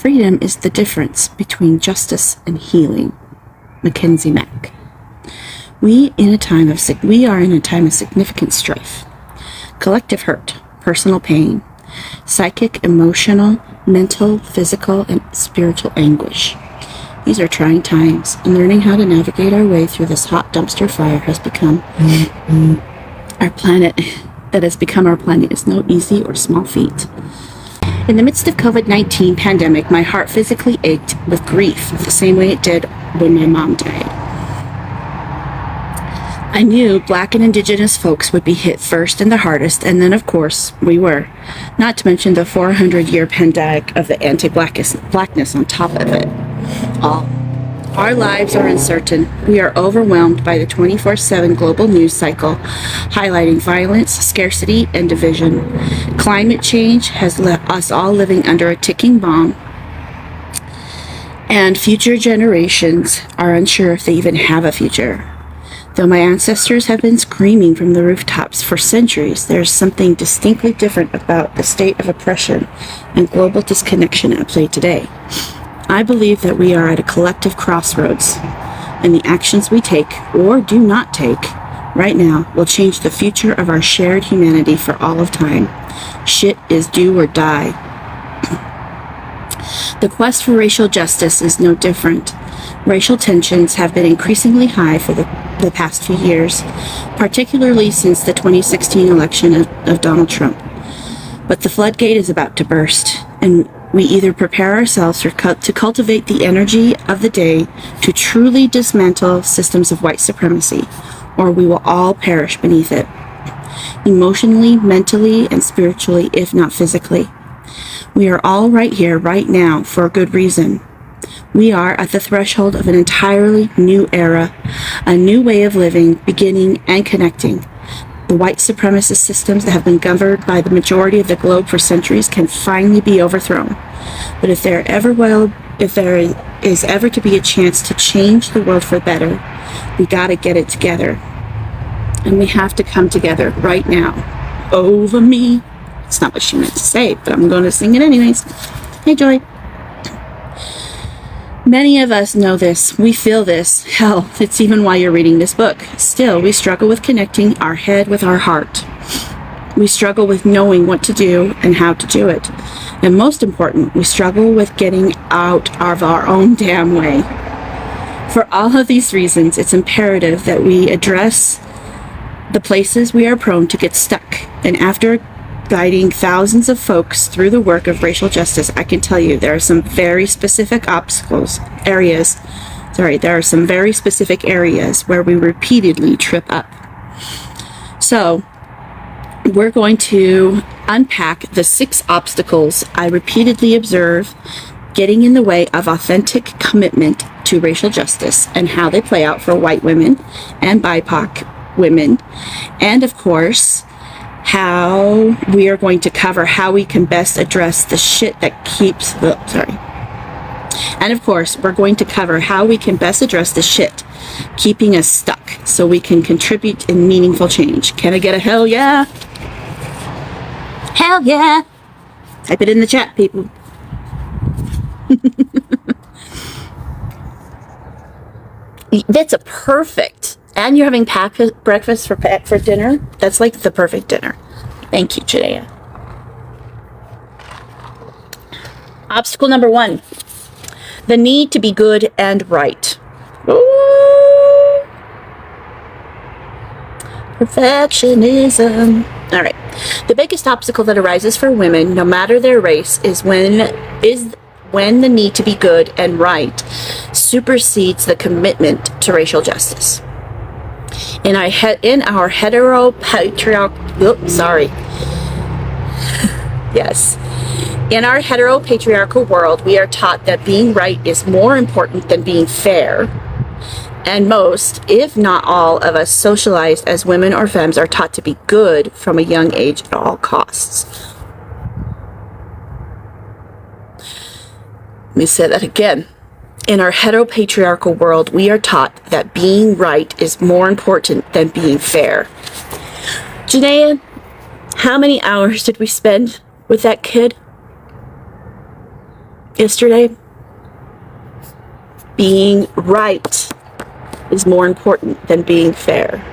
Freedom is the difference between justice and healing. Mackenzie Mack. We are in a time of significant strife, collective hurt, personal pain, psychic, emotional, mental, physical, and spiritual anguish. These are trying times, and learning how to navigate our way through this hot dumpster fire has become our planet. That has become our planet is no easy or small feat. In the midst of COVID-19 pandemic, my heart physically ached with grief the same way it did when my mom died. I knew Black and Indigenous folks would be hit first and the hardest, and then of course we were. Not to mention the 400-year pandemic of the anti-blackness on top of it all. Our lives are uncertain. We are overwhelmed by the 24/7 global news cycle, highlighting violence, scarcity, and division. Climate change has left us all living under a ticking bomb, and future generations are unsure if they even have a future. Though my ancestors have been screaming from the rooftops for centuries, there is something distinctly different about the state of oppression and global disconnection at play today. I believe that we are at a collective crossroads, and the actions we take, or do not take, right now will change the future of our shared humanity for all of time. Shit is do or die. The quest for racial justice is no different. Racial tensions have been increasingly high for the past few years, particularly since the 2016 election of Donald Trump. But the floodgate is about to burst, and we either prepare ourselves to cultivate the energy of the day to truly dismantle systems of white supremacy, or we will all perish beneath it, emotionally, mentally, and spiritually, if not physically. We are all right here, right now, for a good reason. We are at the threshold of an entirely new era, a new way of living, beginning, and connecting. The white supremacist systems that have been governed by the majority of the globe for centuries can finally be overthrown. But if there is ever to be a chance to change the world for better, we gotta get it together. And we have to come together right now. Over me. It's not what she meant to say, but I'm going to sing it anyways. Hey, Joy. Many of us know this. We feel this. Hell, it's even why you're reading this book. Still, we struggle with connecting our head with our heart. We struggle with knowing what to do and how to do it. And most important, we struggle with getting out of our own damn way. For all of these reasons, it's imperative that we address the places we are prone to get stuck. And after guiding thousands of folks through the work of racial justice, I can tell you there are some very specific areas where we repeatedly trip up. So we're going to unpack the 6 obstacles I repeatedly observe getting in the way of authentic commitment to racial justice and how they play out for white women and BIPOC women, and of course how we are going to cover how we can best address the shit that keeps we're going to cover how we can best address the shit keeping us stuck so we can contribute in meaningful change. Can I get a hell yeah? Hell yeah! Type it in the chat, people. That's a perfect. And you're having breakfast for dinner? That's like the perfect dinner. Thank you, Judea. Obstacle number 1. The need to be good and right. Ooh. Perfectionism. All right. The biggest obstacle that arises for women, no matter their race, is when the need to be good and right supersedes the commitment to racial justice. In our heteropatriarchal world, we are taught that being right is more important than being fair. And most, if not all, of us socialized as women or femmes are taught to be good from a young age at all costs. Let me say that again. In our heteropatriarchal world, we are taught that being right is more important than being fair. Janaea, how many hours did we spend with that kid? yesterday? Being right is more important than being fair.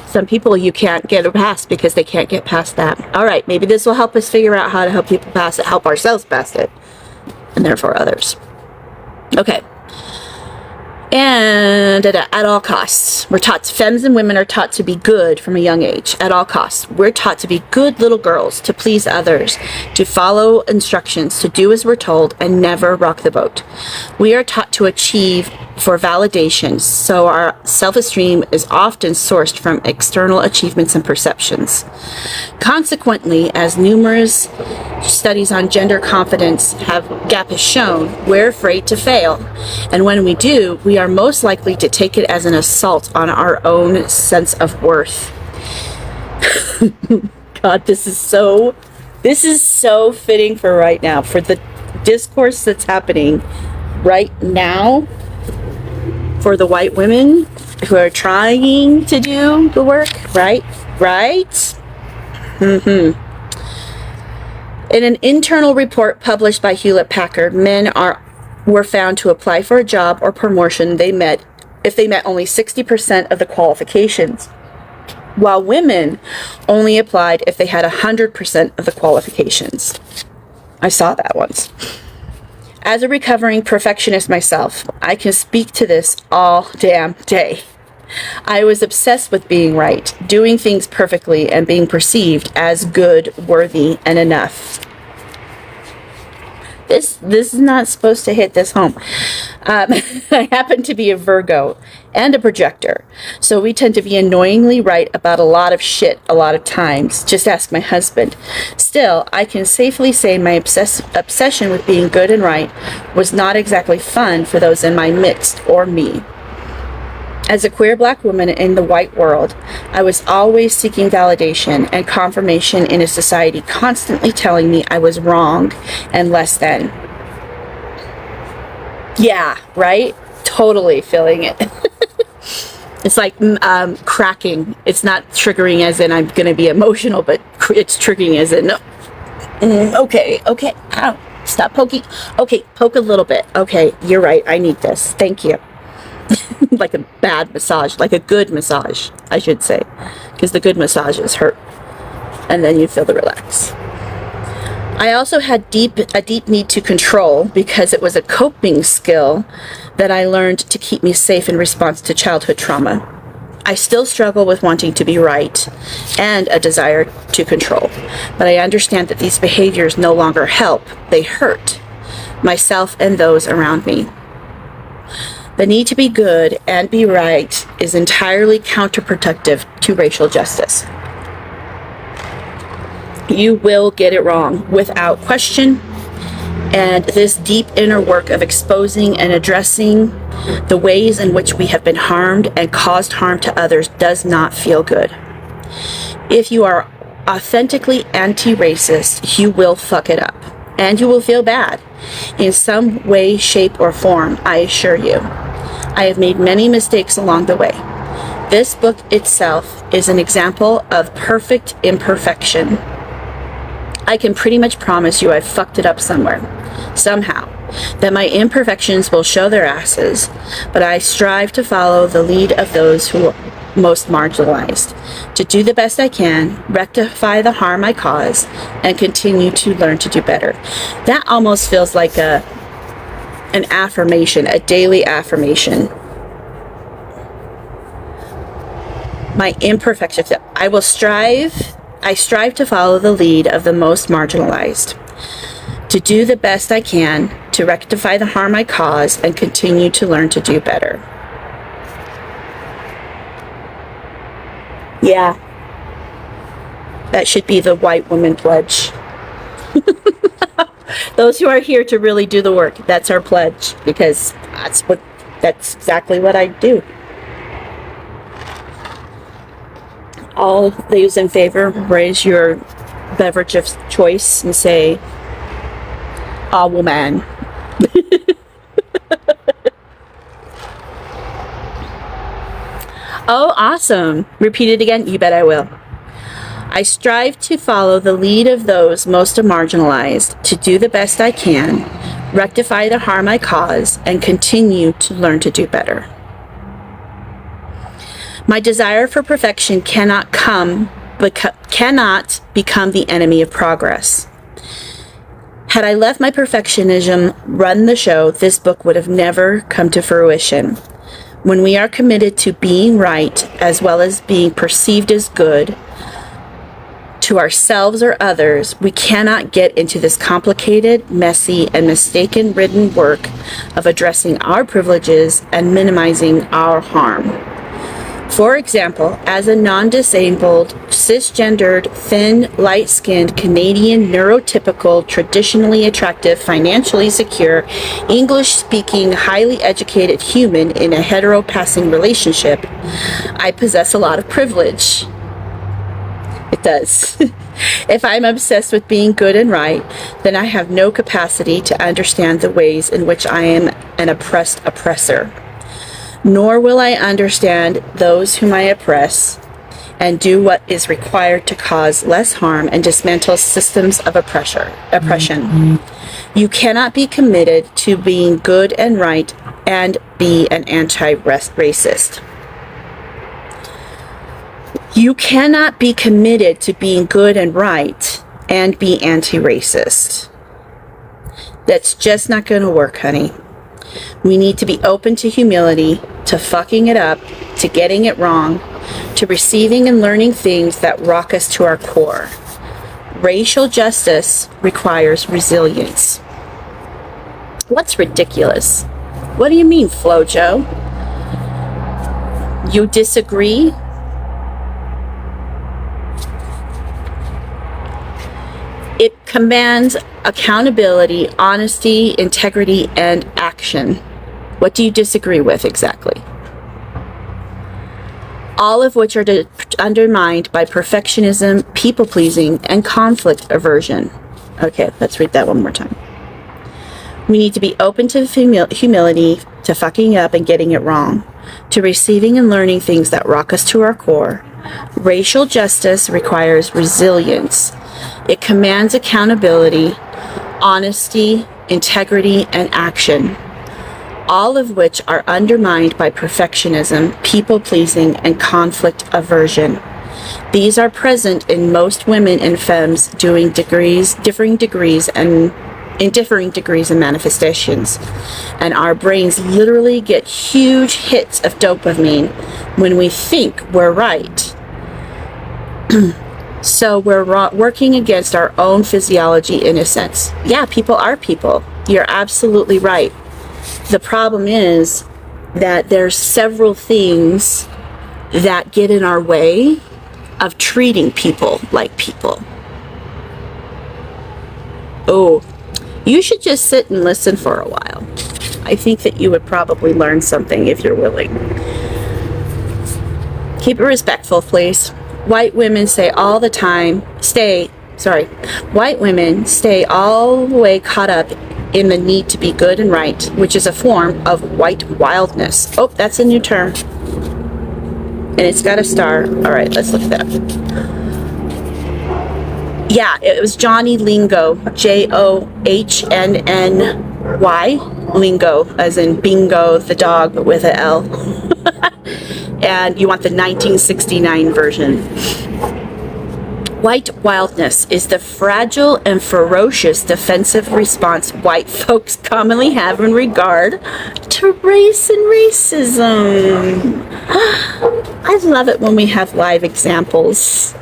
Some people you can't get past because they can't get past that. All right, maybe this will help us figure out how to help people pass it, help ourselves pass it, and therefore others. Okay. And at all costs, we're taught, femmes and women are taught to be good from a young age. At all costs, we're taught to be good little girls, to please others, to follow instructions, to do as we're told, and never rock the boat. We are taught to achieve for validation, so our self-esteem is often sourced from external achievements and perceptions. Consequently, as numerous studies on gender confidence gap has shown, we're afraid to fail. And when we do, we are most likely to take it as an assault on our own sense of worth. God, this is so fitting for right now, for the discourse that's happening right now, for the white women who are trying to do the work, right? In an internal report published by Hewlett-Packard, men were found to apply for a job or promotion if they met only 60% of the qualifications, while women only applied if they had 100% of the qualifications. I saw that once. As a recovering perfectionist myself, I can speak to this all damn day. I was obsessed with being right, doing things perfectly, and being perceived as good, worthy, and enough. This is not supposed to hit this home. I happen to be a Virgo and a projector, so we tend to be annoyingly right about a lot of shit a lot of times. Just ask my husband. Still, I can safely say my obsession with being good and right was not exactly fun for those in my midst or me. As a queer black woman in the white world, I was always seeking validation and confirmation in a society constantly telling me I was wrong and less than. Yeah, right? Totally feeling it. It's like cracking. It's not triggering as in I'm going to be emotional, but it's triggering as in, okay, ow, stop poking. Okay, poke a little bit. Okay, you're right. I need this. Thank you. Like a bad massage, like a good massage, I should say, because the good massages hurt, and then you feel the relax. I also had a deep need to control, because it was a coping skill that I learned to keep me safe in response to childhood trauma. I still struggle with wanting to be right and a desire to control, but I understand that these behaviors no longer help, they hurt myself and those around me. The need to be good and be right is entirely counterproductive to racial justice. You will get it wrong without question, and this deep inner work of exposing and addressing the ways in which we have been harmed and caused harm to others does not feel good. If you are authentically anti-racist, you will fuck it up, and you will feel bad in some way, shape, or form, I assure you. I have made many mistakes along the way. This book itself is an example of perfect imperfection. I can pretty much promise you I've fucked it up somewhere, somehow, that my imperfections will show their asses, but I strive to follow the lead of those who are most marginalized, to do the best I can, rectify the harm I cause, and continue to learn to do better. That almost feels like an affirmation, a daily affirmation. My imperfections. I strive to follow the lead of the most marginalized, to do the best I can, to rectify the harm I cause, and continue to learn to do better. Yeah. That should be the white woman pledge. Those who are here to really do the work, that's our pledge, because that's exactly what I do. All those in favor, raise your beverage of choice and say, "Ah, woman." Oh, awesome. Repeat it again. You bet I will. I strive to follow the lead of those most marginalized, to do the best I can, rectify the harm I cause, and continue to learn to do better. My desire for perfection cannot become the enemy of progress. Had I let my perfectionism run the show, this book would have never come to fruition. When we are committed to being right as well as being perceived as good to ourselves or others, we cannot get into this complicated, messy, and mistake-ridden work of addressing our privileges and minimizing our harm. For example, as a non-disabled, cisgendered, thin, light-skinned, Canadian, neurotypical, traditionally attractive, financially secure, English-speaking, highly educated human in a hetero-passing relationship, I possess a lot of privilege. It does. If I'm obsessed with being good and right, then I have no capacity to understand the ways in which I am an oppressed oppressor. Nor will I understand those whom I oppress and do what is required to cause less harm and dismantle systems of oppression. You cannot be committed to being good and right and be an anti-racist. You cannot be committed to being good and right and be anti-racist. That's just not going to work, honey. We need to be open to humility, to fucking it up, to getting it wrong, to receiving and learning things that rock us to our core. Racial justice requires resilience. What's ridiculous? What do you mean, Flojo? You disagree? It commands accountability, honesty, integrity, and action. What do you disagree with exactly? All of which are undermined by perfectionism, people-pleasing, and conflict aversion. Okay, let's read that one more time. We need to be open to humility, to fucking up and getting it wrong, to receiving and learning things that rock us to our core. Racial justice requires resilience. It commands accountability, honesty, integrity, and action, all of which are undermined by perfectionism, people-pleasing, and conflict aversion. These are present in most women and femmes doing differing degrees and manifestations. And our brains literally get huge hits of dopamine when we think we're right. So we're working against our own physiology in a sense. Yeah, people are people. You're absolutely right. The problem is that there's several things that get in our way of treating people like people. Oh, you should just sit and listen for a while. I think that you would probably learn something if you're willing. Keep it respectful, please. White women stay all the way caught up in the need to be good and right, which is a form of white wildness. Oh, that's a new term. And it's got a star. All right, let's look that up. Yeah, it was Johnny Lingo, Johnnny, Lingo, as in bingo, the dog, but with a L. And you want the 1969 version. White wildness is the fragile and ferocious defensive response white folks commonly have in regard to race and racism. I love it when we have live examples.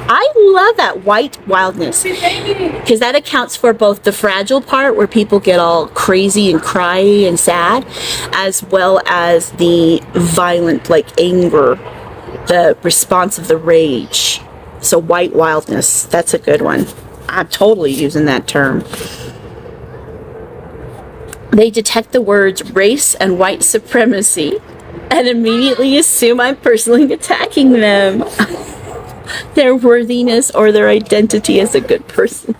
I love that white wildness, because that accounts for both the fragile part where people get all crazy and cry and sad, as well as the violent, like anger, the response of the rage. So white wildness, that's a good one. I'm totally using that term. They detect the words race and white supremacy and immediately assume I'm personally attacking them. Their worthiness or their identity as a good person.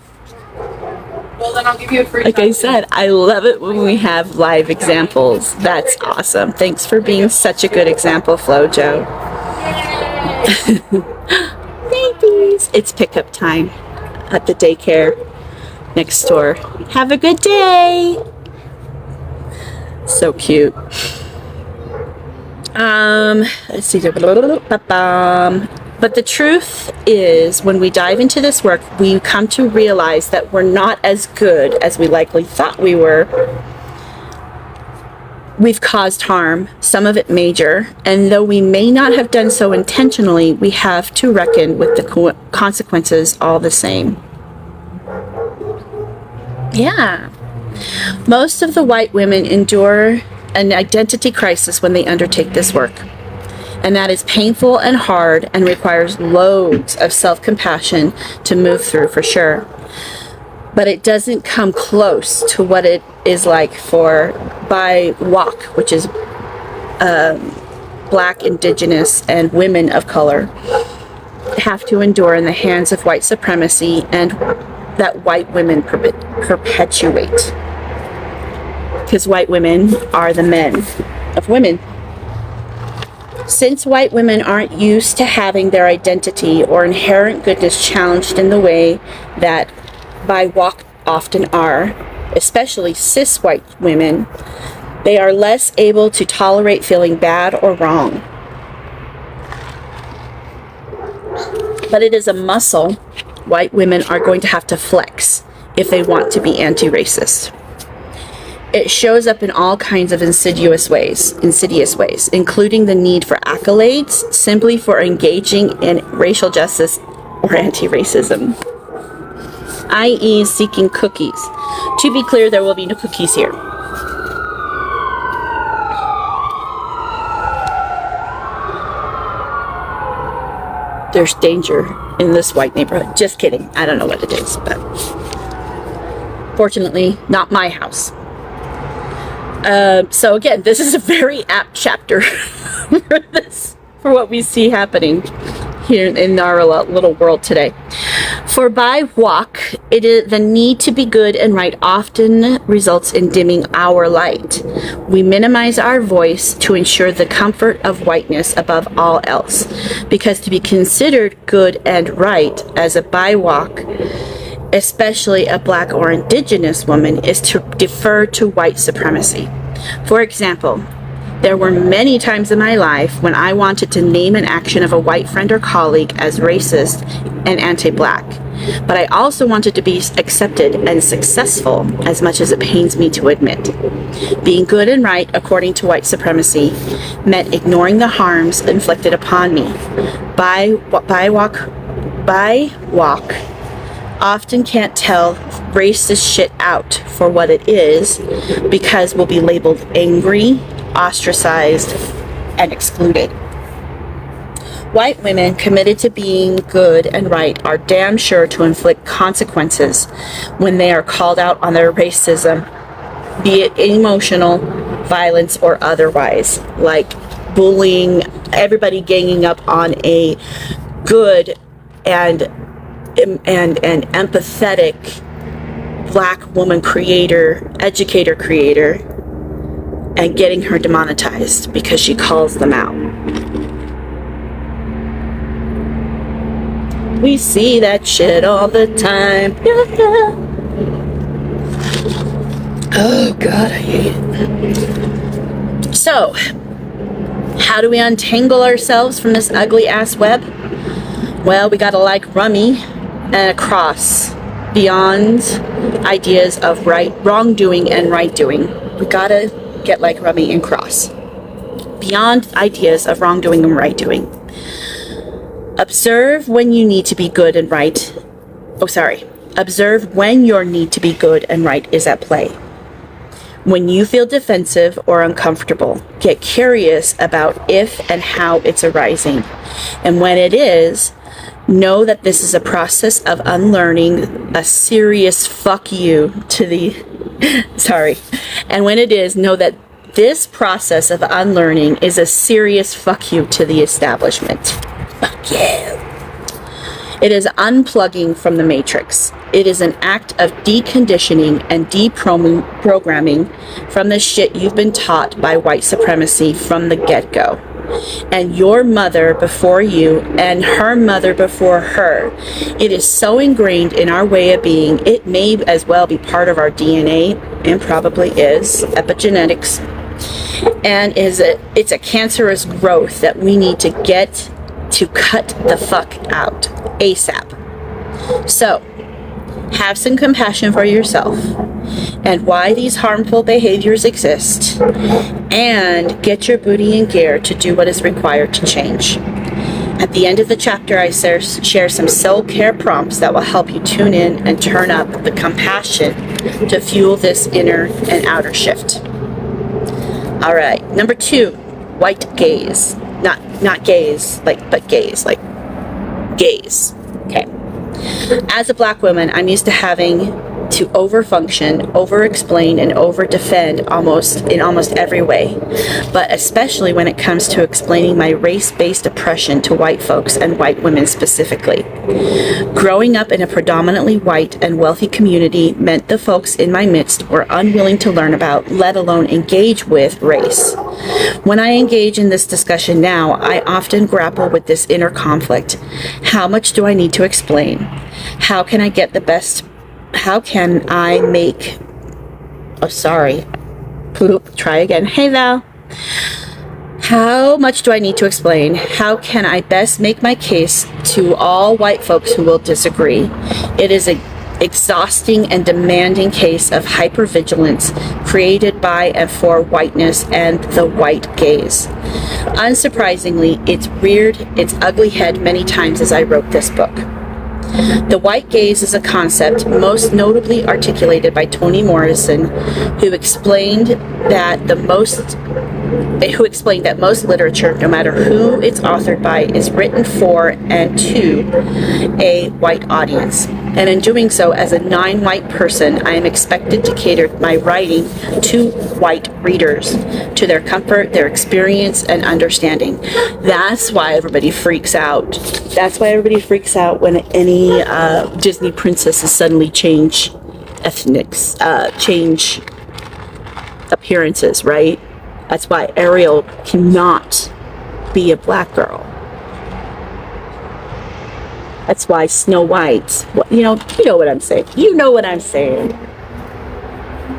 Well, then I'll give you a free Like I said, I love it when we have live examples. That's awesome. Thanks for being such a good example, Flojo. guys, it's pickup time at the daycare next door. Have a good day. So cute. Let's see. But the truth is, when we dive into this work, we come to realize that we're not as good as we likely thought we were. We've caused harm, some of it major, and though we may not have done so intentionally, we have to reckon with the consequences all the same. Yeah. Most of the white women endure an identity crisis when they undertake this work. And that is painful and hard and requires loads of self-compassion to move through, for sure. But it doesn't come close to what it is like for BIWOC, which is Black, Indigenous, and women of color, have to endure in the hands of white supremacy and that white women perpetuate. Because white women are the men of women. Since white women aren't used to having their identity or inherent goodness challenged in the way that BIWOC often are, especially cis white women, they are less able to tolerate feeling bad or wrong. But it is a muscle white women are going to have to flex if they want to be anti-racist. It shows up in all kinds of insidious ways, including the need for accolades simply for engaging in racial justice or anti-racism, i.e. seeking cookies. To be clear, there will be no cookies here. There's danger in this white neighborhood. Just kidding. I don't know what it is, but fortunately, not my house. So again, this is a very apt chapter for what we see happening here in our little world today. For BIWOC, the need to be good and right often results in dimming our light. We minimize our voice to ensure the comfort of whiteness above all else, because to be considered good and right as a BIWOC, especially a Black or Indigenous woman, is to defer to white supremacy. For example, there were many times in my life when I wanted to name an action of a white friend or colleague as racist and anti-Black, but I also wanted to be accepted and successful, as much as it pains me to admit. Being good and right according to white supremacy meant ignoring the harms inflicted upon me. BIWOC often can't tell racist shit out for what it is because we'll be labeled angry, ostracized, and excluded. White women committed to being good and right are damn sure to inflict consequences when they are called out on their racism, be it emotional, violence, or otherwise, like bullying, everybody ganging up on a good and empathetic Black woman educator creator, and getting her demonetized because she calls them out. We see that shit all the time. Yeah. Oh God, I hate it. So, how do we untangle ourselves from this ugly ass web? Well, we gotta like Rummy and a cross beyond ideas of wrongdoing and right doing. We gotta get like Rummy and cross beyond ideas of wrongdoing and right doing. Observe when you need to be good and right. Observe when your need to be good and right is at play. When you feel defensive or uncomfortable, get curious about if and how it's arising. And when it is, know that this is a process of unlearning, a serious fuck you to the... And when it is, know that this process of unlearning is a serious fuck you to the establishment. Fuck you. It is unplugging from the matrix. It is an act of deconditioning and deprogramming from the shit you've been taught by white supremacy from the get-go. and your mother before you, and her mother before her. It is so ingrained in our way of being, it may as well be part of our DNA, and probably is, epigenetics, and it's a cancerous growth that we need to get to cut the fuck out ASAP. So, have some compassion for yourself and why these harmful behaviors exist, and get your booty in gear to do what is required to change. At the end of the chapter, I share some self-care prompts that will help you tune in and turn up the compassion to fuel this inner and outer shift. All right, number 2, white gaze. Not gaze, but gaze, like gaze. Okay. As a black woman, I'm used to having to overfunction, over-explain, and over-defend in almost every way, but especially when it comes to explaining my race-based oppression to white folks and white women specifically. Growing up in a predominantly white and wealthy community meant the folks in my midst were unwilling to learn about, let alone engage with, race. When I engage in this discussion now, I often grapple with this inner conflict. How much do I need to explain? How can I make... Oh, sorry. Try again. Hey, Val. How much do I need to explain? How can I best make my case to all white folks who will disagree? It is an exhausting and demanding case of hypervigilance created by and for whiteness and the white gaze. Unsurprisingly, it's reared its ugly head many times as I wrote this book. The white gaze is a concept most notably articulated by Toni Morrison, who explained that most literature, no matter who it's authored by, is written for and to a white audience. And in doing so, as a non-white person, I am expected to cater my writing to white readers, to their comfort, their experience, and understanding. That's why everybody freaks out. That's why everybody freaks out when any Disney princesses suddenly change ethnics, change appearances, right? That's why Ariel cannot be a black girl. That's why Snow White, you know what I'm saying. You know what I'm saying.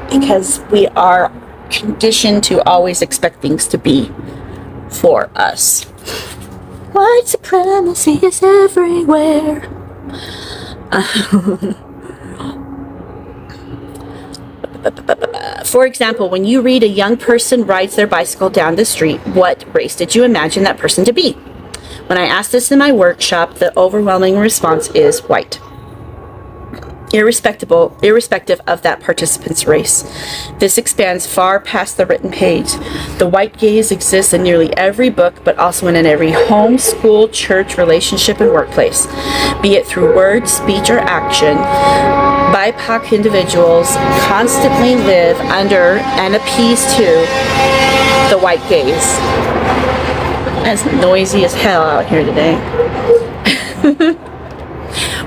Because we are conditioned to always expect things to be for us. White supremacy is everywhere. For example, when you read a young person rides their bicycle down the street, what race did you imagine that person to be? When I asked this in my workshop, the overwhelming response is white. Irrespective of that participant's race. This expands far past the written page. The white gaze exists in nearly every book, but also in every home, school, church, relationship, and workplace. Be it through word, speech, or action, BIPOC individuals constantly live under and appease to the white gaze. It's noisy as hell out here today.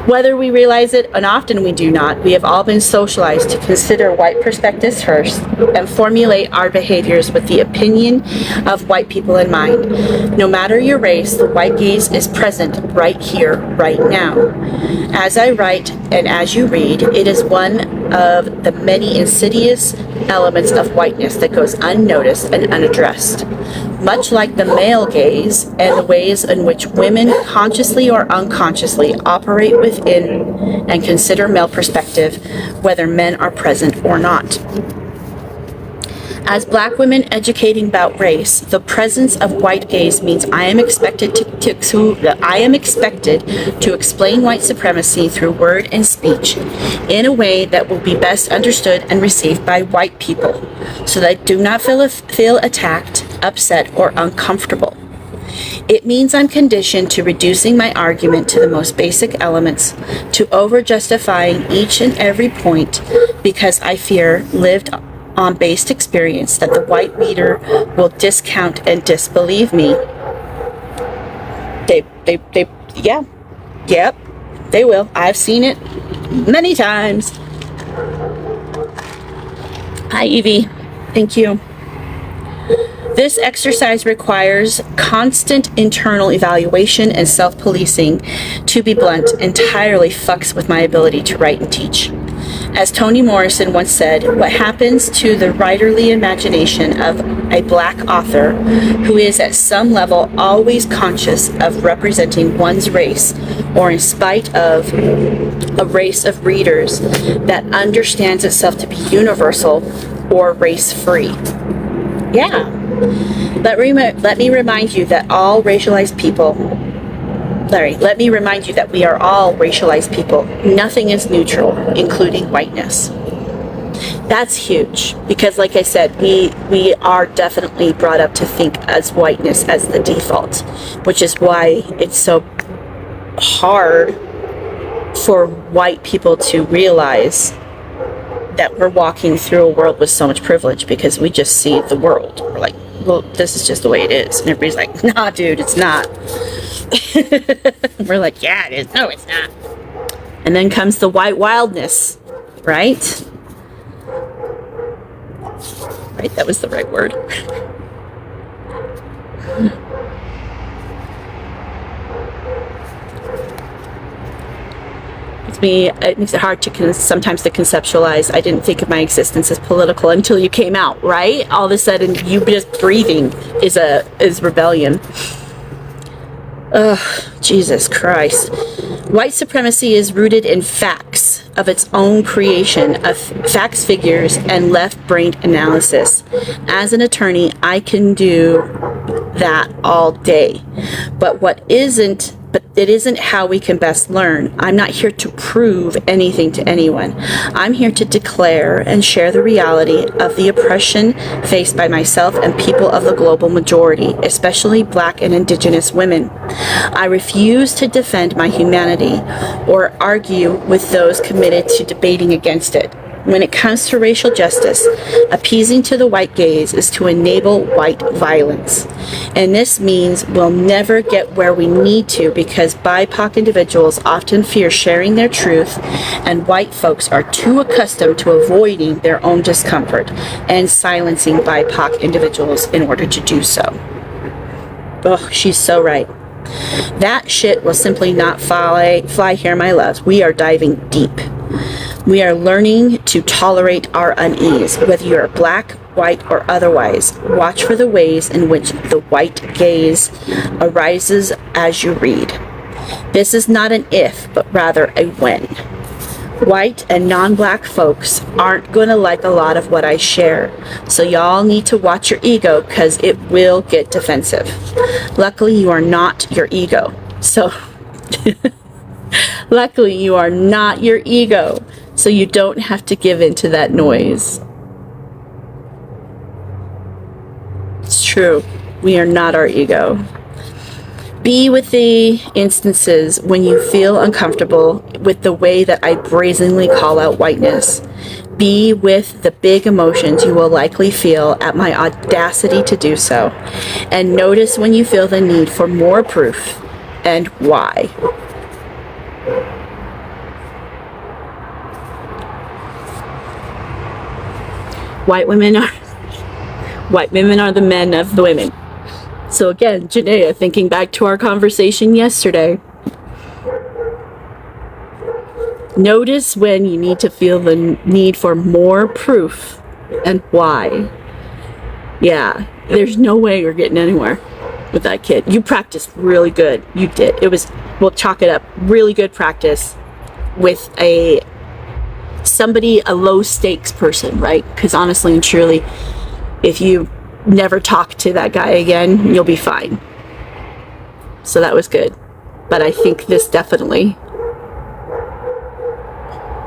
Whether we realize it, and often we do not, we have all been socialized to consider white perspectives first and formulate our behaviors with the opinion of white people in mind. No matter your race, the white gaze is present right here, right now. As I write and as you read, it is one of the many insidious elements of whiteness that goes unnoticed and unaddressed. Much like the male gaze and the ways in which women consciously or unconsciously operate within and consider male perspective, whether men are present or not. As black women educating about race, the presence of white gaze means I am expected to explain white supremacy through word and speech in a way that will be best understood and received by white people, so that I do not feel attacked, upset, or uncomfortable. It means I'm conditioned to reducing my argument to the most basic elements, to over-justifying each and every point, because I fear lived on based experience that the white reader will discount and disbelieve me. They will. I've seen it many times. Hi, Evie. Thank you. This exercise requires constant internal evaluation and self-policing. To be blunt, entirely fucks with my ability to write and teach. As Toni Morrison once said, what happens to the writerly imagination of a black author who is at some level always conscious of representing one's race, or in spite of a race of readers that understands itself to be universal or race-free. Yeah. Let me remind you that let me remind you that we are all racialized people. Nothing is neutral, including whiteness. That's huge because, like I said, we are definitely brought up to think as whiteness as the default, which is why it's so hard for white people to realize that we're walking through a world with so much privilege, because we just see the world. We're like, well, this is just the way it is. And everybody's like, nah, dude, it's not. We're like, yeah, it is. No, it's not. And then comes the white wildness, right? Right, that was the right word. It makes it hard to sometimes to conceptualize. I didn't think of my existence as political until you came out, right? All of a sudden, you just breathing is rebellion. Ugh, Jesus Christ. White supremacy is rooted in facts of its own creation, of facts, figures, and left-brained analysis. As an attorney, I can do that all day. But it isn't how we can best learn. I'm not here to prove anything to anyone. I'm here to declare and share the reality of the oppression faced by myself and people of the global majority, especially Black and Indigenous women. I refuse to defend my humanity or argue with those committed to debating against it. When it comes to racial justice, appeasing to the white gaze is to enable white violence. And this means we'll never get where we need to, because BIPOC individuals often fear sharing their truth, and white folks are too accustomed to avoiding their own discomfort and silencing BIPOC individuals in order to do so. Oh, she's so right. That shit will simply not fly here, my loves. We are diving deep. We are learning to tolerate our unease, whether you're Black, white, or otherwise. Watch for the ways in which the white gaze arises as you read. This is not an if, but rather a when. White and non-Black folks aren't going to like a lot of what I share, so y'all need to watch your ego, because it will get defensive. Luckily, you are not your ego. Luckily, you are not your ego, so you don't have to give in to that noise. It's true. We are not our ego. Be with the instances when you feel uncomfortable with the way that I brazenly call out whiteness. Be with the big emotions you will likely feel at my audacity to do so. And notice when you feel the need for more proof and why. White women are the men of the women. So again, Janaea, thinking back to our conversation yesterday, notice when you need to feel the need for more proof and why. Yeah, there's no way you're getting anywhere with that kid. You practiced really good. You did. We'll chalk it up. Really good practice with a low stakes person, right? Because honestly and truly, if you never talk to that guy again, you'll be fine. So that was good. But I think this definitely,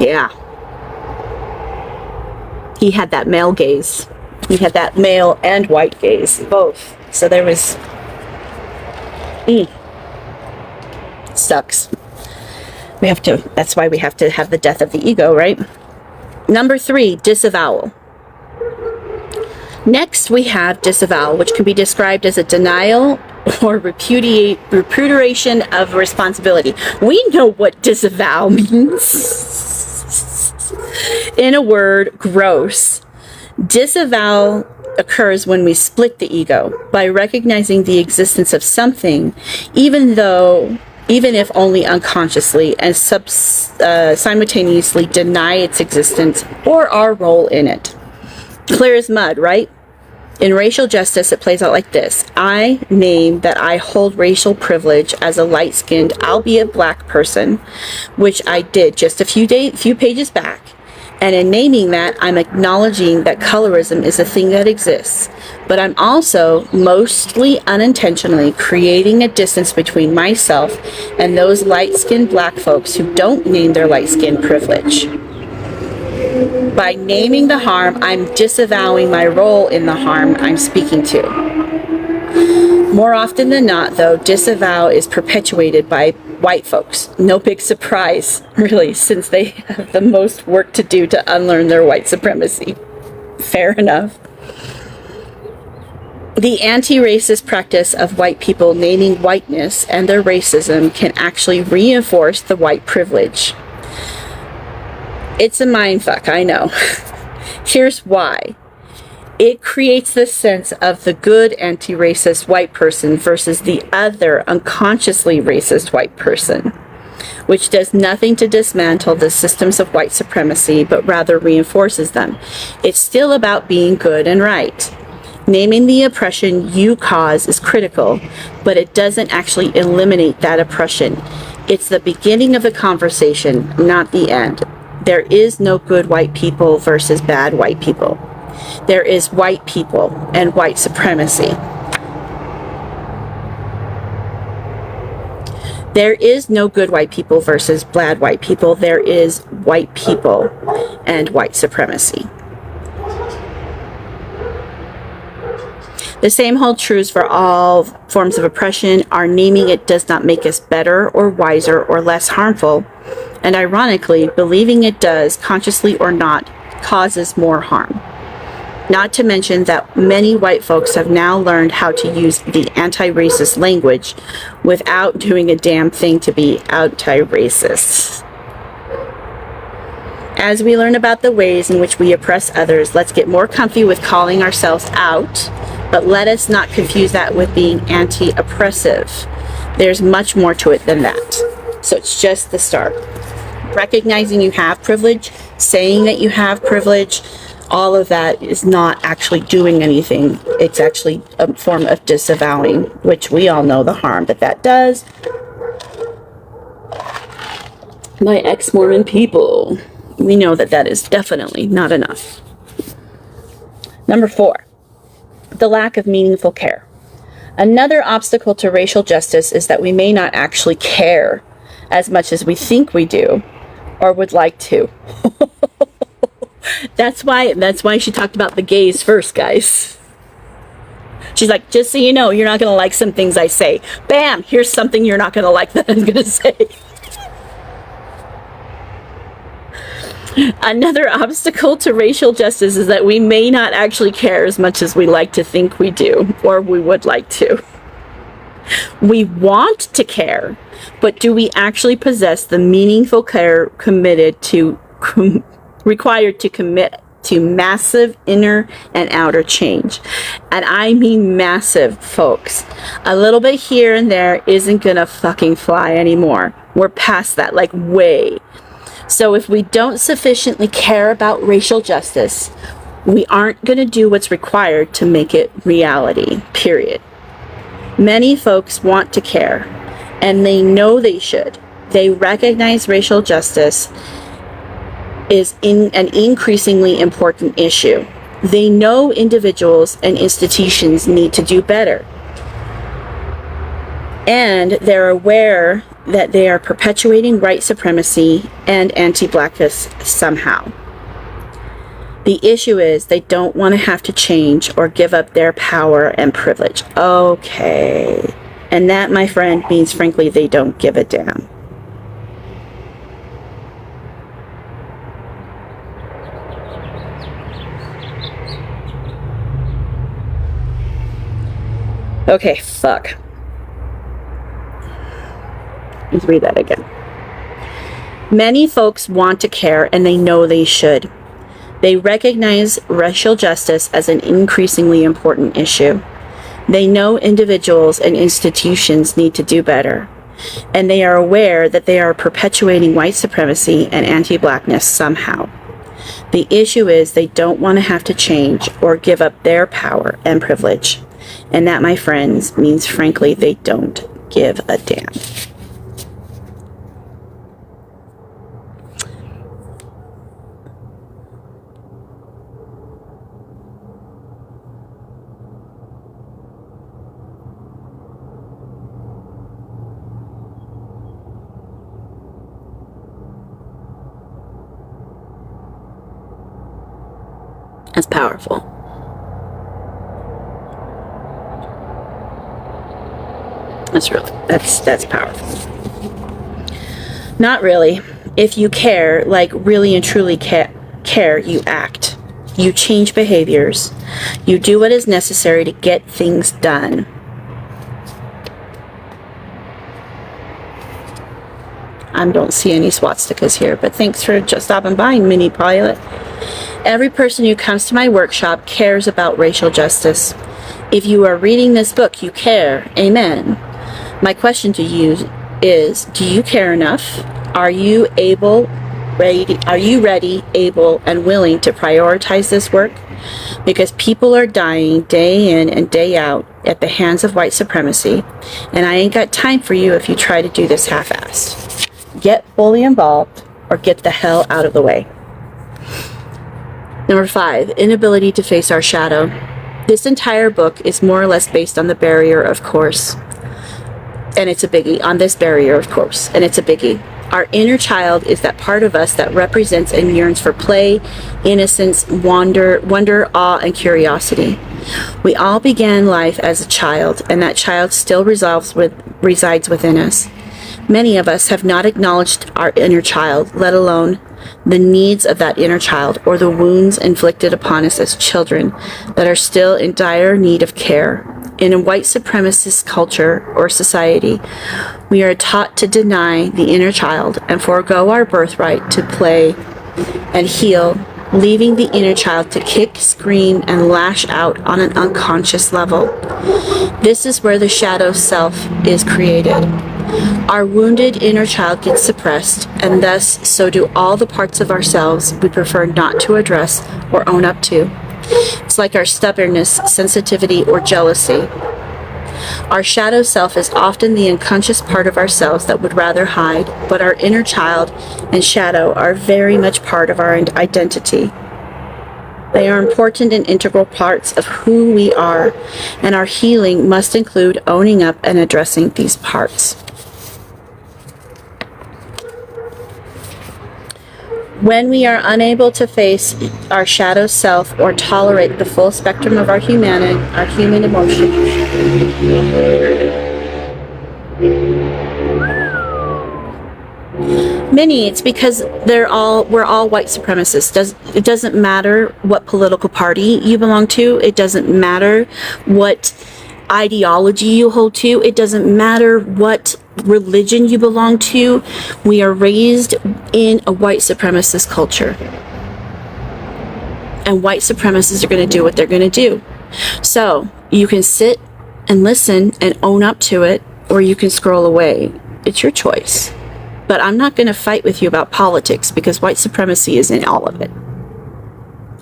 yeah. He had that male gaze. He had that male and white gaze, both. So there was, sucks. That's why we have to have the death of the ego, right? Number 3, disavowal. Next, we have disavowal, which can be described as a denial or repudiation of responsibility. We know what disavow means. In a word, gross. Disavowal occurs when we split the ego by recognizing the existence of something, even if only unconsciously, and simultaneously deny its existence or our role in it. Clear as mud, right? In racial justice, it plays out like this. I name that I hold racial privilege as a light-skinned, albeit black person, which I did just a few pages back. And in naming that, I'm acknowledging that colorism is a thing that exists. But I'm also, mostly unintentionally, creating a distance between myself and those light-skinned black folks who don't name their light-skinned privilege. By naming the harm, I'm disavowing my role in the harm I'm speaking to. More often than not, though, disavow is perpetuated by white folks. No big surprise, really, since they have the most work to do to unlearn their white supremacy. Fair enough. The anti-racist practice of white people naming whiteness and their racism can actually reinforce the white privilege. It's a mindfuck, I know. Here's why. It creates the sense of the good anti-racist white person versus the other unconsciously racist white person, which does nothing to dismantle the systems of white supremacy, but rather reinforces them. It's still about being good and right. Naming the oppression you cause is critical, but it doesn't actually eliminate that oppression. It's the beginning of the conversation, not the end. There is no good white people versus bad white people. There is white people and white supremacy. There is no good white people versus bad white people. There is white people and white supremacy. The same holds true for all forms of oppression. Our naming it does not make us better or wiser or less harmful. And ironically, believing it does, consciously or not, causes more harm. Not to mention that many white folks have now learned how to use the anti-racist language without doing a damn thing to be anti-racist. As we learn about the ways in which we oppress others, let's get more comfy with calling ourselves out, but let us not confuse that with being anti-oppressive. There's much more to it than that. So it's just the start. Recognizing you have privilege, saying that you have privilege, all of that is not actually doing anything. It's actually a form of disavowing, which we all know the harm that does. My ex-Mormon people, we know that is definitely not enough. Number 4, the lack of meaningful care. Another obstacle to racial justice is that we may not actually care as much as we think we do or would like to. That's why she talked about the gays first, guys. She's like, just so you know, you're not going to like some things I say. Bam! Here's something you're not going to like that I'm going to say. Another obstacle to racial justice is that we may not actually care as much as we like to think we do, or we would like to. We want to care, but do we actually possess the meaningful care required to commit to massive inner and outer change? And I mean massive, folks. A little bit here and there isn't gonna fucking fly anymore. We're past that, like way. So if we don't sufficiently care about racial justice, we aren't gonna do what's required to make it reality, period. Many folks want to care, and they know they should. They recognize racial justice is an increasingly important issue. They know individuals and institutions need to do better. And they're aware that they are perpetuating white supremacy and anti-blackness somehow. The issue is they don't want to have to change or give up their power and privilege. Okay. And that, my friend, means frankly they don't give a damn. Okay, fuck. Let's read that again. Many folks want to care and they know they should. They recognize racial justice as an increasingly important issue. They know individuals and institutions need to do better, and they are aware that they are perpetuating white supremacy and anti-blackness somehow. The issue is they don't want to have to change or give up their power and privilege. And that, my friends, means frankly they don't give a damn. That's powerful. That's powerful. Not really. If you care, like really and truly care, you act. You change behaviors. You do what is necessary to get things done. I don't see any swastikas here, but thanks for just stopping by, Mini Pilot. Every person who comes to my workshop cares about racial justice. If you are reading this book, you care. Amen. My question to you is, do you care enough? Are you ready, able, and willing to prioritize this work? Because people are dying day in and day out at the hands of white supremacy, and I ain't got time for you if you try to do this half-assed. Get fully involved or get the hell out of the way. Number 5, inability to face our shadow. This entire book is more or less based on the barrier, of course. And it's a biggie. On this barrier, of course. And it's a biggie. Our inner child is that part of us that represents and yearns for play, innocence, wonder, awe, and curiosity. We all began life as a child, and that child still resides within us. Many of us have not acknowledged our inner child, let alone the needs of that inner child or the wounds inflicted upon us as children that are still in dire need of care. In a white supremacist culture or society, we are taught to deny the inner child and forego our birthright to play and heal, leaving the inner child to kick, scream, and lash out on an unconscious level. This is where the shadow self is created. Our wounded inner child gets suppressed, and thus so do all the parts of ourselves we prefer not to address or own up to. It's like our stubbornness, sensitivity, or jealousy. Our shadow self is often the unconscious part of ourselves that would rather hide, but our inner child and shadow are very much part of our identity. They are important and integral parts of who we are, and our healing must include owning up and addressing these parts. When we are unable to face our shadow self or tolerate the full spectrum of our human emotions, many, it's because we're all white supremacists. It doesn't matter what political party you belong to. It doesn't matter what ideology you hold to. It doesn't matter what religion you belong to. We are raised in a white supremacist culture, and white supremacists are going to do what they're going to do. So you can sit and listen and own up to it, or you can scroll away. It's your choice. But I'm not going to fight with you about politics, because white supremacy is in all of it.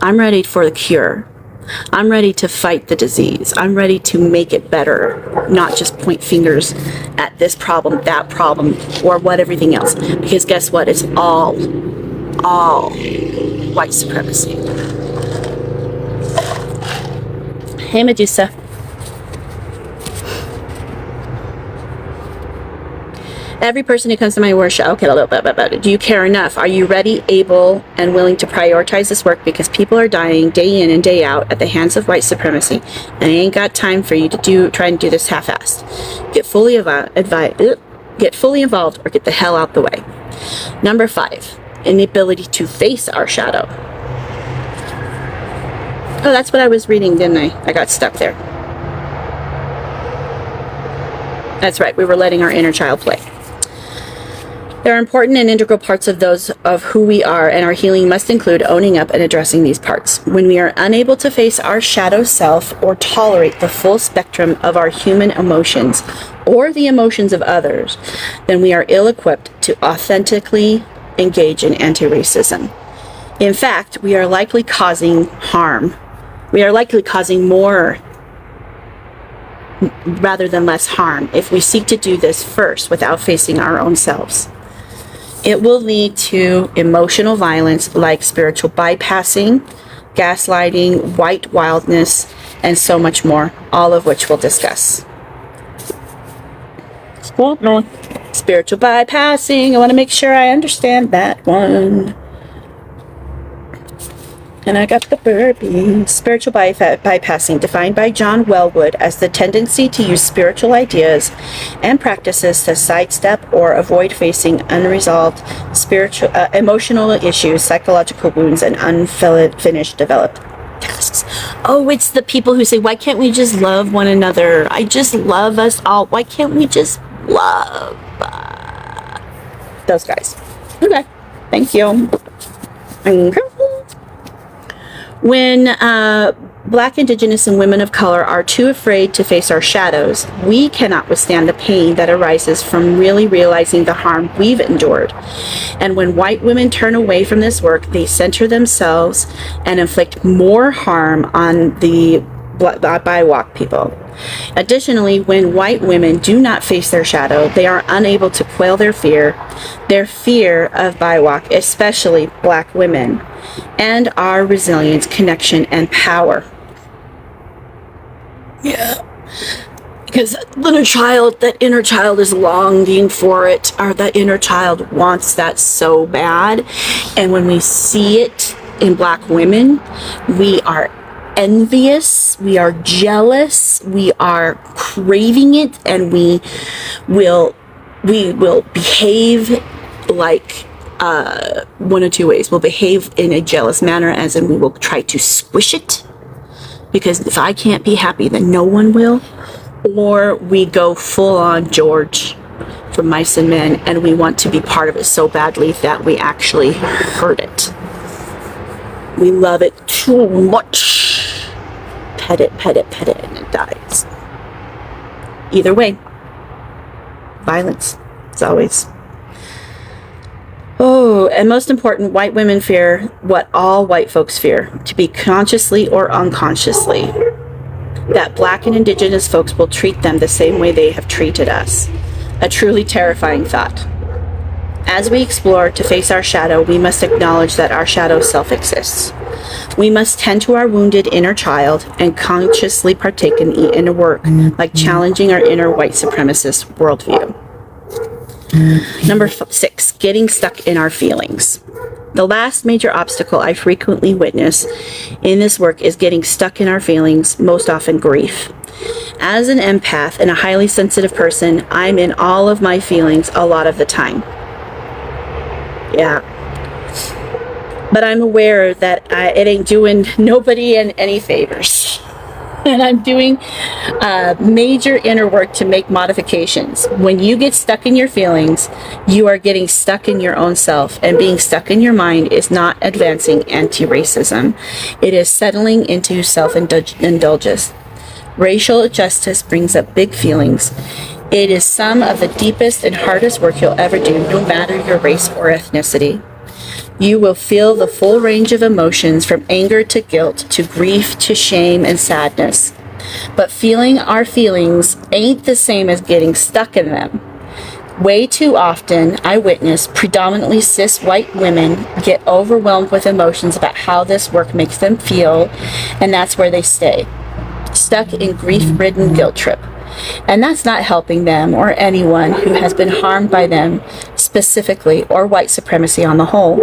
I'm ready for the cure. I'm ready to fight the disease. I'm ready to make it better, not just point fingers at this problem, that problem, or what everything else. Because guess what? It's all white supremacy. Hey, Medusa. Every person who comes to my workshop, okay, a little bit about it. Do you care enough? Are you ready, able, and willing to prioritize this work? Because people are dying day in and day out at the hands of white supremacy, and I ain't got time for you to try and do this half-assed. Get fully involved, or get the hell out the way. Number 5, inability to face our shadow. Oh, that's what I was reading, didn't I? I got stuck there. That's right, we were letting our inner child play. There are important and integral parts of those of who we are, and our healing must include owning up and addressing these parts. When we are unable to face our shadow self or tolerate the full spectrum of our human emotions or the emotions of others, then we are ill-equipped to authentically engage in anti-racism. In fact, we are likely causing harm. We are likely causing more rather than less harm if we seek to do this first without facing our own selves. It will lead to emotional violence like spiritual bypassing, gaslighting, white wildness, and so much more, all of which we'll discuss. Spiritual bypassing, I want to make sure I understand that one. And I got the burpee. Spiritual bypassing, defined by John Wellwood as the tendency to use spiritual ideas and practices to sidestep or avoid facing unresolved spiritual, emotional issues, psychological wounds, and unfinished developed tasks. Oh, it's the people who say, why can't we just love one another? I just love us all. Why can't we just love? Those guys. Okay. Thank you. When Black, Indigenous, and women of color are too afraid to face our shadows, we cannot withstand the pain that arises from really realizing the harm we've endured. And when white women turn away from this work, they center themselves and inflict more harm on the BIWOC people. Additionally, when white women do not face their shadow, they are unable to quell their fear of BIWOC, especially Black women, and our resilience, connection, and power. Yeah. Because that inner child is longing for it, or that inner child wants that so bad. And when we see it in Black women, we are envious, we are jealous, we are craving it, and we will behave like one of two ways. We'll behave in a jealous manner, as in we will try to squish it, because if I can't be happy, then no one will. Or we go full on George from Mice and Men, and we want to be part of it so badly that we actually hurt it. We love it too much. Pet it, and it dies. Either way, violence, as always. Oh, and most important, white women fear what all white folks fear, to be consciously or unconsciously, that Black and Indigenous folks will treat them the same way they have treated us. A truly terrifying thought. As we explore to face our shadow, we must acknowledge that our shadow self exists. We must tend to our wounded inner child and consciously partake in the inner work, like challenging our inner white supremacist worldview. Number 6, getting stuck in our feelings. The last major obstacle I frequently witness in this work is getting stuck in our feelings, most often grief. As an empath and a highly sensitive person, I'm in all of my feelings a lot of the time. Yeah. But I'm aware that it ain't doing nobody any favors. And I'm doing major inner work to make modifications. When you get stuck in your feelings, you are getting stuck in your own self. And being stuck in your mind is not advancing anti-racism. It is settling into self-indulgence. Racial justice brings up big feelings. It is some of the deepest and hardest work you'll ever do, no matter your race or ethnicity. You will feel the full range of emotions, from anger to guilt to grief to shame and sadness. But feeling our feelings ain't the same as getting stuck in them. Way too often, I witness predominantly cis white women get overwhelmed with emotions about how this work makes them feel, and that's where they stay, stuck in grief-ridden guilt trip. And that's not helping them or anyone who has been harmed by them specifically, or white supremacy on the whole.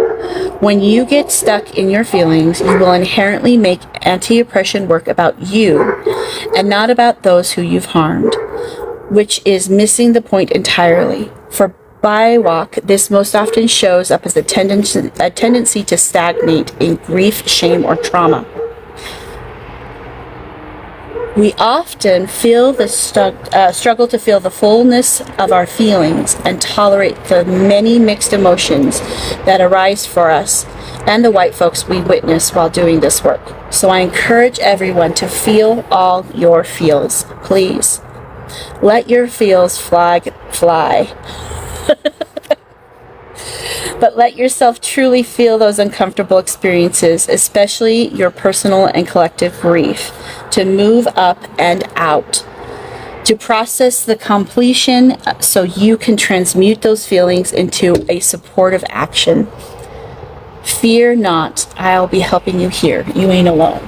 When you get stuck in your feelings, you will inherently make anti-oppression work about you and not about those who you've harmed, which is missing the point entirely. For BIWOC, this most often shows up as a tendency to stagnate in grief, shame, or trauma. We often feel the struggle to feel the fullness of our feelings and tolerate the many mixed emotions that arise for us and the white folks we witness while doing this work. So I encourage everyone to feel all your feels, please. Let your feels fly. But let yourself truly feel those uncomfortable experiences, especially your personal and collective grief, to move up and out, to process the completion so you can transmute those feelings into a supportive action. Fear not, I'll be helping you here. You ain't alone.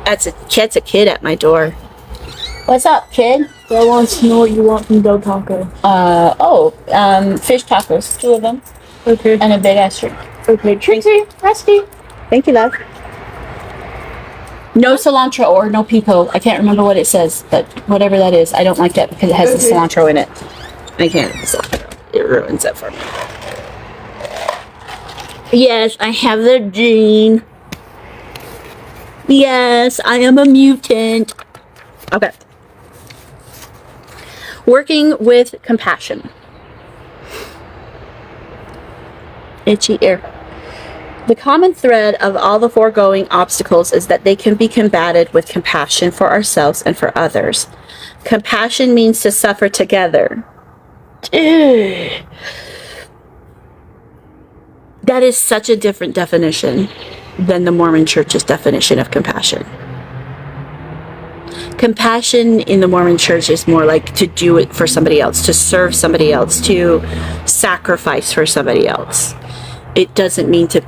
That's a kid at my door. What's up, kid? I want to know what you want from Del Taco. Fish tacos, 2 of them, Okay. and a big ass drink. Okay. Trixie, Rusty. Thank you, love. No cilantro or no pico. I can't remember what it says, but whatever that is, I don't like that because it has the cilantro in it. I can't. It ruins it for me. Yes, I have the gene. Yes, I am a mutant. Okay. Working with compassion. Itchy ear. The common thread of all the foregoing obstacles is that they can be combated with compassion for ourselves and for others. Compassion means to suffer together. That is such a different definition than the Mormon Church's definition of compassion. Compassion in the Mormon Church is more like to do it for somebody else, to serve somebody else, to sacrifice for somebody else. It doesn't mean to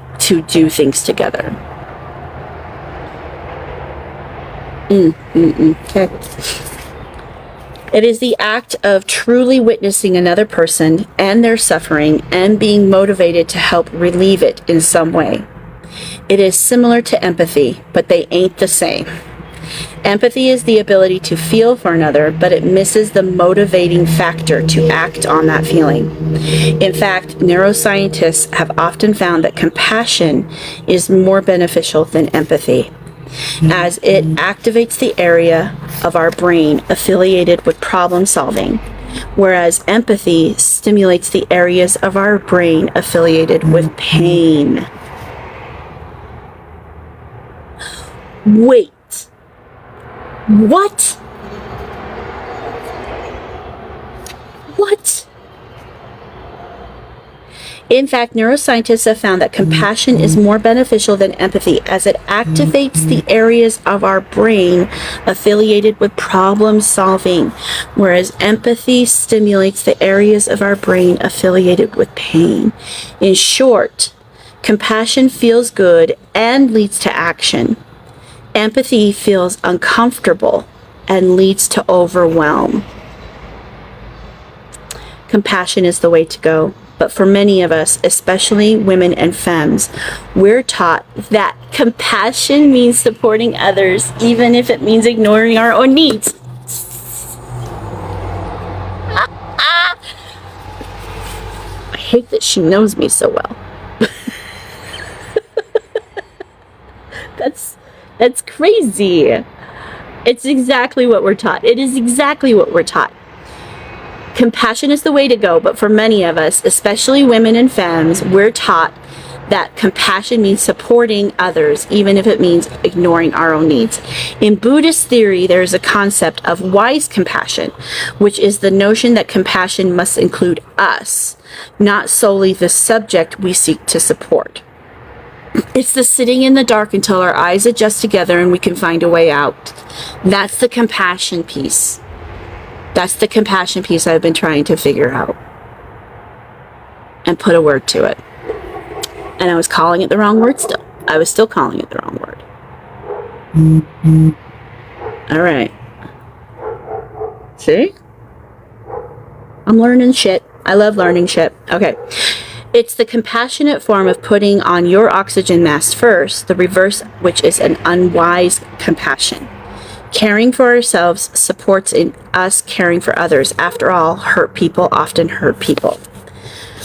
do things together. Okay. It is the act of truly witnessing another person and their suffering and being motivated to help relieve it in some way. It is similar to empathy, but they ain't the same. Empathy is the ability to feel for another, but it misses the motivating factor to act on that feeling. In fact, neuroscientists have often found that compassion is more beneficial than empathy, as it activates the area of our brain affiliated with problem solving, whereas empathy stimulates the areas of our brain affiliated with pain. Wait. What? What? In fact, neuroscientists have found that compassion is more beneficial than empathy as it activates the areas of our brain affiliated with problem solving, whereas empathy stimulates the areas of our brain affiliated with pain. In short, compassion feels good and leads to action. Empathy feels uncomfortable and leads to overwhelm. Compassion is the way to go. But for many of us, especially women and femmes, we're taught that compassion means supporting others, even if it means ignoring our own needs. I hate that she knows me so well. That's crazy. It's exactly what we're taught. It is exactly what we're taught. Compassion is the way to go, but for many of us, especially women and femmes, we're taught that compassion means supporting others, even if it means ignoring our own needs. In Buddhist theory, there is a concept of wise compassion, which is the notion that compassion must include us, not solely the subject we seek to support. It's the sitting in the dark until our eyes adjust together and we can find a way out. That's the compassion piece. That's the compassion piece I've been trying to figure out and put a word to it. And I was calling it the wrong word still. I was still calling it the wrong word. All right. See? I'm learning shit. I love learning shit. Okay. It's the compassionate form of putting on your oxygen mask first, the reverse, which is an unwise compassion. Caring for ourselves supports in us caring for others. After all, hurt people often hurt people.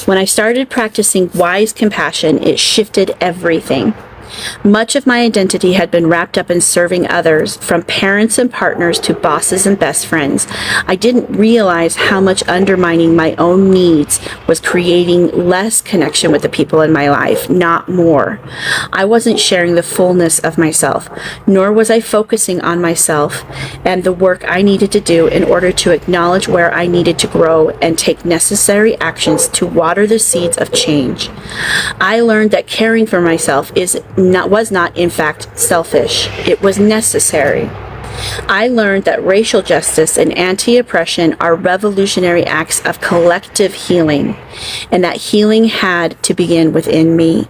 When I started practicing wise compassion, it shifted everything. Much of my identity had been wrapped up in serving others, from parents and partners to bosses and best friends. I didn't realize how much undermining my own needs was creating less connection with the people in my life, not more. I wasn't sharing the fullness of myself, nor was I focusing on myself and the work I needed to do in order to acknowledge where I needed to grow and take necessary actions to water the seeds of change. I learned that caring for myself was not in fact selfish. It was necessary. I learned that racial justice and anti-oppression are revolutionary acts of collective healing, and that healing had to begin within me.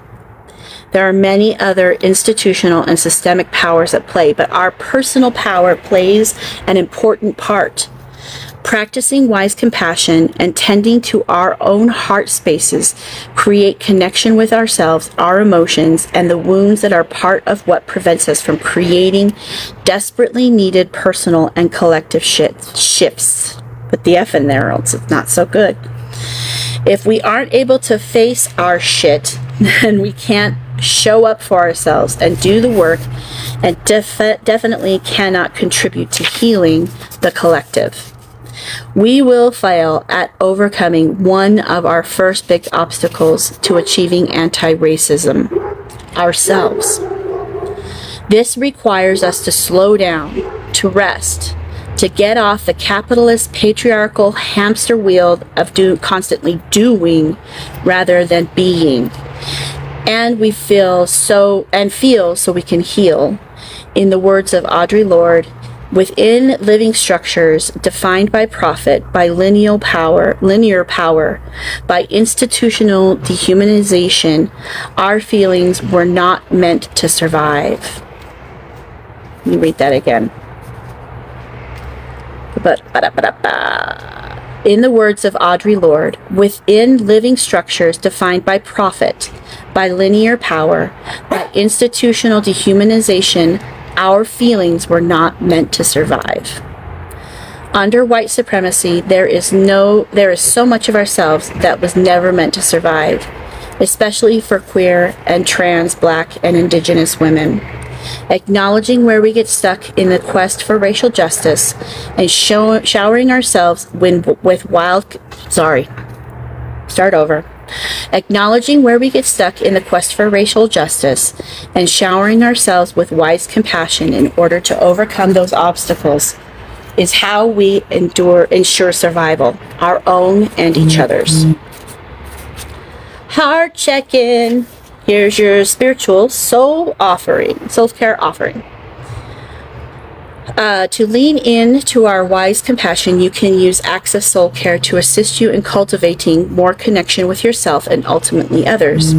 There are many other institutional and systemic powers at play, but our personal power plays an important part. Practicing wise compassion and tending to our own heart spaces create connection with ourselves, our emotions, and the wounds that are part of what prevents us from creating desperately needed personal and collective shifts. Put the F in there, or else it's not so good. If we aren't able to face our shit, then we can't show up for ourselves and do the work, and definitely cannot contribute to healing the collective. We will fail at overcoming one of our first big obstacles to achieving anti-racism: ourselves. This requires us to slow down, to rest, to get off the capitalist patriarchal hamster wheel of constantly doing rather than being. And we feel so we can heal. In the words of Audre Lorde, within living structures defined by profit, by linear power, by institutional dehumanization, our feelings were not meant to survive. Let me read that again. In the words of Audre Lorde, within living structures defined by profit, by linear power, by institutional dehumanization, our feelings were not meant to survive. Under white supremacy, there is so much of ourselves that was never meant to survive, especially for queer and trans, black, and indigenous women. Acknowledging where we get stuck in the quest for racial justice and showering ourselves Acknowledging where we get stuck in the quest for racial justice and showering ourselves with wise compassion in order to overcome those obstacles is how we ensure survival, our own and each other's. Heart check-in. Here's your spiritual self-care offering. To lean into our wise compassion, you can use Access Soul Care to assist you in cultivating more connection with yourself and ultimately others.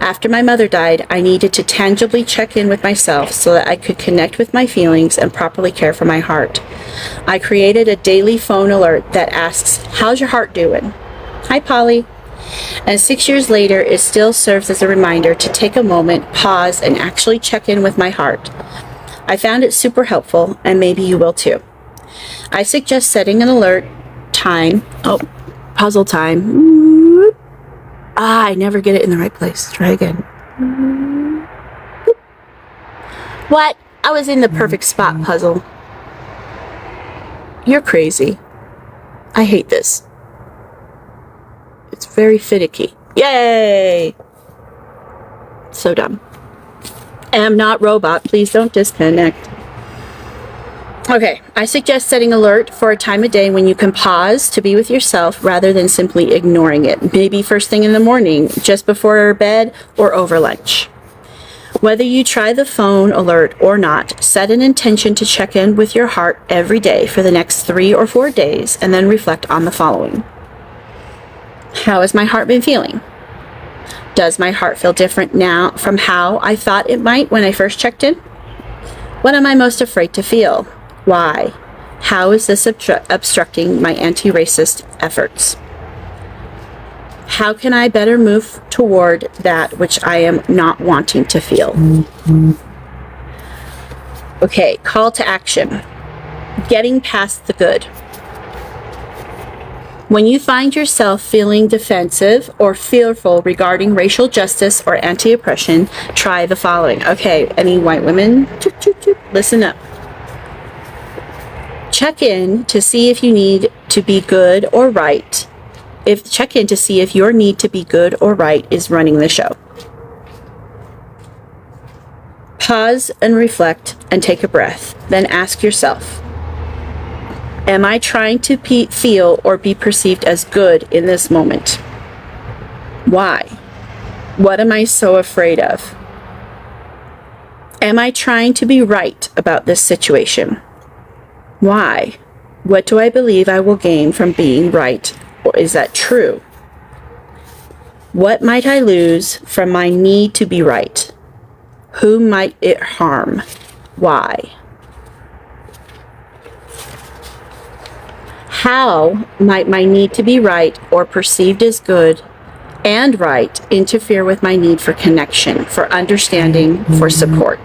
After my mother died, I needed to tangibly check in with myself so that I could connect with my feelings and properly care for my heart. I created a daily phone alert that asks, "How's your heart doing?" Hi, Polly. And 6 years later, it still serves as a reminder to take a moment, pause, and actually check in with my heart. I found it super helpful, and maybe you will too. I suggest setting an alert time. Oh, puzzle time. I never get it in the right place. Try again. What? I was in the perfect spot, puzzle. You're crazy. I hate this. It's very finicky. Yay! So dumb. Am not robot. Please don't disconnect. Okay, I suggest setting alert for a time of day when you can pause to be with yourself rather than simply ignoring it. Maybe first thing in the morning, just before bed, or over lunch. Whether you try the phone alert or not, set an intention to check in with your heart every day for the next 3 or 4 days and then reflect on the following. How has my heart been feeling? Does my heart feel different now from how I thought it might when I first checked in? What am I most afraid to feel? Why? How is this obstructing my anti-racist efforts? How can I better move toward that which I am not wanting to feel? Okay, call to action. Getting past the good. When you find yourself feeling defensive or fearful regarding racial justice or anti-oppression, try the following. Okay, any white women, listen up. Check in to see if you need to be good or right. Check in to see if your need to be good or right is running the show. Pause and reflect and take a breath. Then ask yourself, am I trying to feel or be perceived as good in this moment? Why? What am I so afraid of? Am I trying to be right about this situation? Why? What do I believe I will gain from being right? Or is that true? What might I lose from my need to be right? Who might it harm? Why? How might my need to be right or perceived as good and right interfere with my need for connection, for understanding, for support?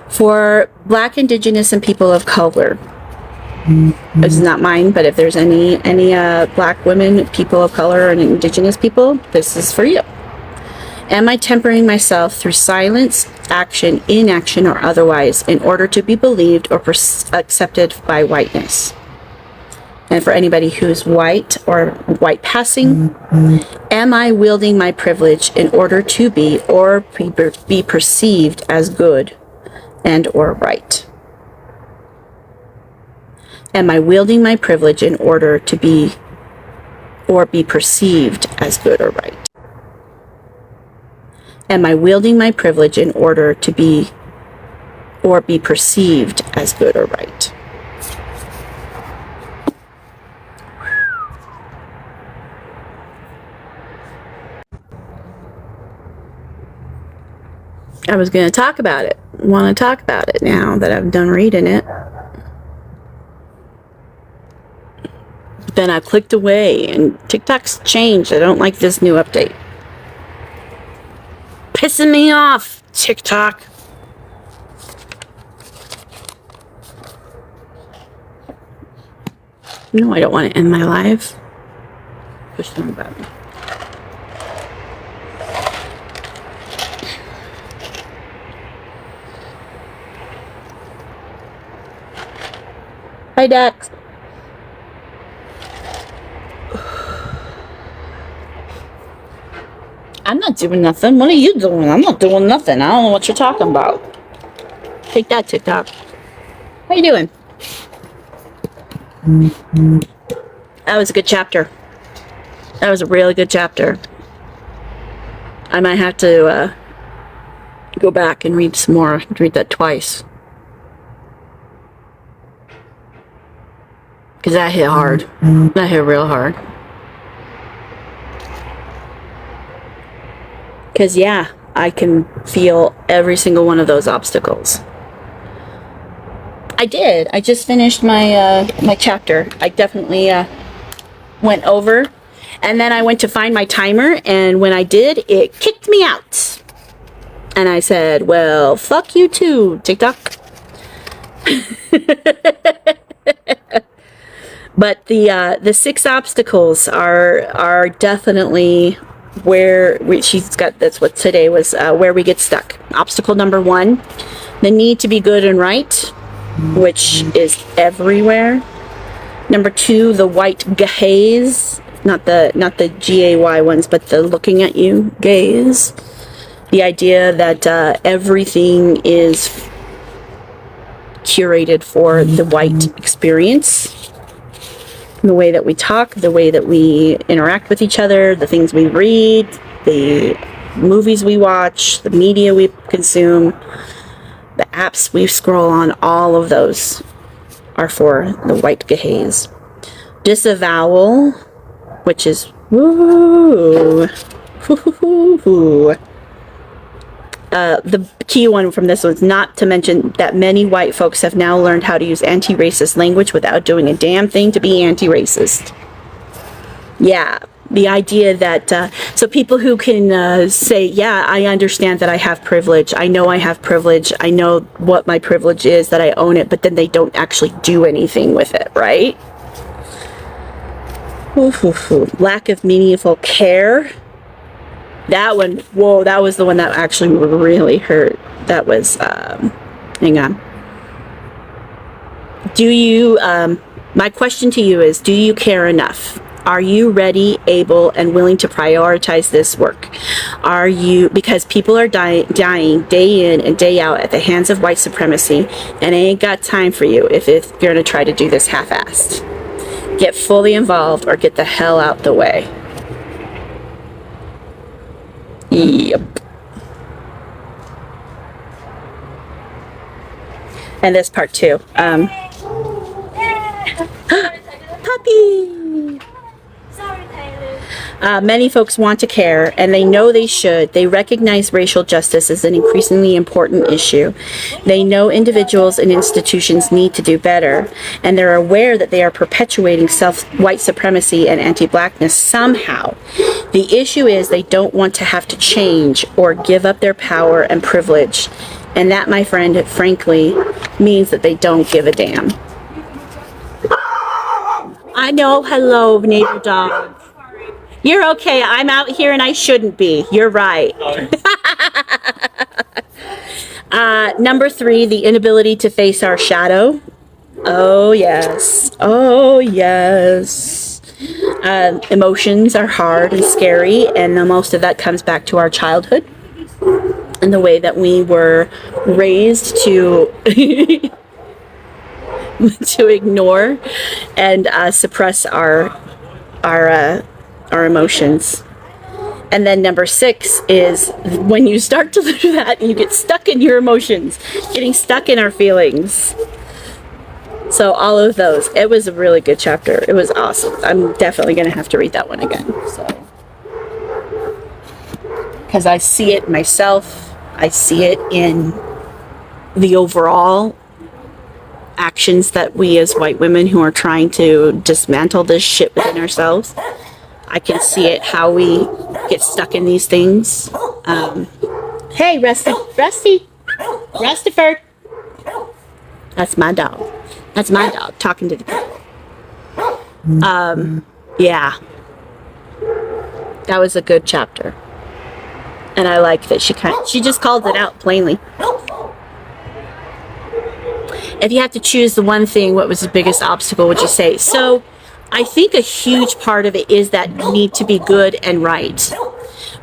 For Black, Indigenous, and people of color, this is not mine, but if there's any Black women, people of color, and Indigenous people, this is for you. Am I tempering myself through silence, action, inaction, or otherwise in order to be believed or accepted by whiteness? And for anybody who's white or white passing, am I wielding my privilege in order to be or be perceived as good and or right? Am I wielding my privilege in order to be or be perceived as good or right? Am I wielding my privilege in order to be or be perceived as good or right? I was going to talk about it. Want to talk about it now that I've done reading it. Then I clicked away and TikTok's changed. I don't like this new update. Pissing me off, TikTok. No, I don't want to end my live. Push the button. Hi, Dax. I'm not doing nothing. What are you doing? I'm not doing nothing. I don't know what you're talking about. Take that, TikTok. How you doing? That was a good chapter. That was a really good chapter. I might have to go back and read some more. Read that twice. Because that hit hard. That hit real hard. Because, yeah, I can feel every single one of those obstacles. I did. I just finished my my chapter. I definitely went over. And then I went to find my timer. And when I did, it kicked me out. And I said, well, fuck you too, TikTok. But the 6 obstacles are definitely where she's got. That's what today was, where we get stuck. Obstacle number 1, the need to be good and right, which is everywhere. Number 2, the white gaze, not the GAY ones, but the looking at you gaze. The idea that everything is curated for the white experience. The way that we talk, the way that we interact with each other, the things we read, the movies we watch, the media we consume, the apps we scroll on, all of those are for the white gaze. Disavowal, which is woo. The key one from this was not to mention that many white folks have now learned how to use anti-racist language without doing a damn thing to be anti-racist. Yeah, the idea that, so people who can say, yeah, I understand that I have privilege. I know I have privilege. I know what my privilege is, that I own it, but then they don't actually do anything with it, right? Lack of meaningful care. That one, whoa, that was the one that actually really hurt. That was, hang on. My question to you is, do you care enough? Are you ready, able, and willing to prioritize this work? Because people are dying day in and day out at the hands of white supremacy, and I ain't got time for you if you're gonna try to do this half-assed. Get fully involved or get the hell out the way. Yep. And this part too. Puppy! Many folks want to care, and they know they should. They recognize racial justice as an increasingly important issue. They know individuals and institutions need to do better, and they're aware that they are perpetuating white supremacy and anti-blackness somehow. The issue is they don't want to have to change or give up their power and privilege. And that, my friend, frankly, means that they don't give a damn. I know. Hello, neighbor dog. You're okay. I'm out here and I shouldn't be. You're right. Number 3, the inability to face our shadow. Oh, yes. Oh, yes. Emotions are hard and scary, and most of that comes back to our childhood and the way that we were raised to to ignore and suppress our emotions. And then number 6 is when you start to do that, you get stuck in your emotions, getting stuck in our feelings. So all of those. It was a really good chapter. It was awesome. I'm definitely going to have to read that one again. So, because I see it myself. I see it in the overall actions that we as white women who are trying to dismantle this shit within ourselves. I can see it, how we get stuck in these things. Hey, Rustiford. That's my dog. That's my dog talking to the people. Yeah. That was a good chapter. And I like that she just called it out plainly. If you have to choose the one thing, what was the biggest obstacle, would you say? So I think a huge part of it is that need to be good and right.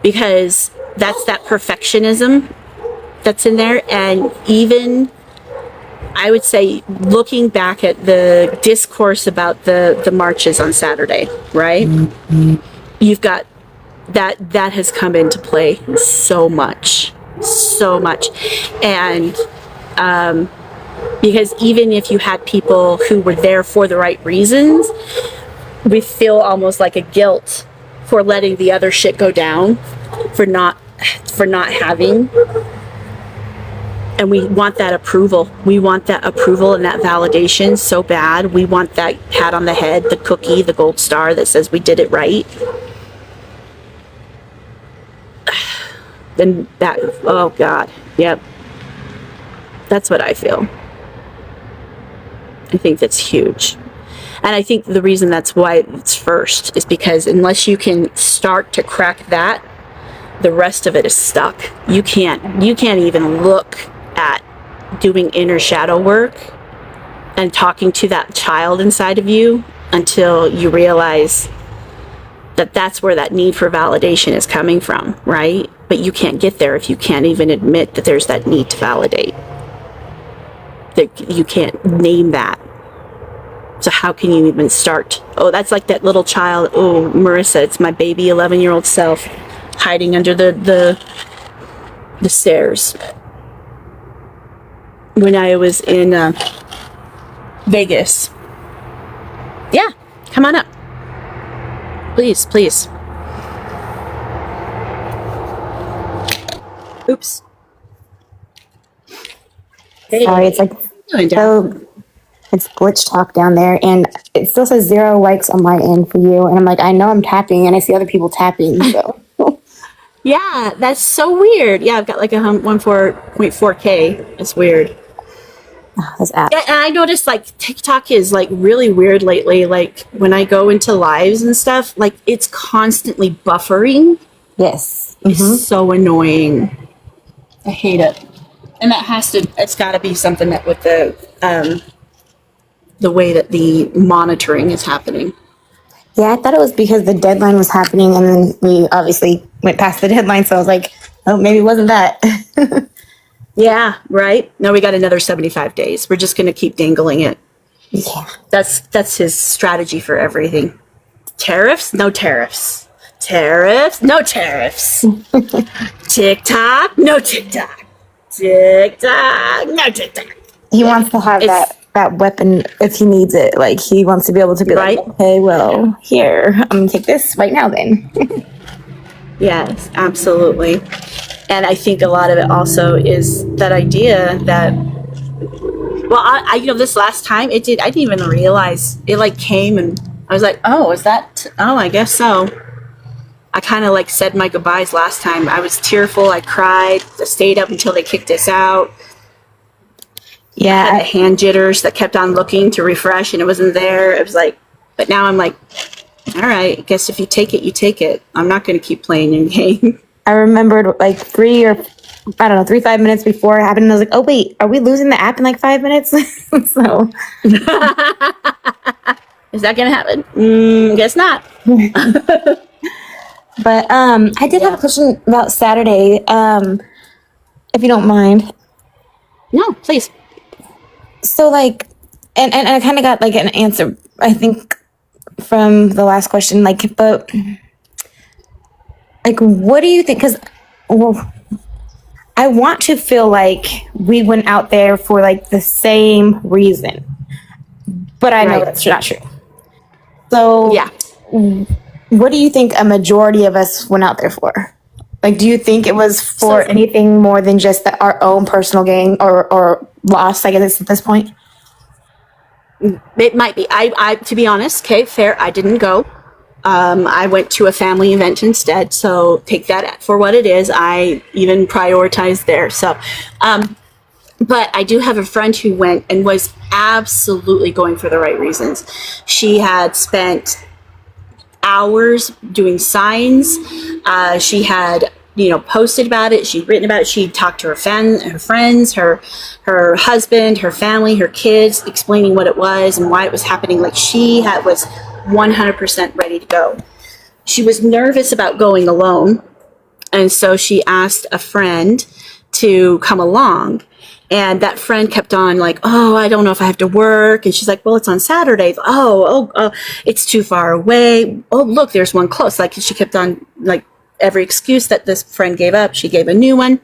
Because that's that perfectionism that's in there. And even, I would say, looking back at the discourse about the marches on Saturday, right? You've got that has come into play so much. And because even if you had people who were there for the right reasons, we feel almost like a guilt for letting the other shit go down, for not having. And we want that approval. We want that approval and that validation so bad. We want that pat on the head, the cookie, the gold star that says we did it right. Then that, oh God, yep. That's what I feel. I think that's huge. And I think the reason that's why it's first is because unless you can start to crack that, the rest of it is stuck. You can't even look at doing inner shadow work and talking to that child inside of you until you realize that that's where that need for validation is coming from, right? But you can't get there if you can't even admit that there's that need to validate. That you can't name that. So how can you even start? Oh, that's like that little child. Oh, Marissa, it's my baby 11-year-old self hiding under the stairs. When I was in Vegas. Yeah, come on up. Please. Oops. Hey. Sorry, it's like so. It's glitch talk down there, and it still says 0 likes on my end for you. And I'm like, I know I'm tapping, and I see other people tapping. So Yeah, that's so weird. Yeah, I've got like a 1.4K. It's weird. This app. Yeah, and I noticed like TikTok is like really weird lately. Like when I go into lives and stuff, like it's constantly buffering. Yes. It's so annoying. I hate it. And it's got to be something that with the way that the monitoring is happening. Yeah, I thought it was because the deadline was happening, and then we obviously went past the deadline. So I was like, oh, maybe it wasn't that. Yeah, right. No, we got another 75 days. We're just going to keep dangling it. Yeah. That's his strategy for everything. Tariffs? No tariffs. Tariffs? No tariffs. TikTok? No TikTok. TikTok? No TikTok. He wants to have It's- that weapon if he needs it. Like, he wants to be able to be Right. like, okay, well, here, I'm gonna take this right now then. Yes, absolutely. And I think a lot of it also is that idea that, well, I this last time I didn't even realize it like came and I was like, oh, I guess so. I kind of like said my goodbyes last time. I was tearful. I cried. I stayed up until they kicked us out. I had the Yeah, hand jitters that kept on looking to refresh and it wasn't there. It was like, but now I'm like, all right, I guess if you take it, you take it. I'm not going to keep playing your game. I remembered like 5 minutes before it happened. And I was like, oh, wait, are we losing the app in like 5 minutes? So, Is that going to happen? Guess not. but I did have a question about Saturday, if you don't mind. No, please. So, like, and I kind of got like an answer, I think, from the last question. Like, but, like, what do you think? Because, well, I want to feel like we went out there for like the same reason, but I know Right. that's not true. So, Yeah. what do you think a majority of us went out there for? Like, do you think it was for So- anything more than just our own personal gain or loss, I guess, at this point? It might be. I to be honest, okay, fair. I didn't go. I went to a family event instead. So take that for what it is. I even prioritized there. So, but I do have a friend who went and was absolutely going for the right reasons. She had spent hours doing signs. She had, posted about it. She'd written about it. She'd talked to her friends, her husband, her family, her kids, explaining what it was and why it was happening. Like was 100% ready to go. She was nervous about going alone. And so she asked a friend to come along. And that friend kept on like, oh, I don't know if I have to work. And she's like, well, it's on Saturdays. Oh, it's too far away. Oh, look, there's one close. Like she kept on like every excuse that this friend gave up, she gave a new one.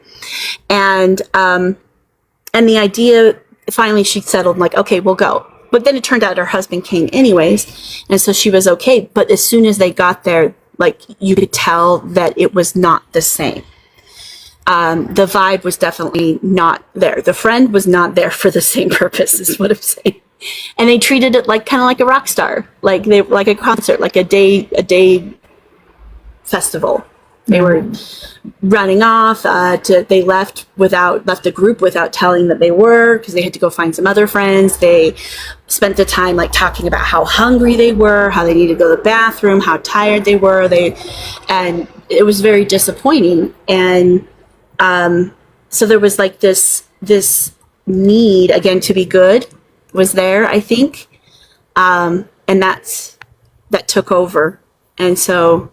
And the idea, finally she settled like, okay, we'll go. But then it turned out her husband came anyways. And so she was okay. But as soon as they got there, like you could tell that it was not the same. The vibe was definitely not there. The friend was not there for the same purpose, is what I'm saying. And they treated it like kind of like a rock star, like a concert, like a day festival. They were running off. They left the group without telling that they were, because they had to go find some other friends. They spent the time like talking about how hungry they were, how they needed to go to the bathroom, how tired they were. And it was very disappointing. And so there was like this need again to be good was there, I think. And that took over. And so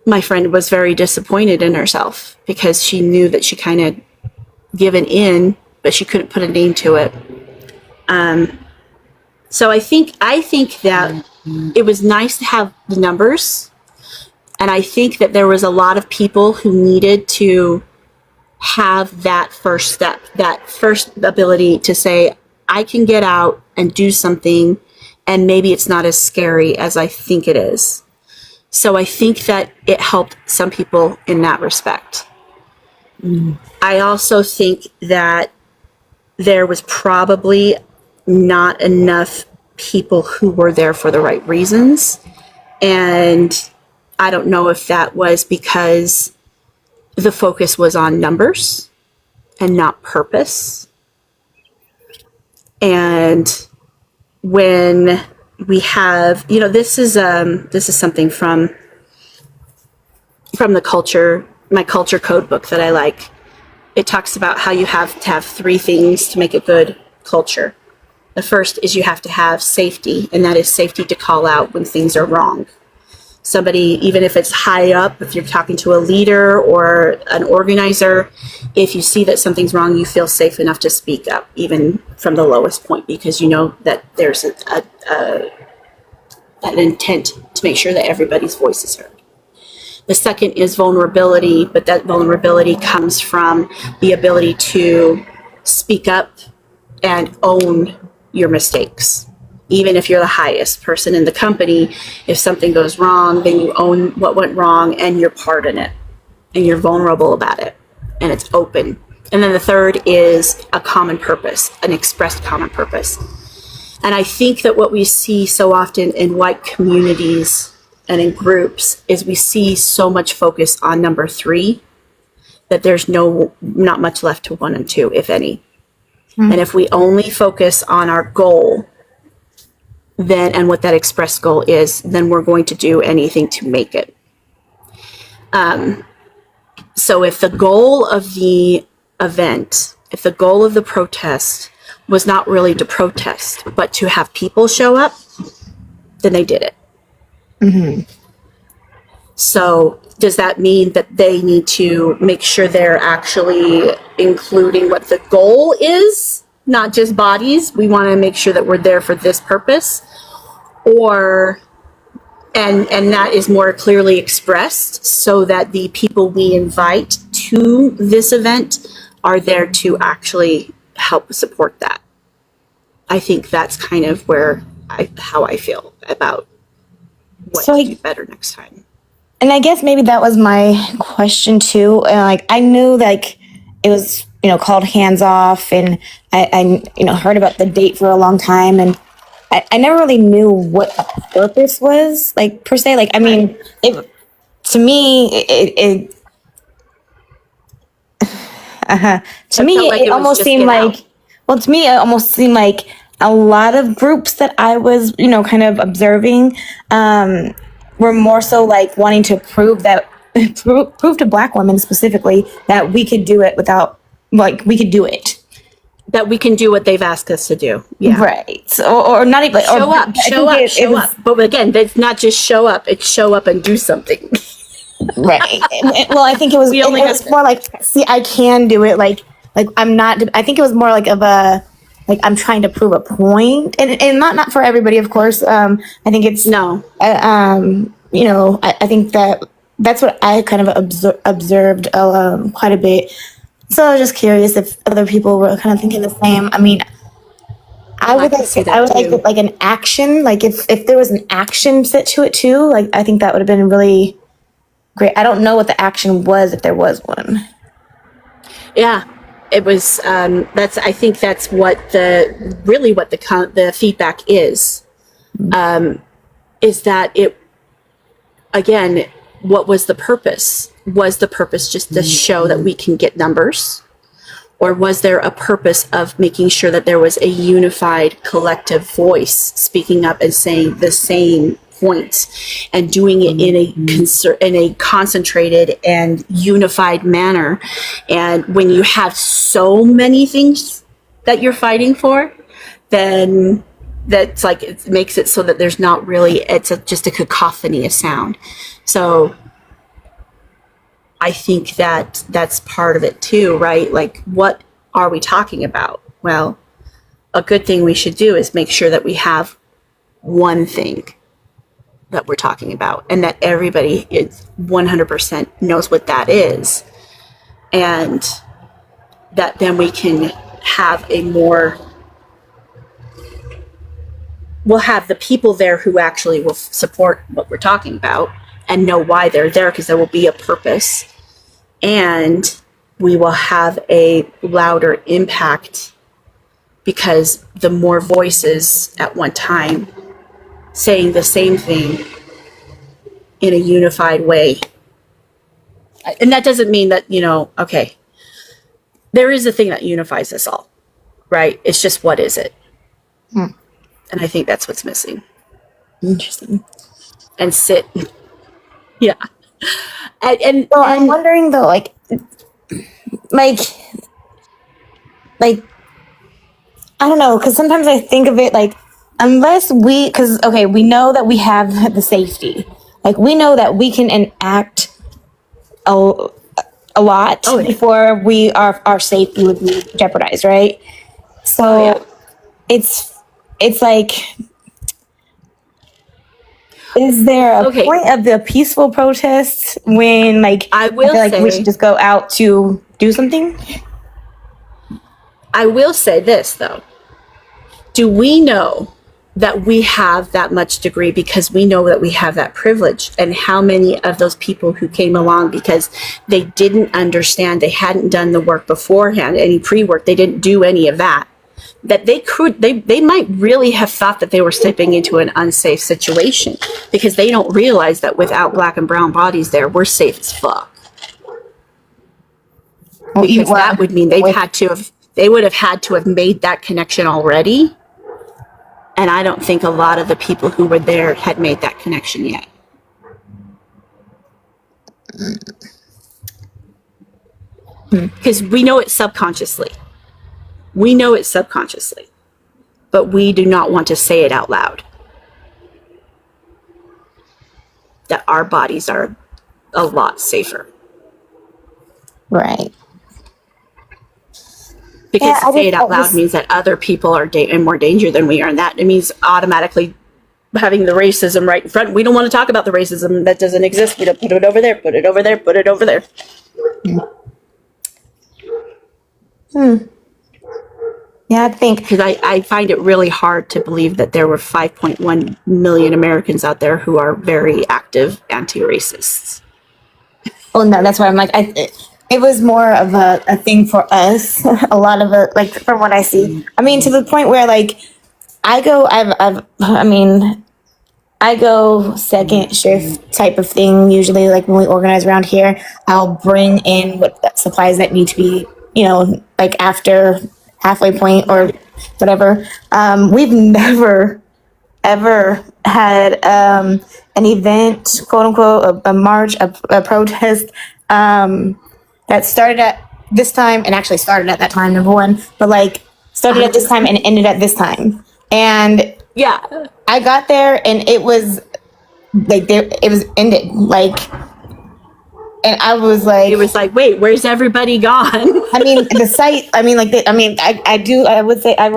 my friend was very disappointed in herself because she knew that she kind of given in, but she couldn't put a name to it. So I think that it was nice to have the numbers. And I think that there was a lot of people who needed to have that first step, that first ability to say, I can get out and do something, and maybe it's not as scary as I think it is. So I think that it helped some people in that respect. I also think that there was probably not enough people who were there for the right reasons. And I don't know if that was because the focus was on numbers and not purpose. And when we have, this is something from the culture, my culture code book that I like. It talks about how you have to have three things to make a good culture. The first is you have to have safety, and that is safety to call out when things are wrong. Somebody, even if it's high up, if you're talking to a leader or an organizer, if you see that something's wrong, you feel safe enough to speak up, even from the lowest point, because you know that there's an intent to make sure that everybody's voice is heard. The second is vulnerability, but that vulnerability comes from the ability to speak up and own your mistakes. Even if you're the highest person in the company, if something goes wrong, then you own what went wrong and you're part in it. And you're vulnerable about it. And it's open. And then the third is a common purpose, an expressed common purpose. And I think that what we see so often in white communities and in groups is we see so much focus on number 3 that there's not much left to 1 and 2, if any. And if we only focus on our goal, then, and what that express goal is, then we're going to do anything to make it. So if the goal of the event, if the goal of the protest was not really to protest, but to have people show up, then they did it. Mm-hmm. So does that mean that they need to make sure they're actually including what the goal is? Not just bodies. We want to make sure that we're there for this purpose, or and that is more clearly expressed so that the people we invite to this event are there to actually help support that. I think that's kind of how I feel about what to do better next time. And I guess maybe that was my question too. I knew it was, called Hands Off, and I heard about the date for a long time, and I never really knew what the purpose was, per se. To me, it almost seemed like a lot of groups that I was, kind of observing, were more so wanting to prove to Black women specifically that we could do it we could do it. That we can do what they've asked us to do. Yeah. Right. So, or not even show up. But again, it's not just show up, it's show up and do something. Right. Well, I think it was more see, I can do it. I'm not, I think it was more of a, I'm trying to prove a point, and not for everybody, of course. I think it's I think that's what I kind of observed quite a bit. So I was just curious if other people were kind of thinking the same. I mean, I would like an action, if there was an action set to it too. I think that would have been really great. I don't know what the action was, if there was one. Yeah, it was. I think that's what the feedback is. Is that it? Again, what was the purpose? Was the purpose just to show that we can get numbers? Or was there a purpose of making sure that there was a unified collective voice speaking up and saying the same points and doing it in a concentrated and unified manner? And when you have so many things that you're fighting for, then that's it makes it so that there's not really, just a cacophony of sound. So I think that's part of it too, right? What are we talking about? Well, a good thing we should do is make sure that we have one thing that we're talking about, and that everybody is 100% knows what that is, and that then we can have we'll have the people there who actually will support what we're talking about and know why they're there, because there will be a purpose, and we will have a louder impact because the more voices at one time saying the same thing in a unified way. And that doesn't mean that, okay, there is a thing that unifies us all, right? It's just, what is it? And I think that's what's missing. Interesting. And sit. Yeah. So I'm wondering though, like, I don't know, because sometimes I think of it like, because okay, we know that we have the safety, like we know that we can enact a lot before our safety would be jeopardized, right? So it's like, is there a point of the peaceful protests when like I will feel like say we should just go out to do something? I will say this though. Do we know that we have that much degree because we know that we have that privilege? And how many of those people who came along because they didn't understand, they hadn't done the work beforehand, any pre-work, they didn't do any of that, that they might really have thought that they were stepping into an unsafe situation because they don't realize that without black and brown bodies there, we're safe as fuck. Because that would mean they would have had to have made that connection already. And I don't think a lot of the people who were there had made that connection yet. Because we know it subconsciously. We know it subconsciously. But we do not want to say it out loud. That our bodies are a lot safer. Right. Because to say it out loud means that other people are in more danger than we are. And that it means automatically having the racism right in front. We don't want to talk about the racism that doesn't exist. We don't put it over there, put it over there, put it over there. Yeah, I think. Because I find it really hard to believe that there were 5.1 million Americans out there who are very active anti-racists. Oh, no, that's why I'm like, it was more of a thing for us. A lot of it, like, from what I see. I mean, to the point where, like, I go second shift type of thing. Usually, like, when we organize around here, I'll bring in what supplies that need to be, like, after halfway point or whatever. We've never, ever had an event, quote unquote, a march, a protest, that started at this time and actually started at that time, number one, but like started at this time and ended at this time. And yeah, I got there and it was like it was ended, like, and I was like, it was like, wait, where's everybody gone? I mean, the site, I will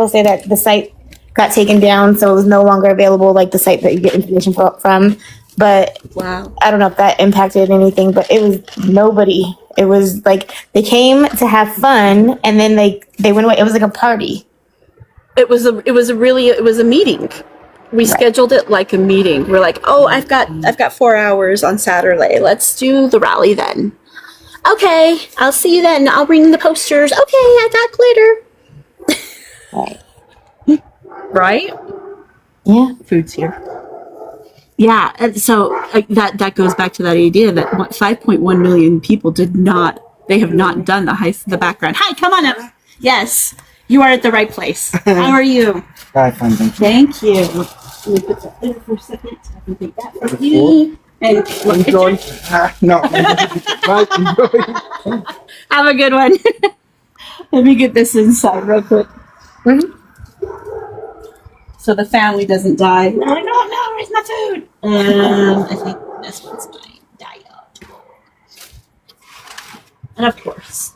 say that the site got taken down, so it was no longer available, like the site that you get information from. But wow, I don't know if that impacted anything, but it was nobody. It was like they came to have fun and then they went away. It was like a party. It was a meeting. We scheduled it like a meeting. We're like, oh, I've got 4 hours on Saturday. Let's do the rally then. Okay, I'll see you then. I'll bring the posters. Okay, I got glitter. Right. Right? Yeah. Food's here. Yeah, and so that goes back to that idea that 5.1 million people have not done the background. Hi, come on up. Yes, you are at the right place. How are you? Hi, fine, thank you. Thank you. Let me put that there for a second. I can take that for you. And Enjoy. No. Enjoy. Have a good one. Let me get this inside real quick. Mm-hmm. So the family doesn't die. No, where's my food? I think this one's my diet. And of course,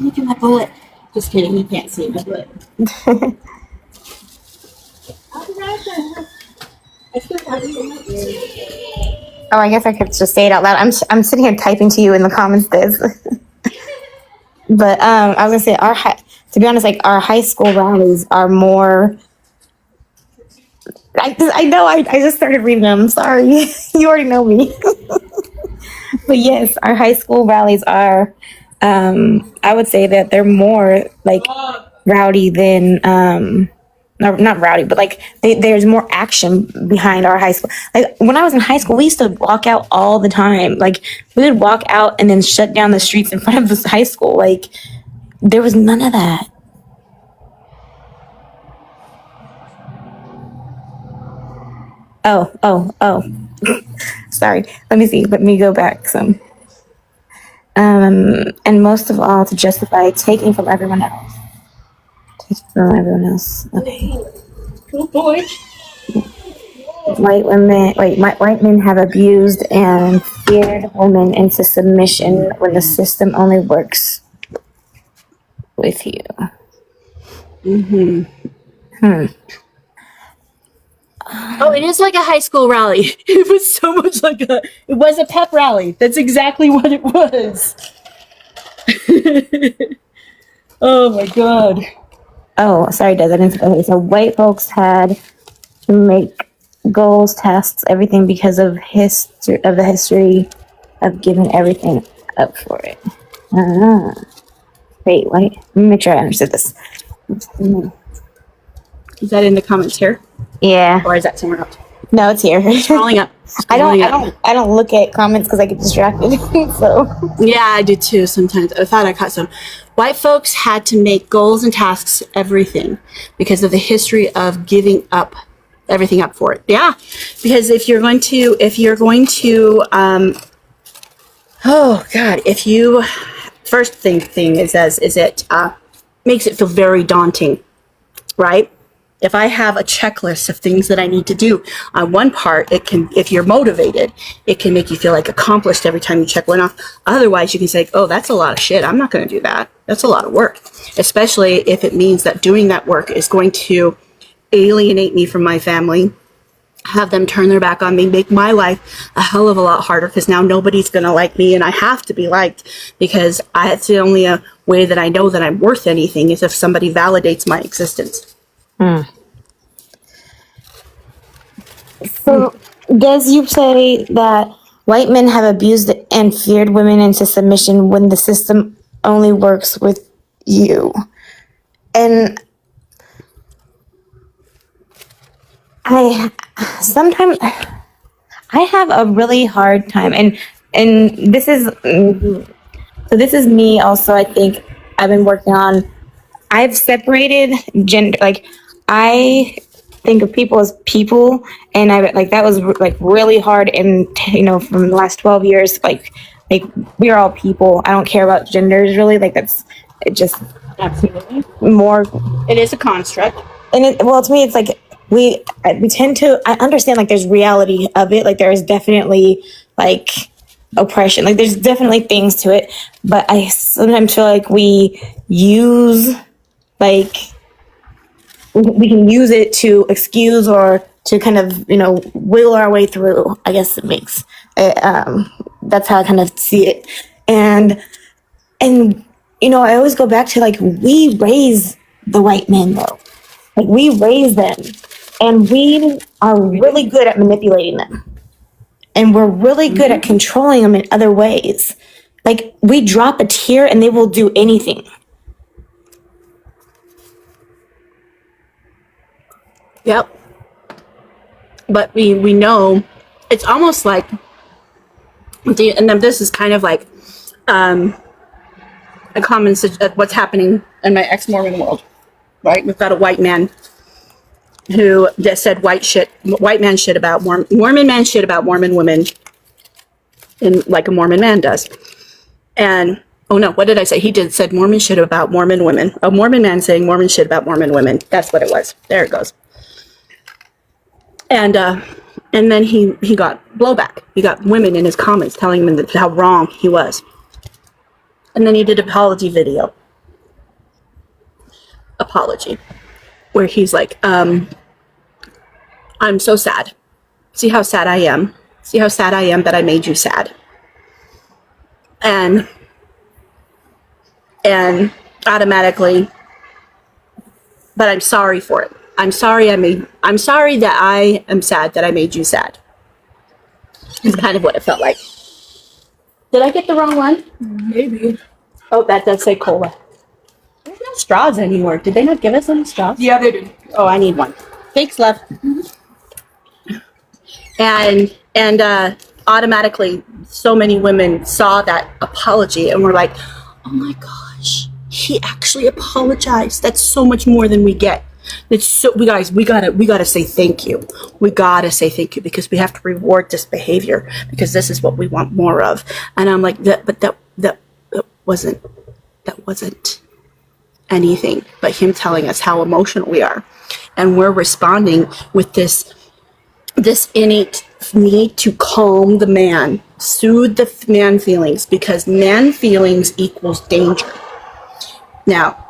look at my bullet. Just kidding, you can't see my bullet. Oh, I guess I could just say it out loud. I'm sitting here typing to you in the comments, Diz. But I was gonna say to be honest, like our high school rallies are more. I know. I just started reading them. I'm sorry, you already know me. But yes, our high school rallies are. I would say that they're more like rowdy than not rowdy, but like there's more action behind our high school. Like when I was in high school, we used to walk out all the time. Like we would walk out and then shut down the streets in front of this high school. Like there was none of that. Oh. Sorry. Let me see. Let me go back some. And most of all, to justify taking from everyone else. Taking from everyone else. Okay. Oh boy. White men have abused and feared women into submission when the system only works with you. Oh, it is like a high school rally. It was so much like it was a pep rally. That's exactly what it was. Oh my God. Oh, sorry, Des. I didn't. Okay, so white folks had to make goals, tasks, everything because of the history of giving everything up for it. Ah. Wait. Let me make sure I understood this. Is that in the comments here, Yeah. or is that somewhere else? No, it's here. Scrolling up. I Scrolling up. don't look at comments because I get distracted. So Yeah, I do too sometimes. I thought I caught some. White folks had to make goals and tasks everything because of the history of giving up everything up for it. Yeah, because if you're going to, oh God, if you, first thing is it makes it feel very daunting, right? If I have a checklist of things that I need to do on one part, it can, if you're motivated, it can make you feel like accomplished every time you check one off. Otherwise, you can say, oh, that's a lot of shit. I'm not going to do that. That's a lot of work, especially if it means that doing that work is going to alienate me from my family, have them turn their back on me, make my life a hell of a lot harder because now nobody's going to like me and I have to be liked because it's the only way that I know that I'm worth anything is if somebody validates my existence. So, does you say that white men have abused and feared women into submission when the system only works with you? And sometimes I have a really hard time, and this is me also. I think I've been working on. I've separated gender, like I think of people as people, and I like that was like really hard. And from the last 12 years, like we are all people. I don't care about genders really. Like that's it. Just Absolutely. more. It is a construct. And to me, it's like we tend to. I understand like there's reality of it. Like there is definitely like oppression. Like there's definitely things to it, but I sometimes feel like we use. Like we can use it to excuse or to kind of wiggle our way through. I guess it makes that's how I kind of see it. And I always go back to like we raise the white men though, like we raise them, and we are really good at manipulating them, and we're really good at controlling them in other ways. Like we drop a tear and they will do anything. Yep. But we know it's almost like, and then this is kind of like a common what's happening in my ex-Mormon world, right? We've got a white man who just said white man shit about Mormon man shit about Mormon women, and like a Mormon man does. And oh no, what did I say? He said Mormon shit about Mormon women. A Mormon man saying Mormon shit about Mormon women. That's what it was. There it goes. And then he got blowback. He got women in his comments telling him how wrong he was. And then he did an apology video. Where he's like, I'm so sad. See how sad I am. See how sad I am that I made you sad. And automatically, but I'm sorry for it. I'm sorry that I am sad that I made you sad. It's kind of what it felt like. Did I get the wrong one? Maybe. Oh, that does say cola. There's no straws anymore. Did they not give us any straws? Yeah, they did. Oh, I need one. Thanks, love. And automatically, so many women saw that apology and were like, oh my gosh, he actually apologized. That's so much more than we get. It's so, we gotta say thank you. We gotta say thank you because we have to reward this behavior because this is what we want more of. And I'm like, that wasn't anything but him telling us how emotional we are. And we're responding with this innate need to calm the man, soothe the man feelings, because man feelings equals danger. Now,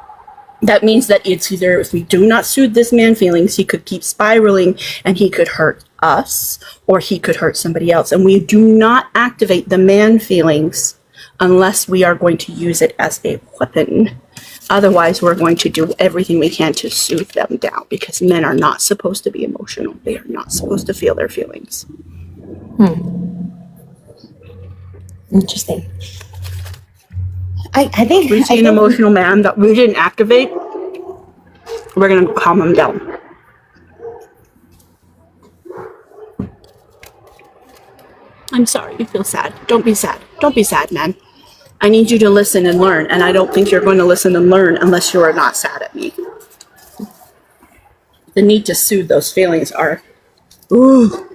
that means that it's either if we do not soothe this man feelings, he could keep spiraling and he could hurt us or he could hurt somebody else. And we do not activate the man feelings unless we are going to use it as a weapon. Otherwise, we're going to do everything we can to soothe them down because men are not supposed to be emotional. They are not supposed to feel their feelings. Interesting. I think We see an emotional man that we didn't activate, we're going to calm him down. I'm sorry you feel sad. Don't be sad. Don't be sad, man. I need you to listen and learn, and I don't think you're going to listen and learn unless you are not sad at me. The need to soothe those feelings are, ooh.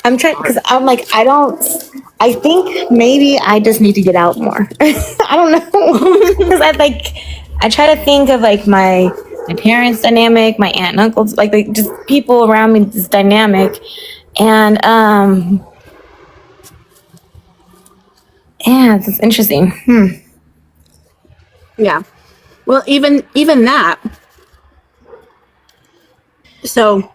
I'm trying because I'm like I think maybe I just need to get out more. I don't know because I try to think of like my parents' dynamic, my aunt and uncles, like just people around me, this dynamic, and yeah, it's interesting. Yeah. Well, even that. So,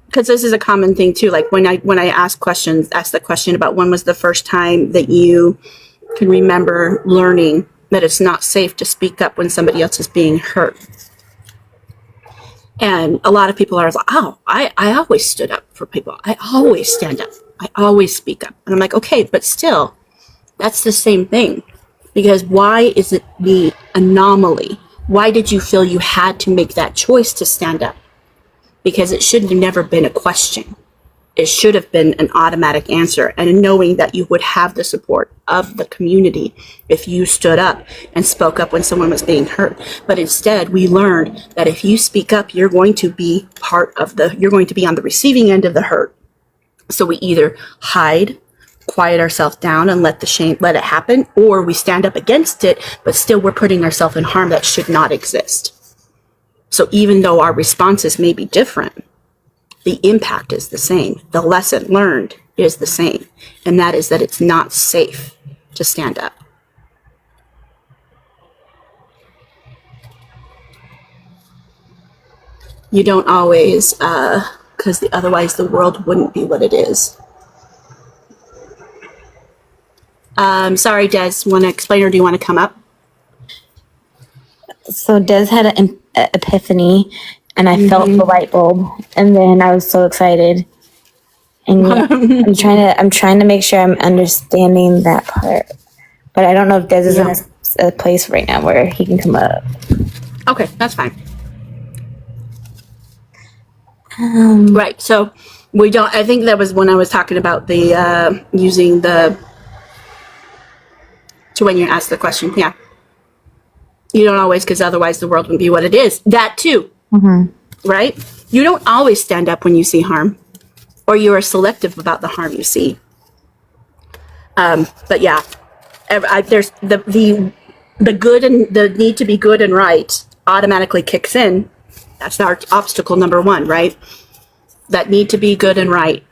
because this is a common thing too. Like when I ask the question about when was the first time that you can remember learning that it's not safe to speak up when somebody else is being hurt. And a lot of people are like, oh, I always stood up for people. I always stand up. I always speak up. And I'm like, okay, but still, that's the same thing. Because why is it the anomaly? Why did you feel you had to make that choice to stand up? Because it should have never been a question. It should have been an automatic answer. And knowing that you would have the support of the community if you stood up and spoke up when someone was being hurt. But instead, we learned that if you speak up, you're going to be you're going to be on the receiving end of the hurt. So we either hide, quiet ourselves down and let it happen, or we stand up against it, but still we're putting ourselves in harm that should not exist. So even though our responses may be different, the impact is the same. The lesson learned is the same. And that is that it's not safe to stand up. You don't always, because otherwise the world wouldn't be what it is. Sorry, Des, want to explain or do you want to come up? So Des had an epiphany, and I felt the light bulb, and then I was so excited. And I'm trying to make sure I'm understanding that part, but I don't know if Des is in a place right now where he can come up. Okay, that's fine. Right. So we don't. I think that was when I was talking about the using the to when you ask the question. Yeah. You don't always, because otherwise the world wouldn't be what it is. That too. Right? You don't always stand up when you see harm, or you are selective about the harm you see. But yeah, there's the good and the need to be good and right automatically kicks in. That's our obstacle number one, right? That need to be good and right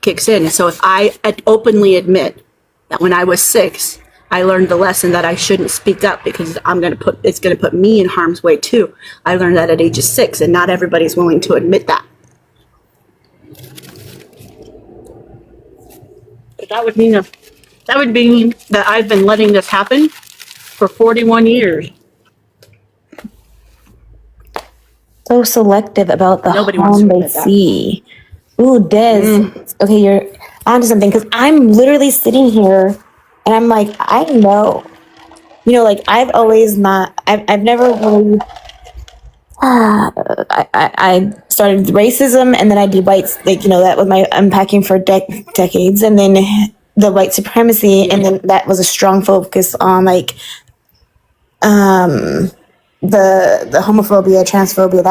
kicks in. So if I openly admit that when I was 6, I learned the lesson that I shouldn't speak up because it's going to put me in harm's way too. I learned that at age of 6, and not everybody's willing to admit that. But that would mean that I've been letting this happen for 41 years. So selective about the Nobody wants to harm they admit that. see. Ooh, Des. Okay, you're onto something, because I'm literally sitting here and I'm like, I know. Like I've never really I started racism, and then I did white, that was my unpacking for decades, and then the white supremacy, and then that was a strong focus on the homophobia, transphobia,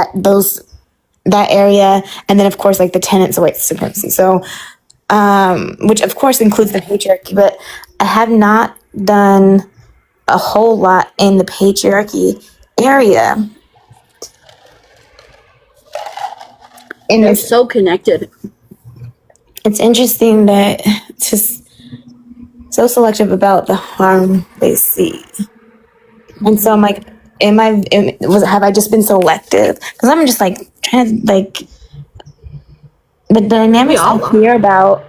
that area, and then of course like the tenets of white supremacy. So, which of course includes the patriarchy, but I have not done a whole lot in the patriarchy area. And They're so connected. it's interesting that it's just so selective about the harm they see. And so I'm like, have I just been selective? Because I'm just like trying to like the dynamics I hear about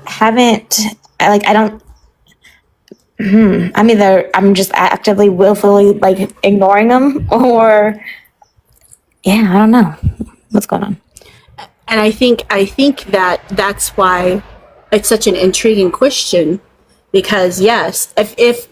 haven't like I don't. I'm either I'm just actively, willfully like ignoring them, or yeah, I don't know what's going on. And I think that that's why it's such an intriguing question, because yes, if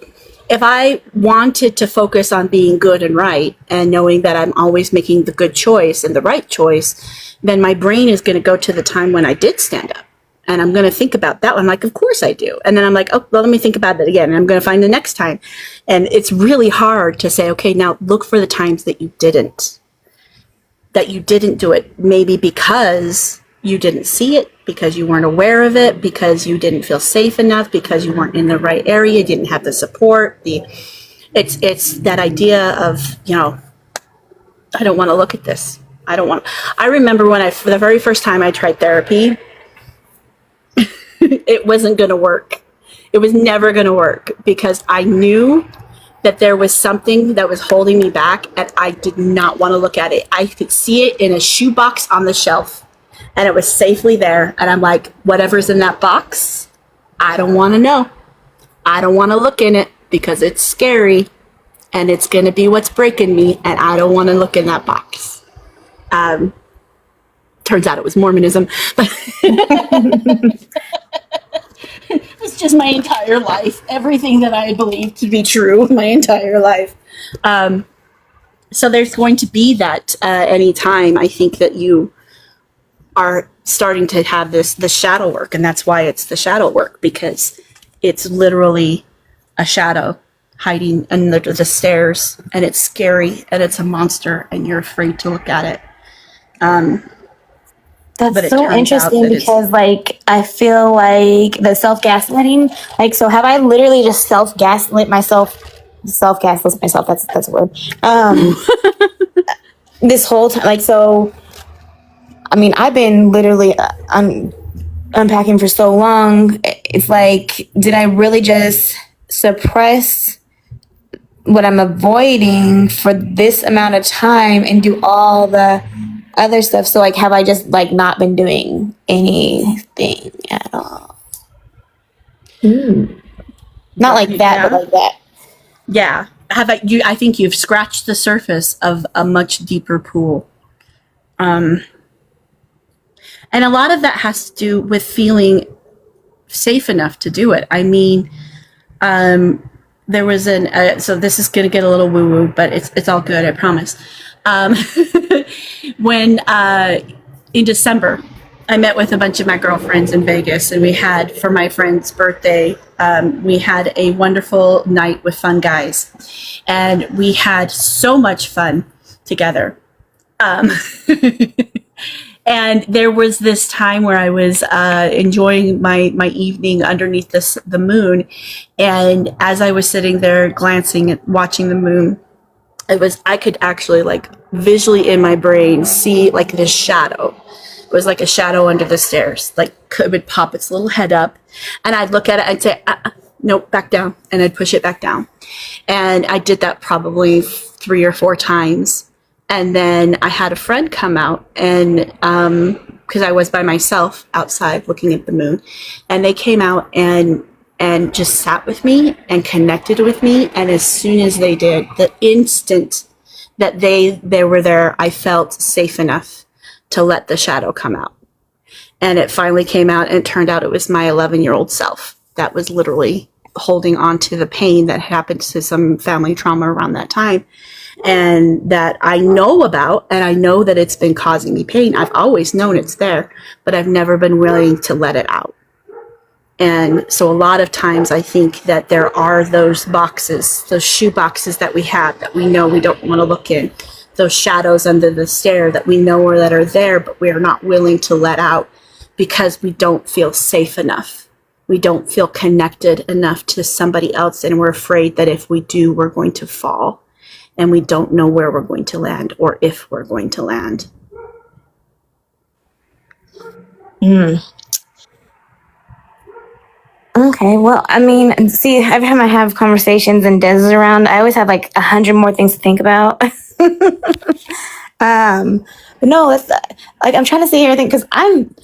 I wanted to focus on being good and right and knowing that I'm always making the good choice and the right choice, then my brain is going to go to the time when I did stand up. And I'm going to think about that one. I'm like, of course I do. And then I'm like, oh, well, let me think about it again. And I'm going to find the next time. And it's really hard to say, okay, now look for the times that you didn't do it. Maybe because you didn't see it, because you weren't aware of it, because you didn't feel safe enough, because you weren't in the right area, you didn't have the support. It's that idea of, I don't want to look at this. I remember when for the very first time I tried therapy, it wasn't going to work. It was never going to work because I knew that there was something that was holding me back and I did not want to look at it. I could see it in a shoebox on the shelf and it was safely there. And I'm like, whatever's in that box, I don't want to know. I don't want to look in it because it's scary and it's going to be what's breaking me. And I don't want to look in that box. Turns out it was Mormonism, but it's just my entire life. Everything that I believed to be true my entire life. So there's going to be that anytime I think that you are starting to have the shadow work, and that's why it's the shadow work, because it's literally a shadow hiding under the stairs, and it's scary, and it's a monster, and you're afraid to look at it. That's so interesting because, like, I feel like the self-gaslighting, like, so have I literally just self-gaslit myself? Self-gaslit myself, that's a word. This whole time, like, so, I mean, I've been literally unpacking for so long. It's like, did I really just suppress what I'm avoiding for this amount of time and do all the other stuff? So like, have I just like not been doing anything at all? Not like that, but like that. Yeah. I think you've scratched the surface of a much deeper pool. And a lot of that has to do with feeling safe enough to do it. I mean, there was so this is going to get a little woo-woo, but it's all good, I promise. When in December, I met with a bunch of my girlfriends in Vegas, and we had, for my friend's birthday, we had a wonderful night with fun guys, and we had so much fun together. And there was this time where I was enjoying my evening underneath the moon, and as I was sitting there glancing at watching the moon, I could actually like visually in my brain see like this shadow. It was like a shadow under the stairs, like it would pop its little head up, and I'd look at it and say, nope, back down, and I'd push it back down. And I did that probably 3 or 4 times. And then I had a friend come out, and because I was by myself outside looking at the moon, and they came out and just sat with me and connected with me. And as soon as they did, the instant that they were there, I felt safe enough to let the shadow come out. And it finally came out, and it turned out it was my 11-year-old self that was literally holding on to the pain that happened to some family trauma around that time, and that I know about, and I know that it's been causing me pain. I've always known it's there, but I've never been willing to let it out. And so a lot of times I think that there are those boxes, those shoe boxes that we have that we know we don't want to look in, those shadows under the stair that we know or that are there, but we are not willing to let out because we don't feel safe enough. We don't feel connected enough to somebody else, and we're afraid that if we do, we're going to fall, and we don't know where we're going to land or if we're going to land. Okay, well, I mean, see, every time I have conversations and Des is around, I always have like 100 more things to think about. But no, it's like I'm trying to say everything because I'm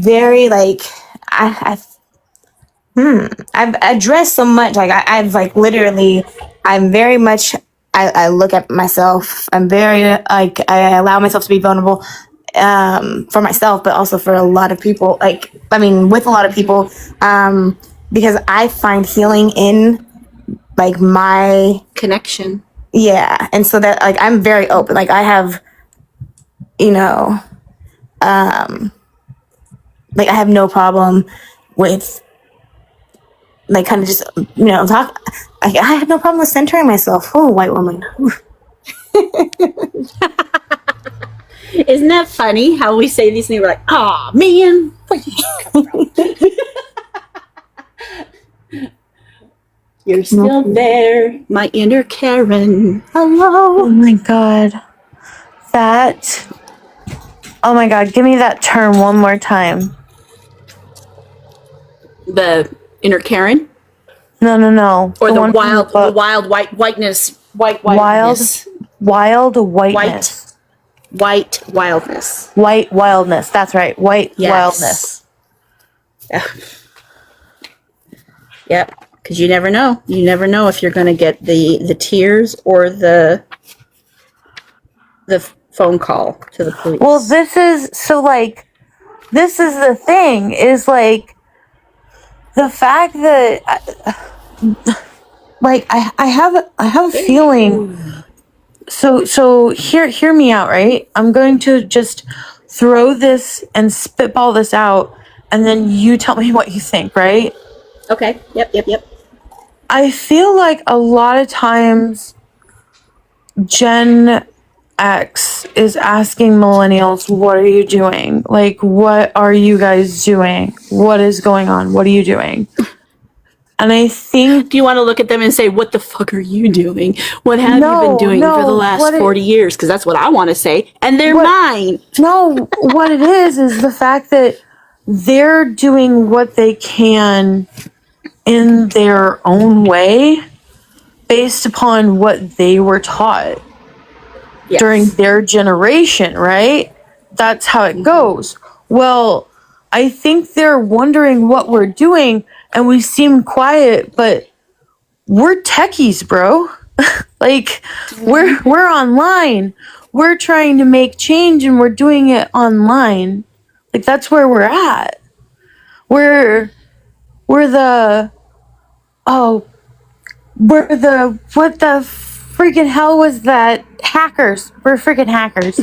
very like I've addressed so much. Like I've like literally, I'm very much. I look at myself. I'm very like I allow myself to be vulnerable, for myself, but also for a lot of people. Like I mean, with a lot of people, because I find healing in like my Connection. yeah, and so that like I'm very open. Like I have, you know, like I have no problem with like kind of just talk. I have no problem with centering myself. Oh, white woman. Isn't that funny how we say these things? We're like, "Aw, man, where did you come from?" You're still there, my inner Karen. Hello. Oh my god. That. Oh my god, give me that term one more time. The inner Karen, No. or the one from wild, book. the wild whiteness, Wild whiteness, whiteness. white wildness. White wildness. That's right. White Yes. wildness. Yeah. Yep. Because you never know. You never know if you're going to get the tears or the phone call to the police. Well, this is the thing is like the fact that I have a feeling. So hear me out, right? I'm going to just throw this and spitball this out, and then you tell me what you think, right? Okay. Yep. I feel like a lot of times Gen X is asking millennials, what are you doing? Like, what are you guys doing? What is going on? What are you doing? And I think... Do you want to look at them and say, what the fuck are you doing? What have you been doing for the last 40 years? Because that's what I want to say. And they're mine. No, what it is the fact that they're doing what they can in their own way based upon what they were taught during their generation, right? That's how it goes. Well, I think they're wondering what we're doing, and we seem quiet, but we're techies, bro. Like we're online. We're trying to make change, and we're doing it online. Like that's where we're at. We're the what the freaking hell was that? Hackers. We're freaking hackers.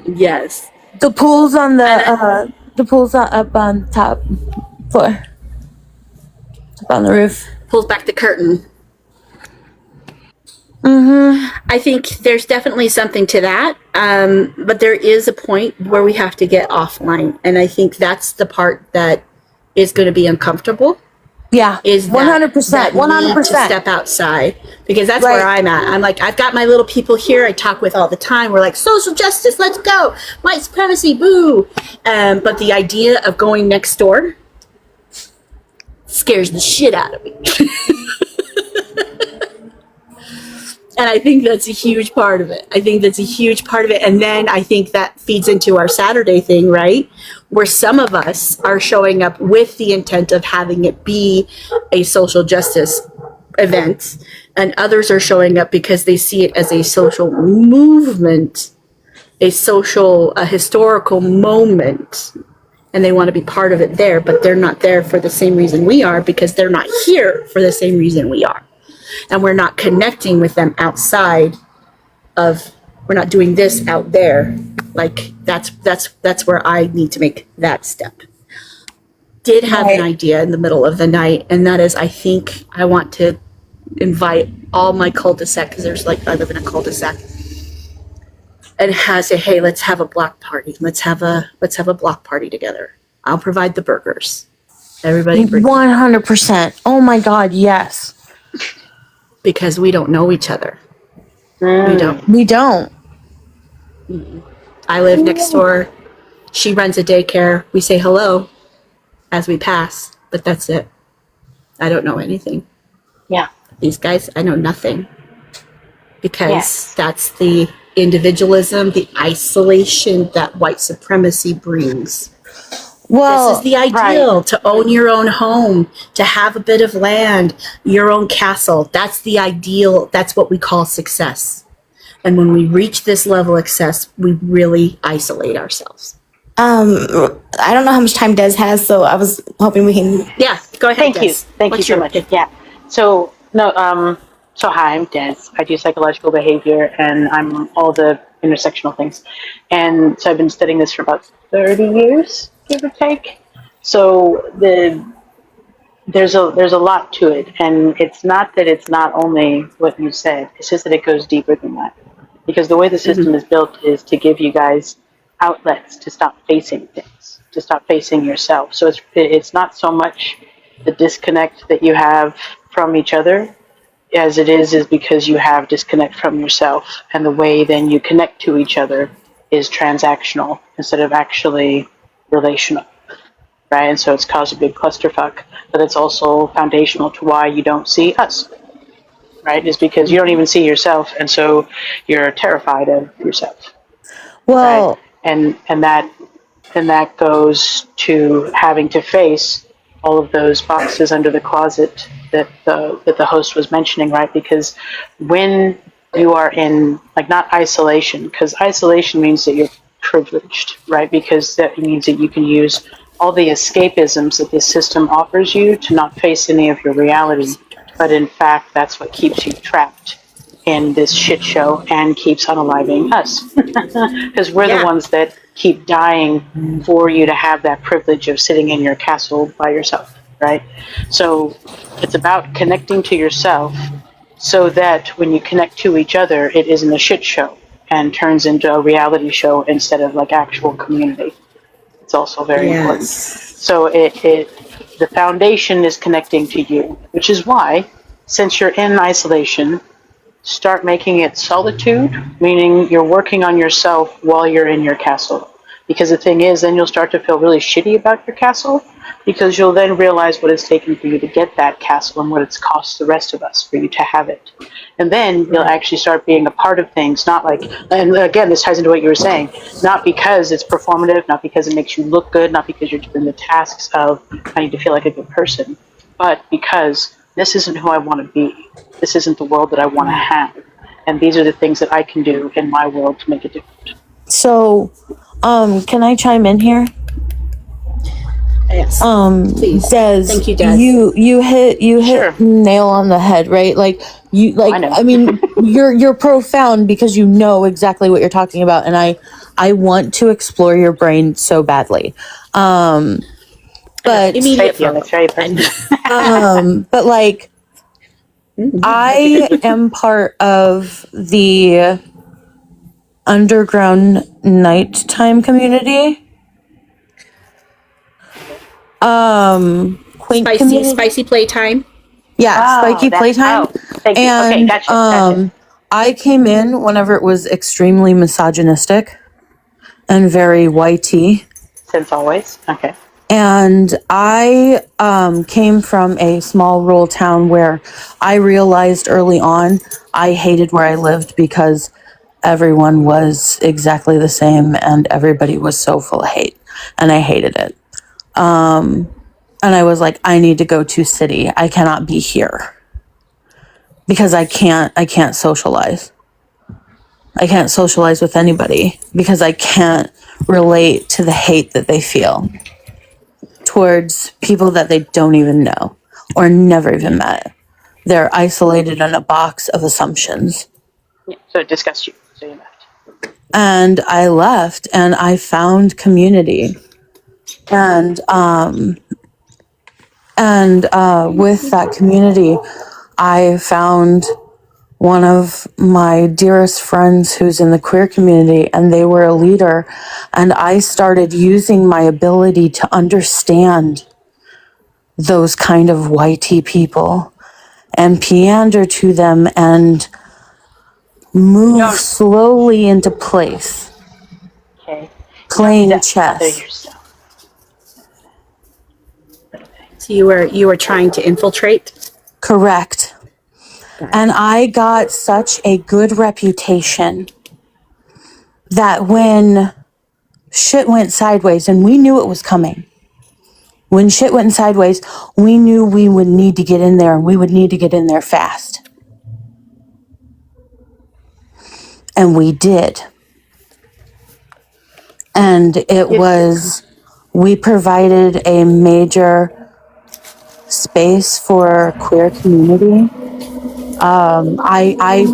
Yes. The pool's on the pool's up on top floor. Up on the roof. Pulls back the curtain. I think there's definitely something to that. But there is a point where we have to get offline. And I think that's the part that is going to be uncomfortable. Yeah. Is 100%. 100%. To step outside, because that's where I'm at. I'm like, I've got my little people here I talk with all the time. We're like, social justice, let's go. White supremacy, boo. But the idea of going next door scares the shit out of me. And I think that's a huge part of it. And then I think that feeds into our Saturday thing, right? Where some of us are showing up with the intent of having it be a social justice event, and others are showing up because they see it as a social movement, a historical moment, and they want to be part of it there, but they're not there for the same reason we are, because they're not here for the same reason we are. And we're not connecting with them outside of, we're not doing this out there. Like that's where I need to make that step. did have Right. an idea in the middle of the night, and that is, I think I want to invite all my cul-de-sac, because there's like, I live in a cul-de-sac, and say, hey, let's have a block party. Let's have a block party together. I'll provide the burgers. Everybody bring, 100%. Oh my God, yes. because we don't know each other. We don't. We don't. I live next door. She runs a daycare. We say hello as we pass, but that's it. I don't know anything. Yeah. These guys, I know nothing. Because Yes. that's the individualism, the isolation that white supremacy brings. Well, This is the ideal, to own your own home, to have a bit of land, your own castle. That's the ideal. That's what we call success. And when we reach this level of success, we really isolate ourselves. I don't know how much time Des has, so I was hoping we can. Yeah, go ahead. Thank you. Des. Thank What's you so your much. opinion? Yeah. So no. So hi, I'm Des. I do psychological behavior, and I'm all the intersectional things. And so I've been studying this for about 30 years, give or take. So there's a lot to it, and it's not that it's not only what you said. It's just that it goes deeper than that. Because the way the system is built is to give you guys outlets to stop facing things, to stop facing yourself. So it's not so much the disconnect that you have from each other as it is because you have disconnect from yourself, and the way then you connect to each other is transactional instead of actually relational, right? And so it's caused a big clusterfuck, but it's also foundational to why you don't see us, right? Is because you don't even see yourself, and so you're terrified of yourself, well, right? And that goes to having to face all of those boxes under the closet that the host was mentioning, right? Because when you are in, like, not isolation, because isolation means that you're privileged, right? Because that means that you can use all the escapisms that this system offers you to not face any of your reality. But in fact, that's what keeps you trapped in this shit show and keeps unaliving us. Because we're the ones that keep dying for you to have that privilege of sitting in your castle by yourself, right? So it's about connecting to yourself so that when you connect to each other, it isn't a shit show and turns into a reality show instead of like actual community. It's also very important. So the foundation is connecting to you, which is why, since you're in isolation, start making it solitude, meaning you're working on yourself while you're in your castle. Because the thing is, then you'll start to feel really shitty about your castle, because you'll then realize what it's taken for you to get that castle and what it's cost the rest of us for you to have it. And then you'll actually start being a part of things, not like, and again, this ties into what you were saying, not because it's performative, not because it makes you look good, not because you're doing the tasks of, I need to feel like a good person, but because this isn't who I want to be. This isn't the world that I want to have. And these are the things that I can do in my world to make it different. so, can I chime in here? Yes. Please. Des, Thank you, Des. you hit Sure. nail on the head, right? Like you, like, I know. I mean, you're profound because you know exactly what you're talking about, and I want to explore your brain so badly. But Immediate Yeah, that's very personal. but like, I am part of the underground nighttime community. Quaint community. Spicy playtime. Yeah, spiky playtime. Thank you. Okay, And gotcha. I came in whenever it was extremely misogynistic and very YT. Since always. Okay. And I came from a small rural town where I realized early on I hated where I lived because everyone was exactly the same and everybody was so full of hate. And I hated it. And I was like, I need to go to city. I cannot be here. Because I can't socialize. I can't socialize with anybody because I can't relate to the hate that they feel towards people that they don't even know or never even met. They're isolated in a box of assumptions. Yeah, so it disgusts you. So you left. And I left and I found community. And And with that community, I found one of my dearest friends who's in the queer community, and they were a leader. And I started using my ability to understand those kind of YT people and pander to them and move slowly into place, Okay. playing Other chess. yourself. So you were trying to infiltrate? Correct. And I got such a good reputation that when shit went sideways, and we knew it was coming, when shit went sideways, we knew we would need to get in there, and we would need to get in there fast. And we did. And it was, we provided a major space for queer community. I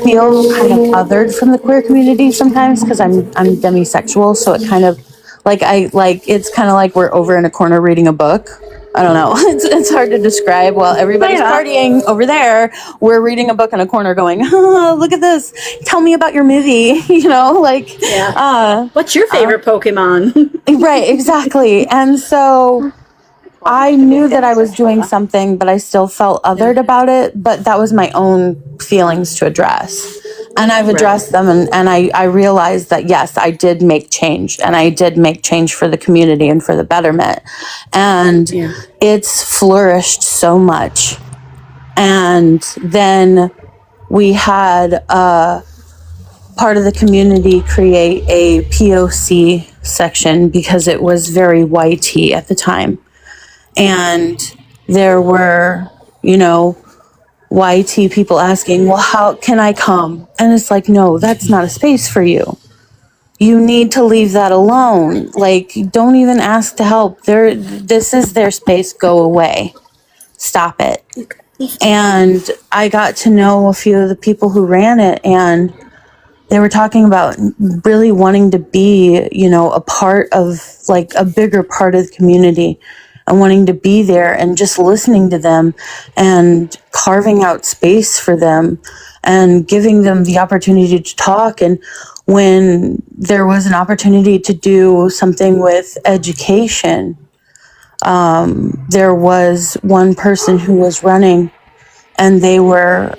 feel kind of othered from the queer community sometimes because I'm demisexual, so it kind of it's kind of like we're over in a corner reading a book. I don't know. It's hard to describe. While everybody's partying over there, we're reading a book in a corner going, oh, look at this. Tell me about your movie. What's your favorite Pokemon? Right, exactly. And so I knew that I was doing something, but I still felt othered about it. But that was my own feelings to address. And I've addressed them, and I realized that, yes, I did make change, and I did make change for the community and for the betterment. And it's flourished so much. And then we had part of the community create a POC section because it was very YT at the time. And there were, YT people asking, well, how can I come? And it's like, no, that's not a space for you. You need to leave that alone. Like, don't even ask to help. This is their space. Go away. Stop it. And I got to know a few of the people who ran it, and they were talking about really wanting to be, a part of, like, a bigger part of the community, and wanting to be there and just listening to them and carving out space for them and giving them the opportunity to talk. And when there was an opportunity to do something with education, there was one person who was running, and they were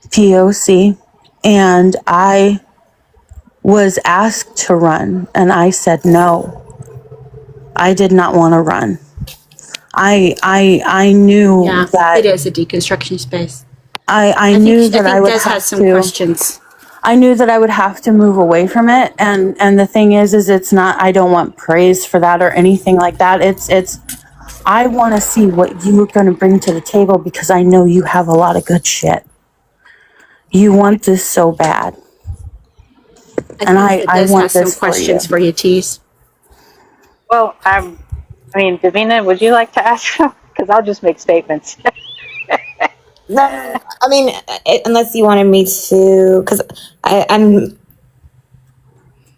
POC, and I was asked to run, and I said no. I did not want to run. I knew that it is a deconstruction space. I knew that I would Des have has some to. questions. I knew that I would have to move away from it, and the thing is it's not. I don't want praise for that or anything like that. It's. I want to see what you're going to bring to the table because I know you have a lot of good shit. You want this so bad, I want Des has this some questions for you, Tease. Well, Davina, would you like to ask them? Because I'll just make statements. No, I mean, unless you wanted me to, because I'm.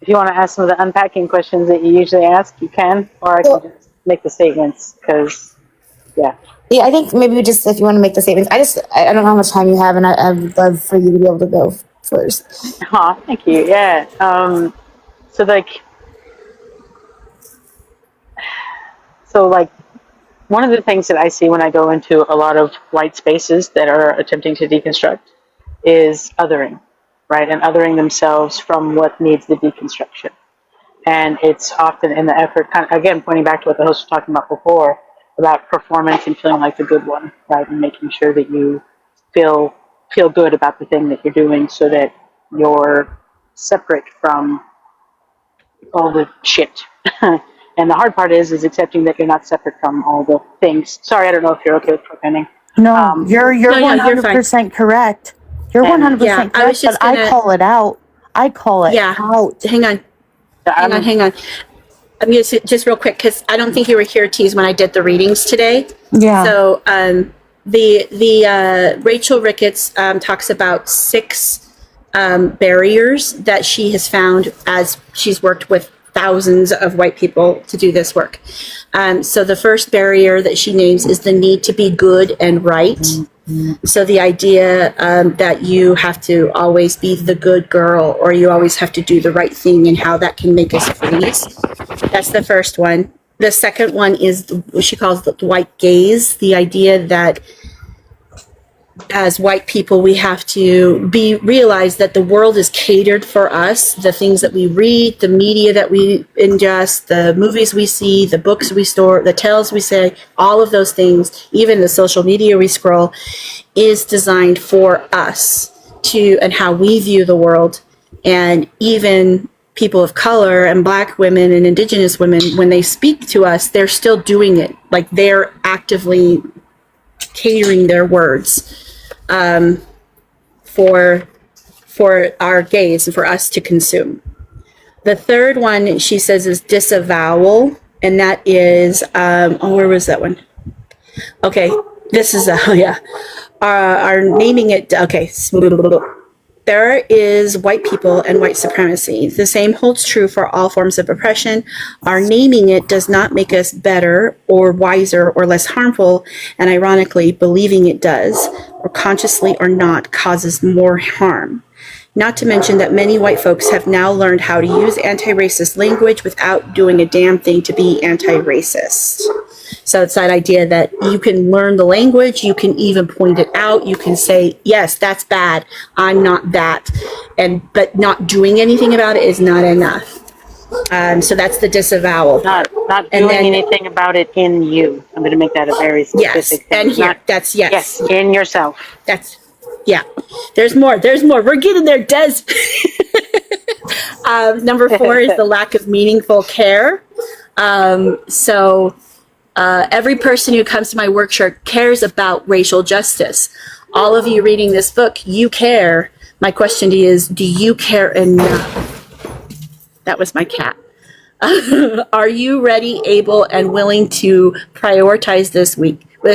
If you want to ask some of the unpacking questions that you usually ask, you can, or I can just make the statements. Because, yeah. Yeah, I think maybe just if you want to make the statements. I don't know how much time you have, and I'd love for you to be able to go first. Aw, thank you. Yeah. One of the things that I see when I go into a lot of white spaces that are attempting to deconstruct is othering, right? And othering themselves from what needs the deconstruction. And it's often in the effort, kind of, again, pointing back to what the host was talking about before, about performance and feeling like the good one, right? And making sure that you feel good about the thing that you're doing so that you're separate from all the shit. And the hard part is accepting that you're not separate from all the things. Sorry, I don't know if you're okay with pretending. No, you're 100% correct. You're 100% correct, but I call it out. I call it out. Hang on. I'm going to just real quick, because I don't think you were here, Tease, when I did the readings today. Yeah. So the Rachel Ricketts talks about 6 barriers that she has found as she's worked with thousands of white people to do this work. So the first barrier that she names is the need to be good and right. So the idea that you have to always be the good girl, or you always have to do the right thing, and how that can make us freeze. That's the first one. The second one is what she calls the white gaze, the idea that as white people, we have to realize that the world is catered for us. The things that we read, the media that we ingest, the movies we see, the books we store, the tales we say, all of those things, even the social media we scroll, is designed for us and how we view the world. And even people of color and Black women and Indigenous women, when they speak to us, they're still doing it. Like, they're actively catering their words for our gaze and for us to consume. The third one, she says, is disavowal, and that is where was that one? Okay, this is our naming it. Okay, there is white people and white supremacy. The same holds true for all forms of oppression. Our naming it does not make us better or wiser or less harmful, and ironically, believing it does, or consciously or not, causes more harm. Not to mention that many white folks have now learned how to use anti-racist language without doing a damn thing to be anti-racist. So it's that idea that you can learn the language, you can even point it out, you can say, yes, that's bad, I'm not that, but not doing anything about it is not enough. So that's the disavowal. Not doing anything about it in you. I'm going to make that a very specific thing. And here, that's yes. Yes, in yourself. That's, yeah. There's more. We're getting there, Des. Number 4 is the lack of meaningful care. Every person who comes to my workshop cares about racial justice. All of you reading this book, you care. My question to you is, do you care enough? That was my cat. Are you ready, able, and willing to prioritize this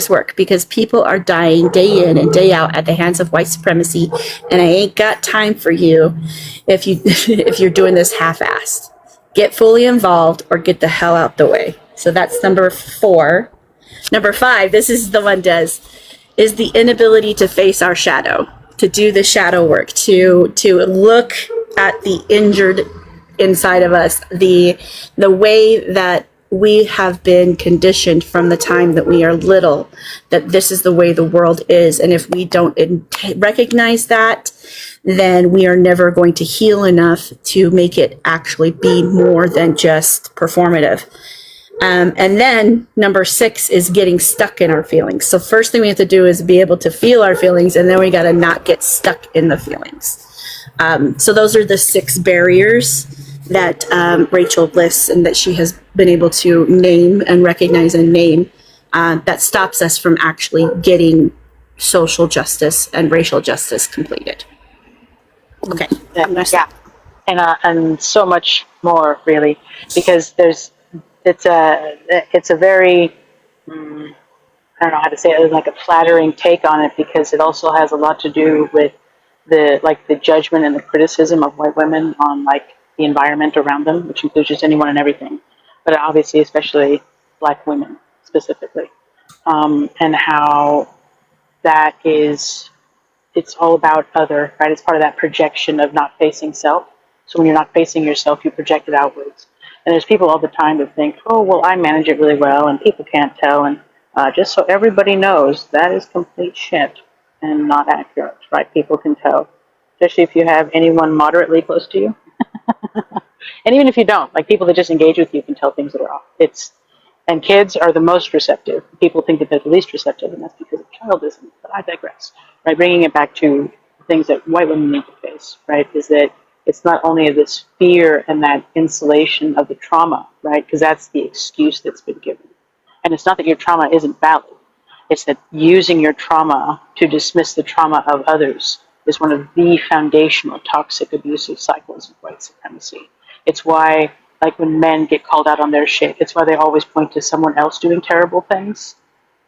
work? Because people are dying day in and day out at the hands of white supremacy, and I ain't got time for you if you're doing this half-assed. Get fully involved or get the hell out the way. So that's number 4. Number 5, this is the one, Des, is the inability to face our shadow, to do the shadow work, to look at the injured inside of us, the way that we have been conditioned from the time that we are little, that this is the way the world is. And if we don't recognize that, then we are never going to heal enough to make it actually be more than just performative. And then number 6 is getting stuck in our feelings. So first thing we have to do is be able to feel our feelings, and then we got to not get stuck in the feelings. So those are the 6 barriers that Rachel lists and that she has been able to name and recognize and name that stops us from actually getting social justice and racial justice completed. Okay. Yeah. And so much more, really, because it's a very, I don't know how to say it, like a flattering take on it, because it also has a lot to do with the judgment and the criticism of white women on the environment around them, which includes just anyone and everything, but obviously especially Black women specifically, and how that is, it's all about other, right? It's part of that projection of not facing self. So when you're not facing yourself, you project it outwards. And there's people all the time that think, oh, well, I manage it really well and people can't tell. And just so everybody knows, that is complete shit and not accurate, right? People can tell, especially if you have anyone moderately close to you. And even if you don't, people that just engage with you can tell things that are off. And kids are the most receptive. People think that they're the least receptive, and that's because of childism. But I digress, right? Bringing it back to things that white women need to face, right, is that it's not only this fear and that insulation of the trauma, right, because that's the excuse that's been given. And it's not that your trauma isn't valid. It's that using your trauma to dismiss the trauma of others is one of the foundational toxic abusive cycles of white supremacy. It's why, when men get called out on their shit, it's why they always point to someone else doing terrible things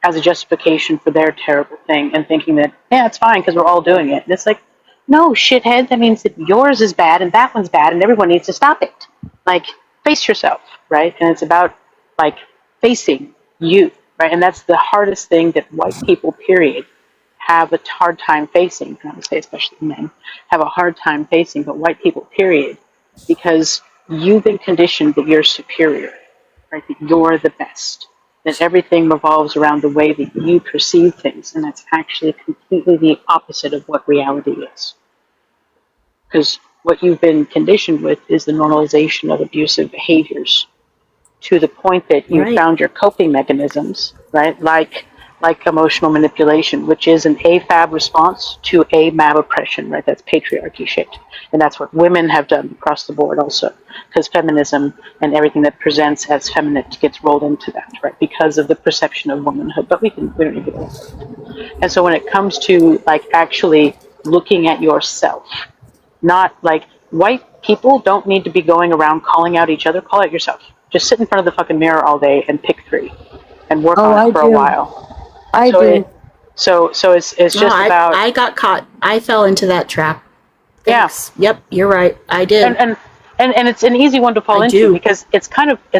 as a justification for their terrible thing, and thinking that, yeah, it's fine because we're all doing it. And it's like, no, shithead, that means that yours is bad and that one's bad and everyone needs to stop it. face yourself, right? And it's about like facing you, right? And that's the hardest thing that white people, period, have a hard time facing. And I would say especially men have a hard time facing, but white people, period, because you've been conditioned that you're superior, right? That you're the best, that everything revolves around the way that you perceive things, and that's actually completely the opposite of what reality is. Because what you've been conditioned with is the normalization of abusive behaviors to the point that you Right. found your coping mechanisms, right? Like emotional manipulation, which is an AFAB response to AMAB oppression, right? That's patriarchy shit. And that's what women have done across the board also, because feminism and everything that presents as feminine gets rolled into that, right? Because of the perception of womanhood. But we don't need to go into that. And so when it comes to like actually looking at yourself, not like white people don't need to be going around calling out each other, call out yourself. Just sit in front of the fucking mirror all day and pick 3 and work Oh, on I it for a do. while. I So do. it's No, just about I got caught. I fell into that trap. yeah. Thanks. Yep, you're right. I did. And it's an easy one to fall I into do. because it's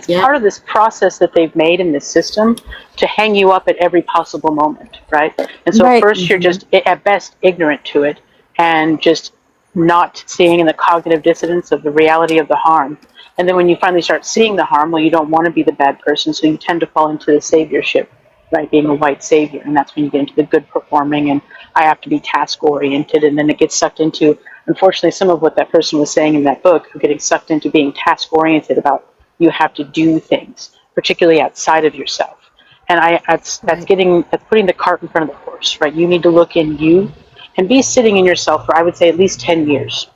Yeah. part of this process that they've made in this system to hang you up at every possible moment, right? And so Right. first you're just at best ignorant to it and just not seeing in the cognitive dissonance of the reality of the harm. And then when you finally start seeing the harm, well, you don't want to be the bad person, so you tend to fall into the saviorship, right? Being a white savior, and that's when you get into the good performing and I have to be task oriented, and then it gets sucked into, unfortunately, some of what that person was saying in that book, getting sucked into being task oriented about you have to do things, particularly outside of yourself. And that's putting the cart in front of the horse, right? You need to look in you and be sitting in yourself for, I would say, at least 10 years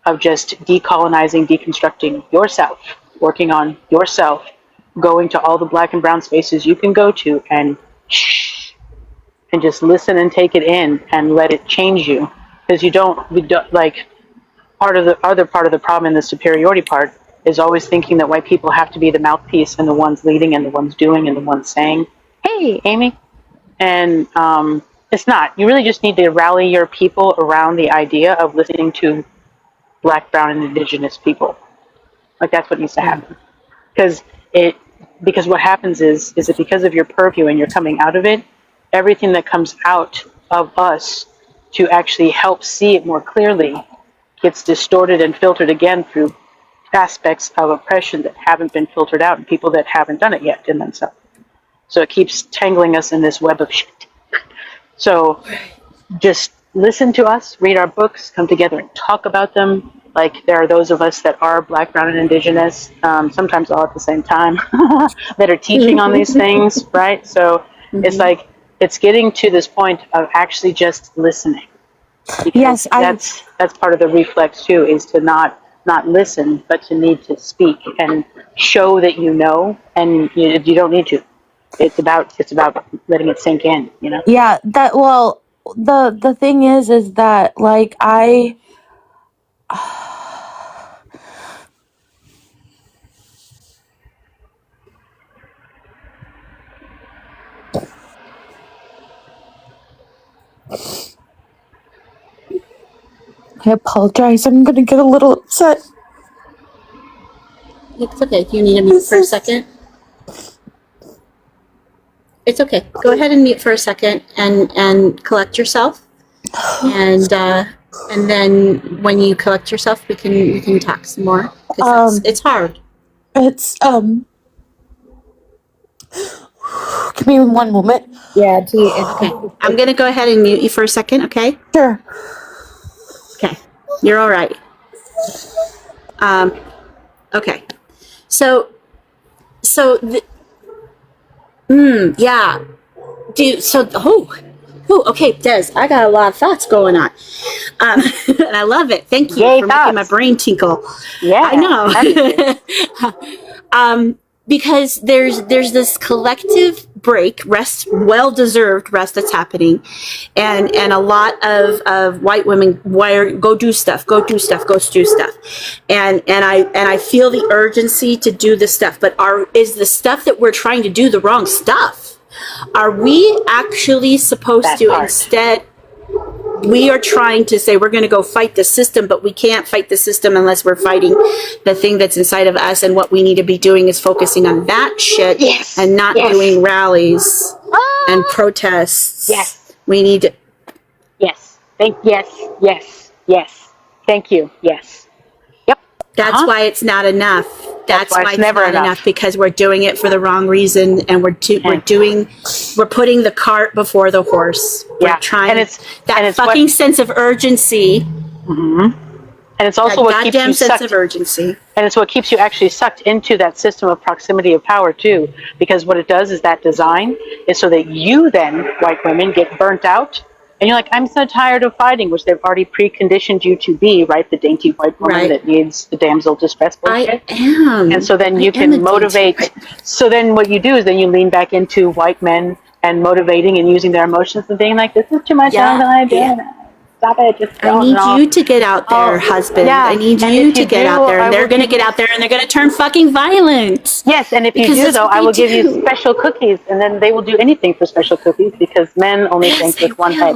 of just decolonizing, deconstructing yourself, working on yourself, going to all the black and brown spaces you can go to and just listen and take it in and let it change you. Because you don't like part of the other part of the problem in the superiority part is always thinking that white people have to be the mouthpiece and the ones leading and the ones doing and the ones saying, hey, Amy. And it's not. You really just need to rally your people around the idea of listening to black, brown, and indigenous people. Like that's what needs to happen. Because what happens is that because of your purview and you're coming out of it, everything that comes out of us to actually help see it more clearly gets distorted and filtered again through aspects of oppression that haven't been filtered out and people that haven't done it yet in themselves. So it keeps tangling us in this web of shit. So just listen to us, read our books, come together and talk about them. Like there are those of us that are black, brown, and indigenous, sometimes all at the same time, that are teaching on these things, right? So it's like, it's getting to this point of actually just listening. Because that's part of the reflex too, is to not listen, but to need to speak and show that you know, and you don't need to. It's about letting it sink in, you know? Yeah, the thing is that like I apologize. I'm gonna get a little upset. It's okay. Do you need to mute for a second? It's okay. Go ahead and mute for a second and collect yourself. And then when you collect yourself, we can talk some more. It's hard. It's give me one moment. Yeah, T. Okay. I'm gonna go ahead and mute you for a second. Okay. Sure. Okay. You're all right. Okay. So yeah. Okay, Des, I got a lot of thoughts going on. And I love it. Thank you Yay, for thoughts. making my brain tinkle. Yeah. I know. Because there's this collective break, well-deserved rest that's happening, and a lot of white women go do stuff, and I feel the urgency to do the stuff, but is the stuff that we're trying to do the wrong stuff? Are we actually supposed to instead? we are trying to say we're going to go fight the system, but we can't fight the system unless we're fighting the thing that's inside of us. And what we need to be doing is focusing on that shit and not doing rallies and protests. Yes. We need to. Yes. Yes. Thank you. Yes. Yep. That's why it's not enough. That's why it's never not enough, because we're doing it for the wrong reason, and we're putting the cart before the horse. We're trying, and it's fucking sense of urgency. Mm-hmm. And it's also what keeps you sense sucked. Of urgency. And it's what keeps you actually sucked into that system of proximity of power too, because what it does is that design is so that you then, white women, get burnt out. And you're like, I'm so tired of fighting, which they've already preconditioned you to be, right? The dainty white woman that needs the damsel distress bullshit. I am. And so then you can motivate. So then what you do is then you lean back into white men and motivating and using their emotions and being like, this is too much. Stop it. Just I need you to get out there, husband. I need you to get out there. And they're going to get out there and they're going to turn fucking violent. Yes, and if you do, though, I will give you special cookies. And then they will do anything for special cookies because men only think with one head.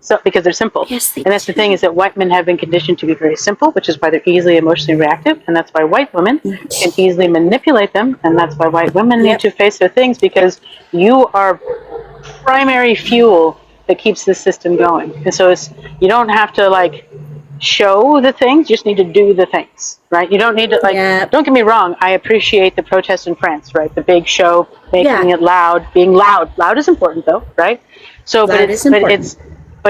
So, because they're simple. Yes, and that's the thing, is that white men have been conditioned to be very simple, which is why they're easily emotionally reactive. And that's why white women can easily manipulate them. And that's why white women need to face their things, because you are primary fuel that keeps the system going. And so you don't have to like show the things, you just need to do the things, right? You don't need to don't get me wrong, I appreciate the protests in France, right? The big show, making it loud, being loud. Loud is important though, right? So but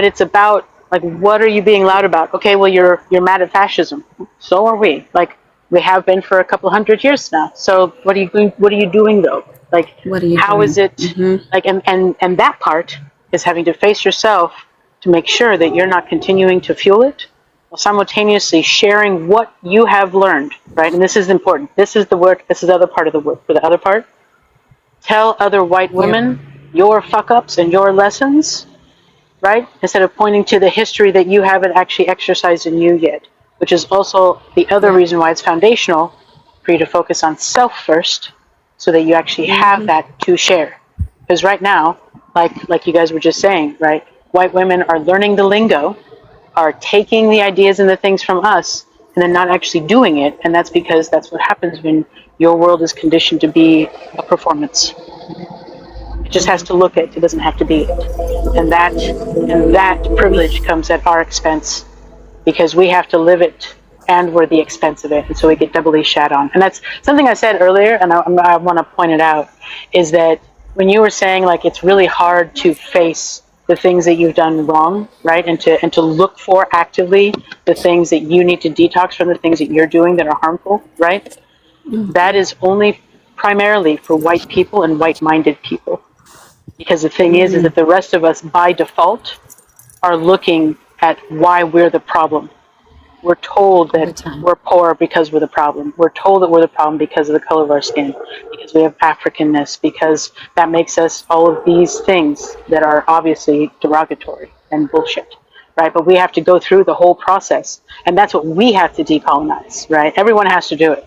it's about like, what are you being loud about? Okay, well you're mad at fascism. So are we. Like we have been for a couple hundred years now. So what are you doing though? Like how is it like and that part is having to face yourself to make sure that you're not continuing to fuel it, while simultaneously sharing what you have learned, right? And this is important. This is the work. This is the other part of the work. For the other part, tell other white women your fuck-ups and your lessons, right? Instead of pointing to the history that you haven't actually exercised in you yet, which is also the other reason why it's foundational for you to focus on self first, so that you actually have that to share. Because right now, like you guys were just saying, right? White women are learning the lingo, are taking the ideas and the things from us, and then not actually doing it. And that's because that's what happens when your world is conditioned to be a performance. It just has to look it. It doesn't have to be it. And that privilege comes at our expense, because we have to live it and we're the expense of it. And so we get doubly shat on. And that's something I said earlier, and I want to point it out, is that when you were saying like it's really hard to face the things that you've done wrong, right? And to look for actively the things that you need to detox from, the things that you're doing that are harmful, right? That is only primarily for white people and white-minded people. Because the thing is that the rest of us by default are looking at why we're the problem. We're told that we're poor because we're the problem. We're told that we're the problem because of the color of our skin, because we have Africanness, because that makes us all of these things that are obviously derogatory and bullshit, right? But we have to go through the whole process, and that's what we have to decolonize, right? Everyone has to do it.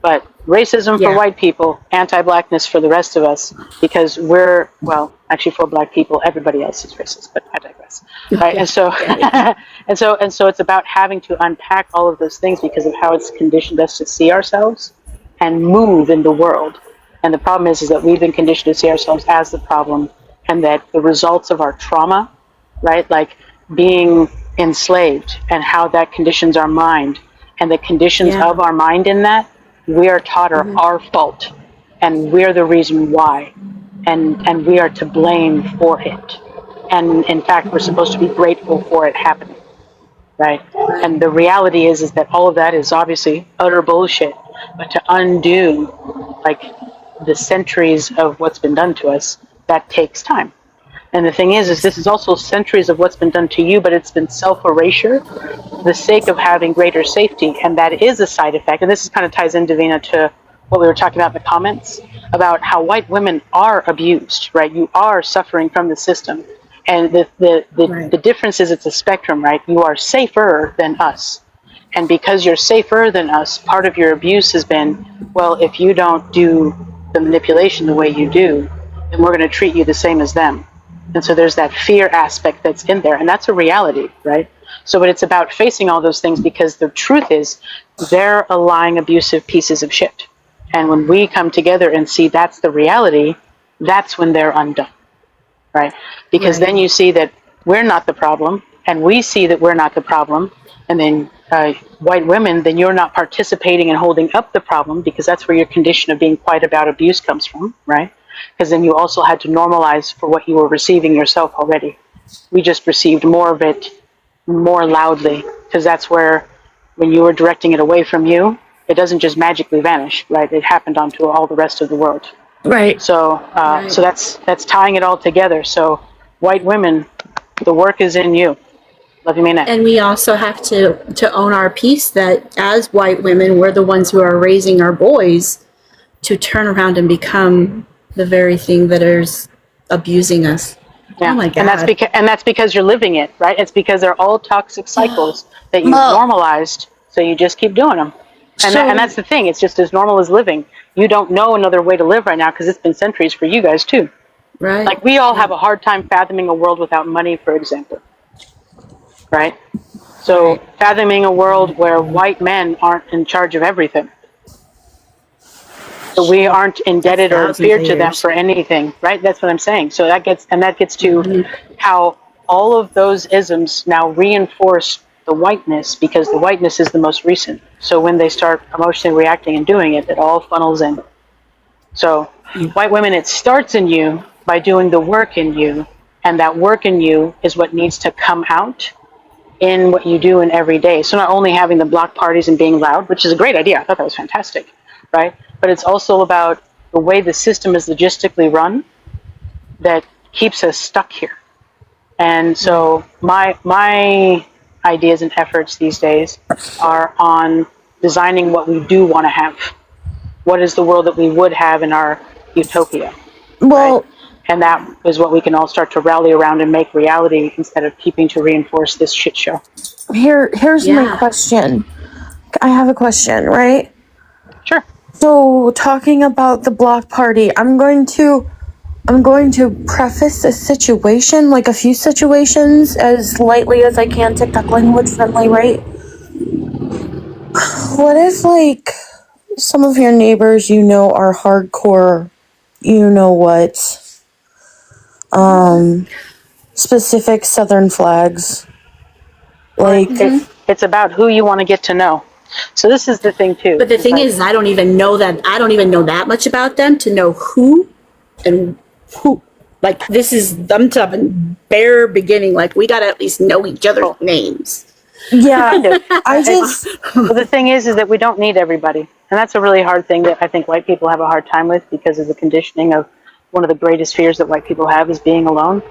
But racism for white people, anti-blackness for the rest of us, because we're, well, actually for black people, everybody else is racist, but I digress. Right? And so, and so it's about having to unpack all of those things because of how it's conditioned us to see ourselves and move in the world. And the problem is that we've been conditioned to see ourselves as the problem, and that the results of our trauma, right, like being enslaved and how that conditions our mind, and the conditions of our mind in that, we are taught are our fault, and we're the reason why, and we are to blame for it. And in fact, we're supposed to be grateful for it happening, right? And the reality is that all of that is obviously utter bullshit. But to undo, like, the centuries of what's been done to us, that takes time. And the thing is this is also centuries of what's been done to you, but it's been self-erasure for the sake of having greater safety. And that is a side effect. And this kind of ties in, Davina, to what we were talking about in the comments, about how white women are abused, right? You are suffering from the system. And the difference is it's a spectrum, right? You are safer than us. And because you're safer than us, part of your abuse has been, well, if you don't do the manipulation the way you do, then we're going to treat you the same as them. And so there's that fear aspect that's in there, and that's a reality, right? So, but it's about facing all those things, because the truth is they're lying, abusive pieces of shit. And when we come together and see that's the reality, that's when they're undone, right? Because then you see that we're not the problem, and we see that we're not the problem, and then white women, then you're not participating in holding up the problem, because that's where your condition of being quiet about abuse comes from, right? Because then you also had to normalize for what you were receiving yourself already. We just received more of it more loudly, because that's where, when you were directing it away from you, it doesn't just magically vanish, right? It happened onto all the rest of the world. Right. So, so that's tying it all together. So, white women, the work is in you. Love you, mean it. And we also have to own our piece that as white women, we're the ones who are raising our boys to turn around and become the very thing that is abusing us. Yeah. Oh my God. And that's because you're living it, right? It's because they're all toxic cycles that you've normalized, so you just keep doing them. And, and that's the thing. It's just as normal as living. You don't know another way to live right now, because it's been centuries for you guys too. Right. Like, we all have a hard time fathoming a world without money, for example. Right? So fathoming a world where white men aren't in charge of everything. So we aren't indebted or feared to them for anything, right? That's what I'm saying. So that gets to how all of those isms now reinforce the whiteness, because the whiteness is the most recent. So when they start emotionally reacting and doing it, it all funnels in. So white women, it starts in you by doing the work in you, and that work in you is what needs to come out in what you do in every day. So not only having the block parties and being loud, which is a great idea, I thought that was fantastic, right? But it's also about the way the system is logistically run that keeps us stuck here. And so my ideas and efforts these days are on designing what we do want to have. What is the world that we would have in our utopia? Well, right? And that is what we can all start to rally around and make reality, instead of keeping to reinforce this shit show. here's my question. I have a question, right? Sure. So, talking about the block party, I'm going to preface a situation, like a few situations, as lightly as I can, TikTok language friendly, right? What if, like, some of your neighbors, are hardcore, specific Southern flags? Like, it's about who you want to get to know. So this is the thing too. But the thing is, I don't even know that much about them to know who and who. Like, this is them talking bare beginning. Like, we gotta at least know each other's names. yeah, Well, the thing is that we don't need everybody, and that's a really hard thing that I think white people have a hard time with, because of the conditioning of one of the greatest fears that white people have is being alone.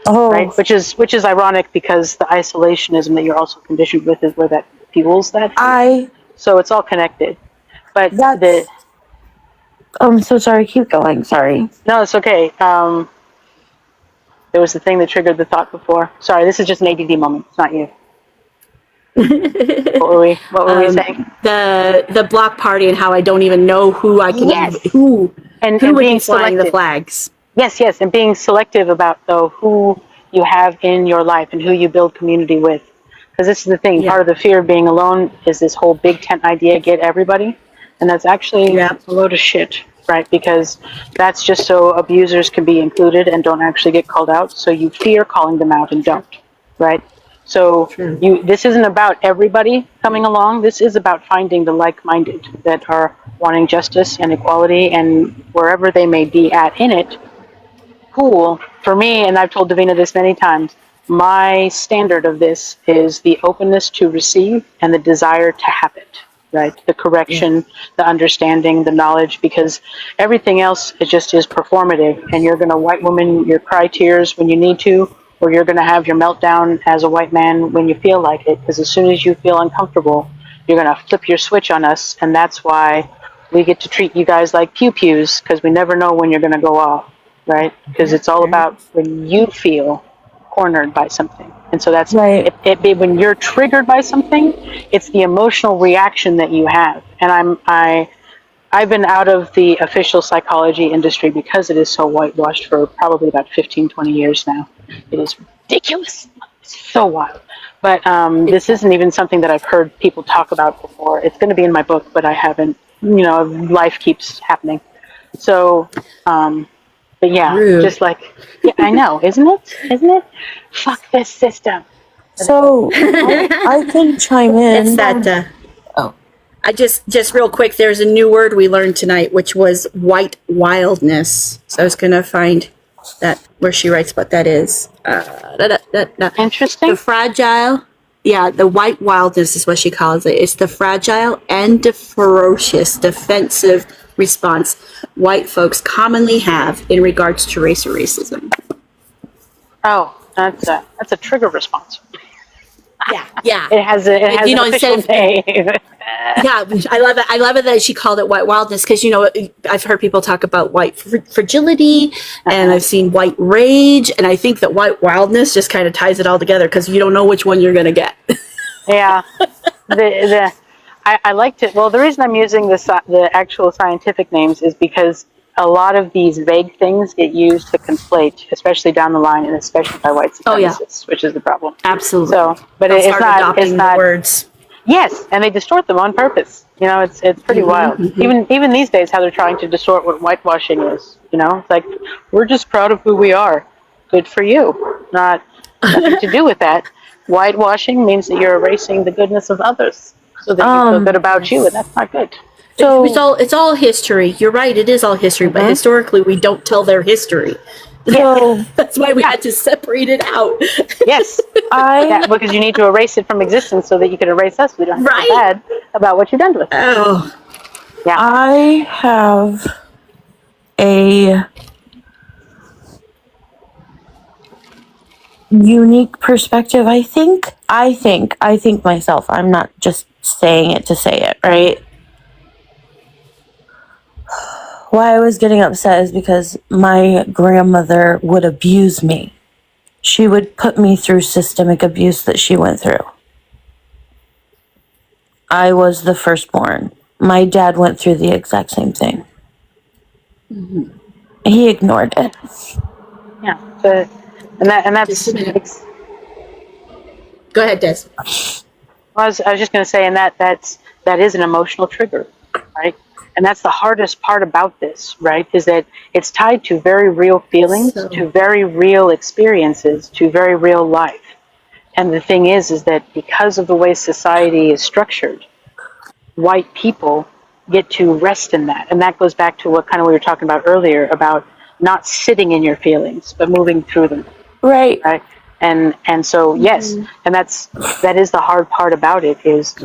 oh, Right, which is ironic, because the isolationism that you're also conditioned with is where that fuels that. So it's all connected. But I'm so sorry. Keep going. Sorry. No, it's okay. There was the thing that triggered the thought before. Sorry, this is just an ADD moment. It's not you. What were we saying? The block party, and how I don't even know who I can who and would being be flying selective. the flags. Yes, and being selective about who you have in your life and who you build community with. Because this is the thing. Part of the fear of being alone is this whole big tent idea: get everybody, and that's actually a load of shit, right? Because that's just so abusers can be included and don't actually get called out. So you fear calling them out and don't, right? So this isn't about everybody coming along. This is about finding the like-minded that are wanting justice and equality, and wherever they may be at in it. Cool. For me, and I've told Davina this many times, my standard of this is the openness to receive and the desire to have it, right? The correction, the understanding, the knowledge, because everything else, it just is performative, and you're going to white woman your cry tears when you need to, or you're going to have your meltdown as a white man when you feel like it, because as soon as you feel uncomfortable, you're going to flip your switch on us, and that's why we get to treat you guys like pew-pews, because we never know when you're going to go off, right? Because it's all about when you feel cornered by something. And so that's right. When you're triggered by something, it's the emotional reaction that you have. And I I've been out of the official psychology industry because it is so whitewashed for probably about 15, 20 years now. It is ridiculous. It's so wild. But this isn't even something that I've heard people talk about before. It's going to be in my book, but I haven't, life keeps happening. So, but yeah, Rude. just like, yeah, I know, isn't it? Isn't it? Fuck this system. So I can chime in. It's that. Oh. I just real quick. There's a new word we learned tonight, which was white wildness. So I was gonna find that where she writes what that is. Interesting. The fragile. Yeah, the white wildness is what she calls it. It's the fragile and the ferocious defensive response white folks commonly have in regards to race or racism. Oh, that's a trigger response. Yeah. It has an official name. Yeah, I love it. I love it that she called it white wildness because I've heard people talk about white fragility, and I've seen white rage, and I think that white wildness just kind of ties it all together because you don't know which one you're going to get. Yeah, I liked it. Well, the reason I'm using the actual scientific names is because a lot of these vague things get used to conflate, especially down the line, and especially by white supremacists, which is the problem. Absolutely. So, but it's not. It's not words. Yes, and they distort them on purpose. It's pretty wild. Even these days, how they're trying to distort what whitewashing is. It's like we're just proud of who we are. Good for you. Nothing to do with that. Whitewashing means that you're erasing the goodness of others, so that you feel good about you, and that's not good. So it's all history. You're right. It is all history, but historically, we don't tell their history. So that's why we had to separate it out. Yes, because you need to erase it from existence so that you can erase us. We don't have to feel bad about what you've done to us. Oh, yeah. I have a unique perspective. I think myself. I'm not just saying it to say it, right? Why I was getting upset is because my grandmother would abuse me. She would put me through systemic abuse that she went through. I was the firstborn. My dad went through the exact same thing. Mm-hmm. He ignored it. Yeah, and that's. Go ahead, Des. I was just going to say, and that is an emotional trigger, right? And that's the hardest part about this, right? Is that it's tied to very real feelings, to very real experiences, to very real life. And the thing is that because of the way society is structured, white people get to rest in that. And that goes back to what kind of we were talking about earlier about not sitting in your feelings, but moving through them. Right. Right. And so, yes, and that is the hard part about it is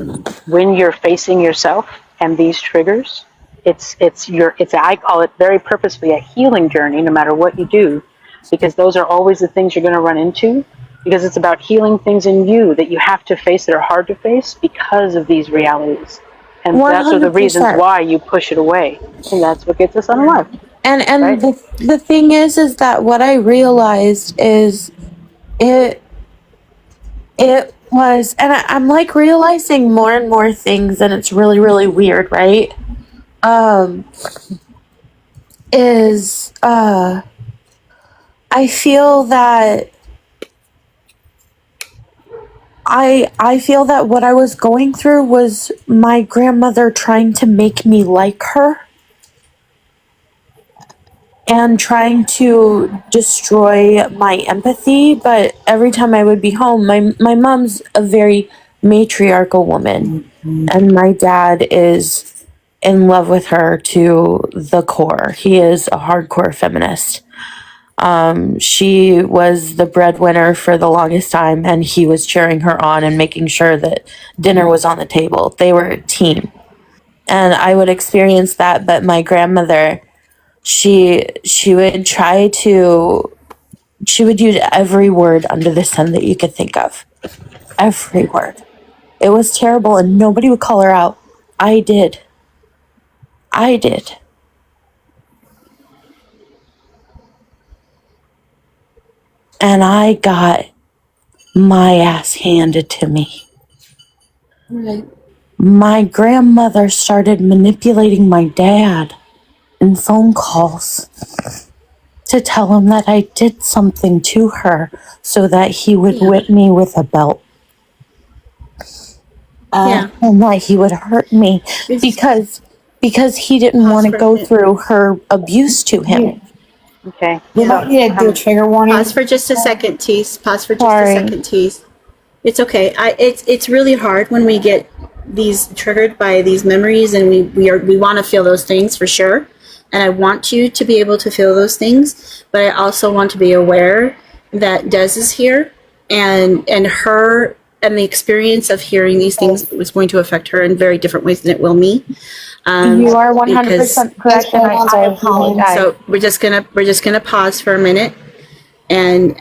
when you're facing yourself and these triggers, I call it very purposefully a healing journey, no matter what you do, because those are always the things you're going to run into, because it's about healing things in you that you have to face that are hard to face because of these realities. And 100%. That's the reasons why you push it away. And that's what gets us unalive. And right? the thing is that what I realized is it was, and I'm like realizing more and more things, and it's really, really weird, right? I feel that I feel that what I was going through was my grandmother trying to make me like her and trying to destroy my empathy. But every time I would be home, my mom's a very matriarchal woman, and my dad is in love with her to the core. He is a hardcore feminist. She was the breadwinner for the longest time, and he was cheering her on and making sure that dinner was on the table. They were a team. And I would experience that, but my grandmother, she would use every word under the sun that you could think of. Every word. It was terrible, and nobody would call her out. I did. And I got my ass handed to me. Right. my grandmother started manipulating my dad in phone calls to tell him that I did something to her so that he would whip me with a belt. And that he would hurt me because he didn't want to go through her abuse to him. Okay. We might need to do a trigger warning. Pause for just a second, Tease. Pause for just a second, Tease. It's okay. It's really hard when we get these triggered by these memories, and we want to feel those things for sure. And I want you to be able to feel those things, but I also want to be aware that Des is here, and her and the experience of hearing these things is going to affect her in very different ways than it will me. You are 100% correct, and I apologize. So we're just gonna pause for a minute, and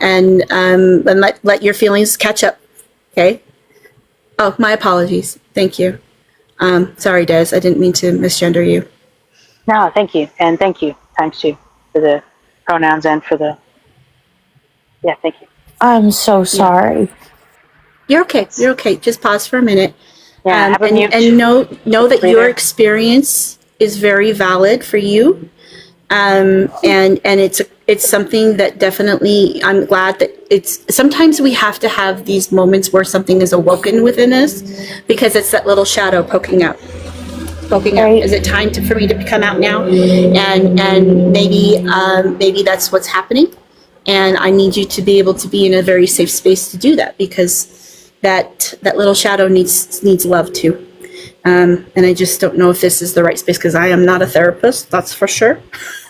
let your feelings catch up. Okay. Oh, my apologies. Thank you. Sorry, Des. I didn't mean to misgender you. No, thank you, and thank you. Thanks you for the pronouns and for the. Yeah, thank you. I'm so sorry. You're okay. You're okay. Just pause for a minute. Yeah, have a mute. And know that your Breather. experience is very valid for you. And it's something that definitely, I'm glad that sometimes we have to have these moments where something is awoken within us, because it's that little shadow poking out. Right. Is it time for me to come out now? And maybe that's what's happening. And I need you to be able to be in a very safe space to do that, because that little shadow needs love too. And I just don't know if this is the right space, because I am not a therapist, that's for sure.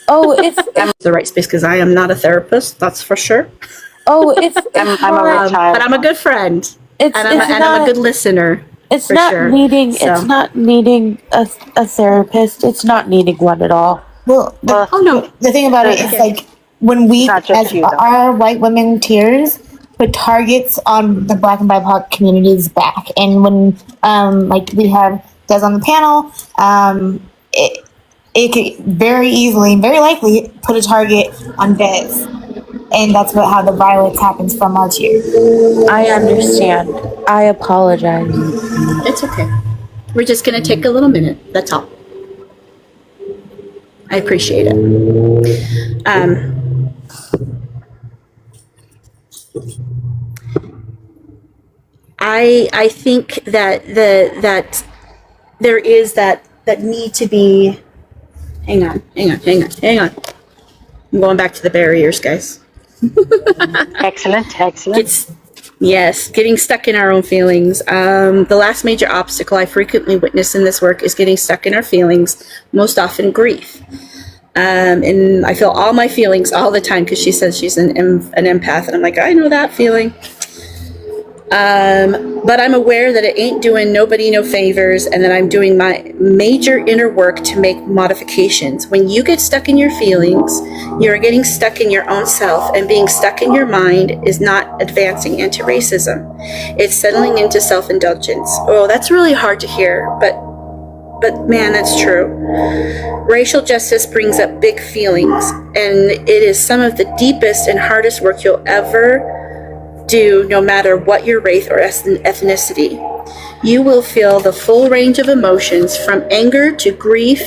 Oh, it's The right space, because I am not a therapist, that's for sure. oh, it's I'm a retired. But I'm a good friend, it's and I'm a good listener. It's for not sure. needing. So- It's not needing a therapist. It's not needing one at all. Well, Oh no, the thing about it is, like, when we, Not just as you, though. our white women tears, put targets on the Black and BIPOC community's back, and when like we have Des on the panel, it could very easily, very likely, put a target on Des, and that's how the violence happens from our tears. I understand. I apologize. it's okay. We're just gonna take a little minute. That's all. I appreciate it. I think that that there is that need to be. Hang on. I'm going back to the barriers, guys. Excellent. Getting stuck in our own feelings. The last major obstacle I frequently witness in this work is getting stuck in our feelings, most often grief. And I feel all my feelings all the time, because she says she's an empath, and I'm like, I know that feeling. But I'm aware that it ain't doing nobody no favors, and that I'm doing my major inner work to make modifications. When you get stuck in your feelings, you're getting stuck in your own self, and being stuck in your mind is not advancing anti-racism. It's settling into self-indulgence. Oh, that's really hard to hear, but man, that's true. Racial justice brings up big feelings, and it is some of the deepest and hardest work you'll ever do, no matter what your race or ethnicity. You will feel the full range of emotions, from anger to grief,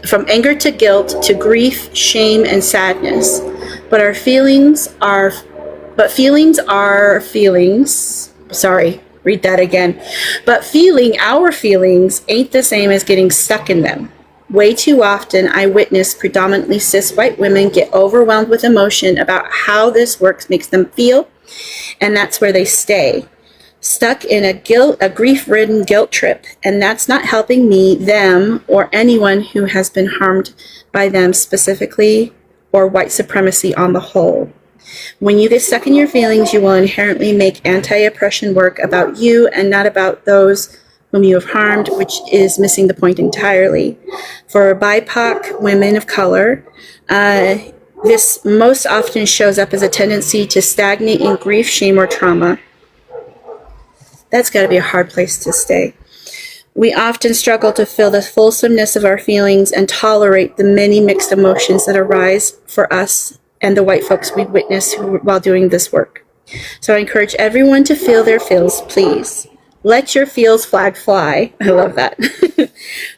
from anger to guilt, to grief, shame, and sadness. But feelings are feelings. Sorry, read that again. But feeling our feelings ain't the same as getting stuck in them. Way too often, I witness predominantly cis white women get overwhelmed with emotion about how this work makes them feel, and that's where they stay, stuck in a grief-ridden guilt trip, and that's not helping me, them, or anyone who has been harmed by them specifically, or white supremacy on the whole. When you get stuck in your feelings, you will inherently make anti-oppression work about you and not about those whom you have harmed, which is missing the point entirely. For BIPOC women of color, this most often shows up as a tendency to stagnate in grief, shame, or trauma. That's got to be a hard place to stay. We often struggle to feel the fulsomeness of our feelings and tolerate the many mixed emotions that arise for us and the white folks we witness while doing this work. So I encourage everyone to feel their feels, please. Let your feels flag fly. I love that.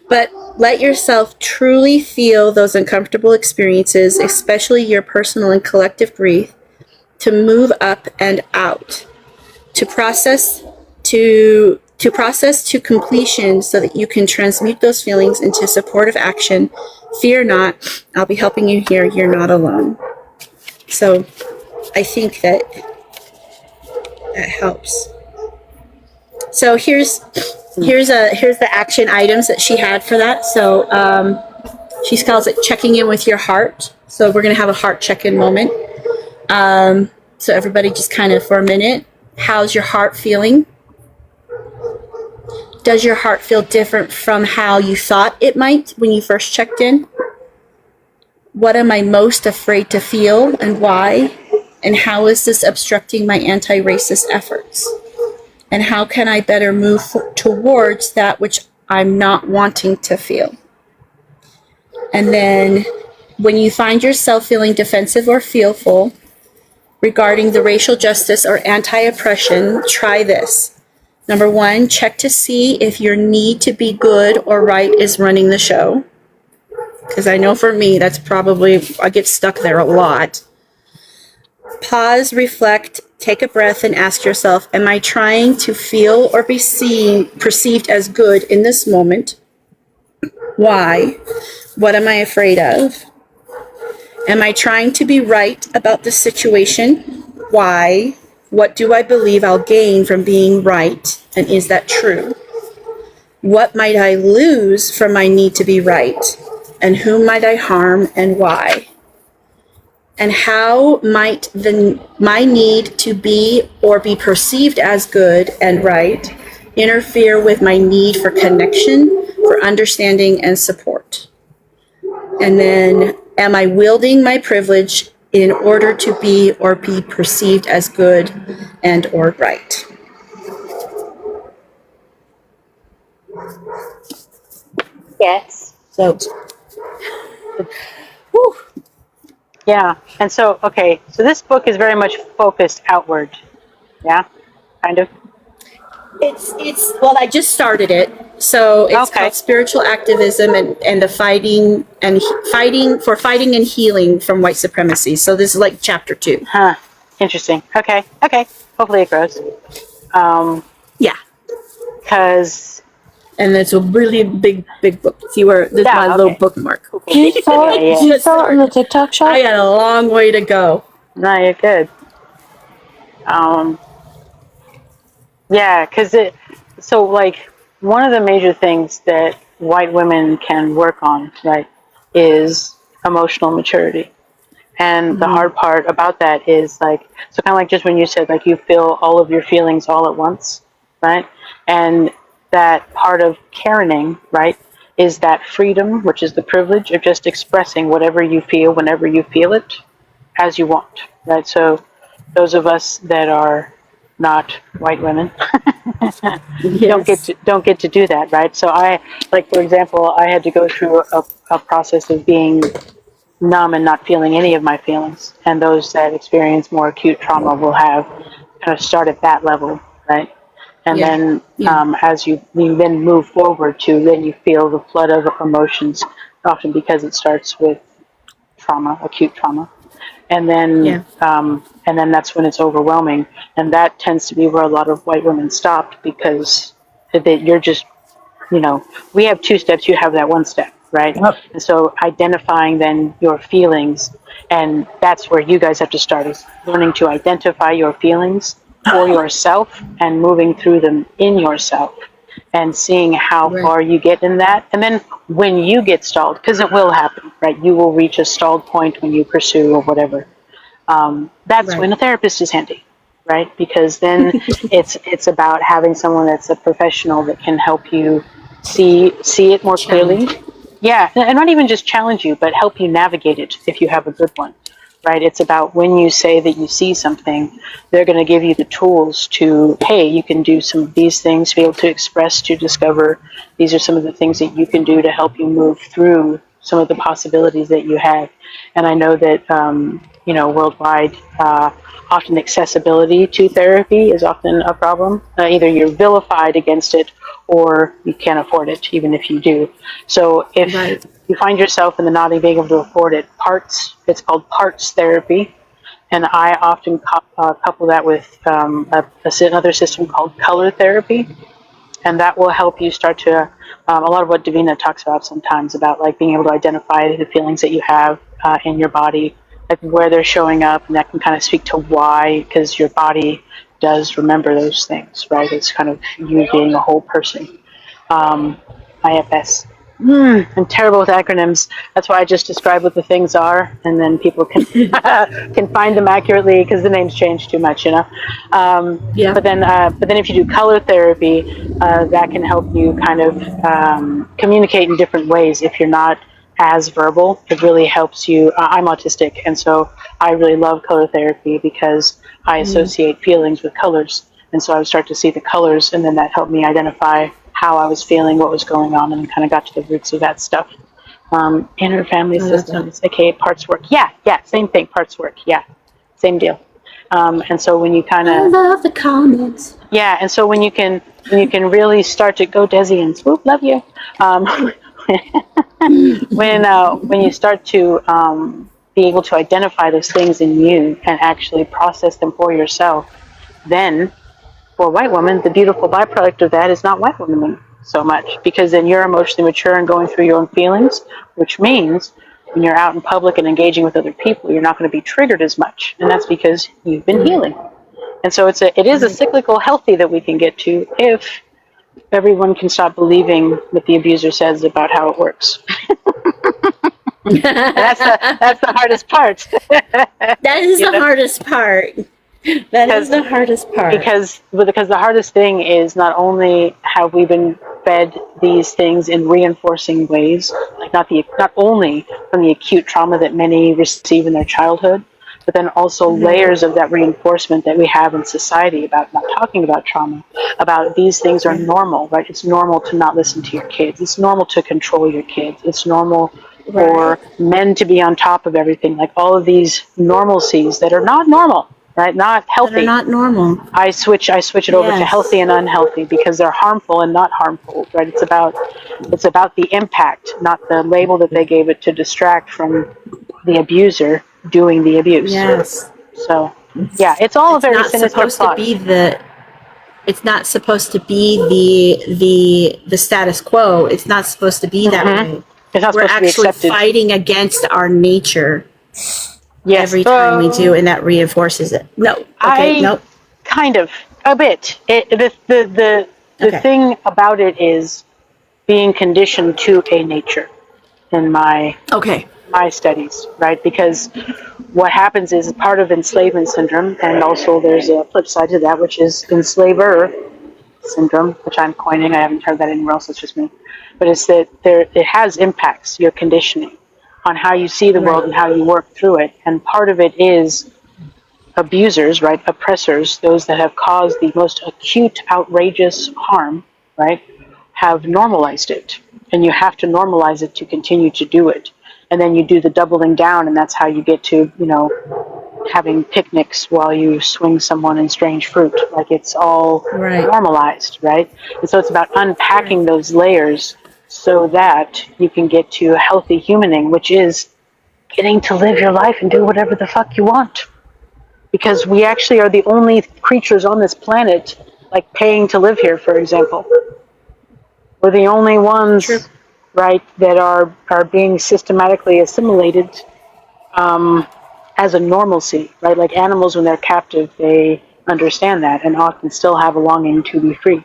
But let yourself truly feel those uncomfortable experiences, especially your personal and collective grief, to move up and out, to process to completion so that you can transmute those feelings into supportive action. Fear not. I'll be helping you here. You're not alone. So I think that helps. So here's the action items that she had for that. So she calls it checking in with your heart. So we're gonna have a heart check-in moment. So everybody just kind of for a minute, how's your heart feeling? Does your heart feel different from how you thought it might when you first checked in? What am I most afraid to feel and why? And how is this obstructing my anti-racist efforts? And how can I better move towards that which I'm not wanting to feel? And then when you find yourself feeling defensive or fearful regarding the racial justice or anti-oppression, try this. Number 1, check to see if your need to be good or right is running the show. Because I know for me, that's probably, I get stuck there a lot. Pause, reflect, take a breath, and ask yourself, am I trying to feel or be perceived as good in this moment? Why? What am I afraid of? Am I trying to be right about the situation? Why? What do I believe I'll gain from being right? And is that true? What might I lose from my need to be right? And whom might I harm and why? And how might my need to be or be perceived as good and right interfere with my need for connection, for understanding and support? And then, am I wielding my privilege in order to be or be perceived as good and or right? Yes. So, whew. Yeah. And so, okay, so this book is very much focused outward. Yeah, kind of. it's well, I just started it. So it's Okay. called Spiritual Activism and the fighting and healing from white supremacy. So this is like chapter 2. Huh. Interesting. Okay. Hopefully it grows. Yeah. Because And it's a really big book. See where this is my little bookmark. Do you sell it? Do you sell it in the TikTok shop? I got a long way to go. No, you're good. Yeah, because so like one of the major things that white women can work on, right, is emotional maturity. And the hard part about that is like, so kind of like just when you said like you feel all of your feelings all at once, right? And that part of caring, right, is that freedom, which is the privilege of just expressing whatever you feel whenever you feel it as you want, right? So those of us that are not white women don't get to do that, right? So I, like for example, I had to go through a process of being numb and not feeling any of my feelings, and those that experience more acute trauma will have kind of start at that level, right? And then as you then move forward to, then you feel the flood of emotions, often because it starts with trauma, acute trauma. And then that's when it's overwhelming, and that tends to be where a lot of white women stopped, because that you're just, we have 2 steps, you have that 1 step, right? Yep. And so identifying then your feelings, and that's where you guys have to start, is learning to identify your feelings for yourself and moving through them in yourself and seeing how far you get in that. And then when you get stalled, because it will happen, right? You will reach a stalled point when you pursue or whatever. That's when a therapist is handy, right? Because then it's about having someone that's a professional that can help you see it more clearly. Yeah, and not even just challenge you, but help you navigate it if you have a good one, right? It's about when you say that you see something, they're going to give you the tools to, hey, you can do some of these things, be able to express, to discover. These are some of the things that you can do to help you move through some of the possibilities that you have. And I know that, worldwide. Often accessibility to therapy is often a problem. Either you're vilified against it or you can't afford it, even if you do. So if Right. you find yourself in the not being able to afford it, it's called parts therapy. And I often couple that with another system called color therapy. And that will help you start to, a lot of what Davina talks about sometimes, about like being able to identify the feelings that you have in your body, like where they're showing up, and that can kind of speak to why, because your body does remember those things, right? It's kind of you being a whole person. IFS. I'm terrible with acronyms. That's why I just describe what the things are, and then people can can find them accurately because the names change too much, Yeah. But then if you do color therapy, that can help you kind of communicate in different ways. If you're not as verbal, it really helps you. I'm autistic, and so I really love color therapy because I associate feelings with colors. And so I would start to see the colors, and then that helped me identify how I was feeling, what was going on, and kind of got to the roots of that stuff. Inner family systems, aka parts work. Yeah, same thing, parts work. Yeah, same deal. And so when you kind I of, love the comments. yeah, and so when you can really start to go Desi and swoop, love you. When you start to be able to identify those things in you and actually process them for yourself, then for a white woman, the beautiful byproduct of that is not white woman so much, because then you're emotionally mature and going through your own feelings, which means when you're out in public and engaging with other people, you're not going to be triggered as much, and that's because you've been healing. And so it is a cyclical healthy that we can get to if everyone can stop believing what the abuser says about how it works. That's the hardest part. That is the hardest part. That is the hardest part. Because the hardest thing is not only have we been fed these things in reinforcing ways, like not only from the acute trauma that many receive in their childhood, but then also layers of that reinforcement that we have in society about not talking about trauma, about these things are normal, right? It's normal to not listen to your kids. It's normal to control your kids. It's normal for men to be on top of everything, like all of these normalcies that are not normal. Right, not healthy. They're not normal. I switch it over to healthy and unhealthy because they're harmful and not harmful. Right, it's about the impact, not the label that they gave it to distract from the abuser doing the abuse. Yes. So, yeah, it's all a very sinister plot. It's not supposed to be the status quo. It's not supposed to be that way. It's not We're supposed to be actually accepted. fighting against our nature. Yes. Every time we do, and that reinforces it. No. Okay. Nope. Kind of a bit. The thing about it is being conditioned to a nature in my studies, right? Because what happens is part of enslavement syndrome, and also there's a flip side to that, which is enslaver syndrome, which I'm coining. I haven't heard that anywhere else. It's just me. But it's that it has impacts your conditioning on how you see the world and how you work through it. And part of it is abusers, right, oppressors, those that have caused the most acute, outrageous harm, right, have normalized it. And you have to normalize it to continue to do it. And then you do the doubling down, and that's how you get to, having picnics while you swing someone in strange fruit. Like it's all normalized, right? And so it's about unpacking those layers so that you can get to healthy humaning, which is getting to live your life and do whatever the fuck you want. Because we actually are the only creatures on this planet, like paying to live here, for example. We're the only ones, right, that are being systematically assimilated as a normalcy, right? Like animals, when they're captive, they understand that and often still have a longing to be free.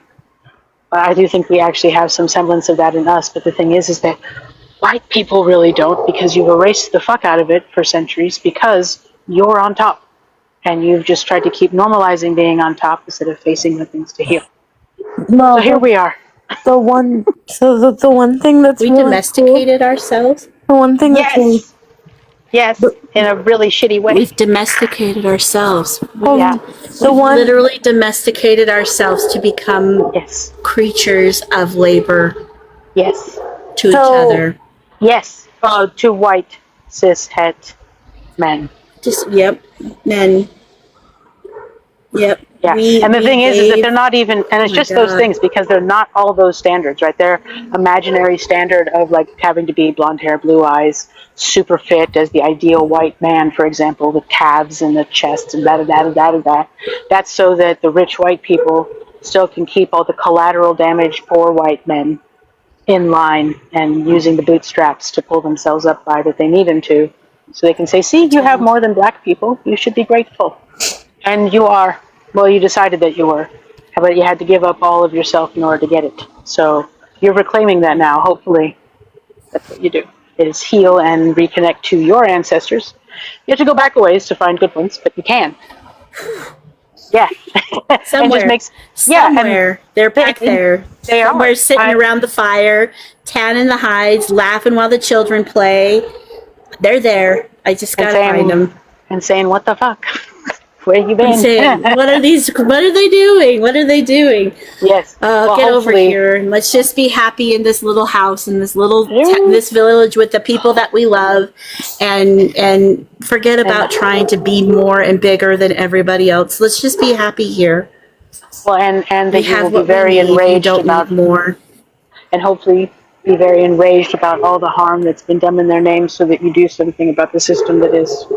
I do think we actually have some semblance of that in us, but the thing is that white people really don't, because you've erased the fuck out of it for centuries because you're on top, and you've just tried to keep normalizing being on top instead of facing the things to heal. Well, so here we are. The one thing that's we really domesticated ourselves. The one thing that's really, Yes, in a really shitty way. We've domesticated ourselves. Yeah. We've literally domesticated ourselves to become creatures of labor. Yes. To each other. Yes. To white cis het men. Just yep, and yep. Yeah, and the thing is that they're not even, and it's just those things because they're not all those standards, right? They're imaginary standard of like having to be blonde hair, blue eyes, super fit as the ideal white man, for example, with calves and the chest and da da da da da da. That's so that the rich white people still can keep all the collateral damage poor white men in line and using the bootstraps to pull themselves up by that they need them to, so they can say, "See, you have more than black people. You should be grateful." And you are. Well, you decided that you were. But you had to give up all of yourself in order to get it. So you're reclaiming that now. Hopefully, that's what you do, is heal and reconnect to your ancestors. You have to go back a ways to find good ones, but you can. Yeah. Somewhere. And just somewhere. They're back there. They somewhere are. sitting around the fire, tanning the hides, laughing while the children play. They're there. I just gotta find them. And saying, "What the fuck? Where you been?" Saying, what are these? What are they doing? What are they doing? Yes. Well, get over here and let's just be happy in this little house, in this little this village with the people that we love, and forget about trying to be more and bigger than everybody else. Let's just be happy here. Well, and that you will be very very enraged about more, and hopefully be very enraged about all the harm that's been done in their name, so that you do something about the system that is.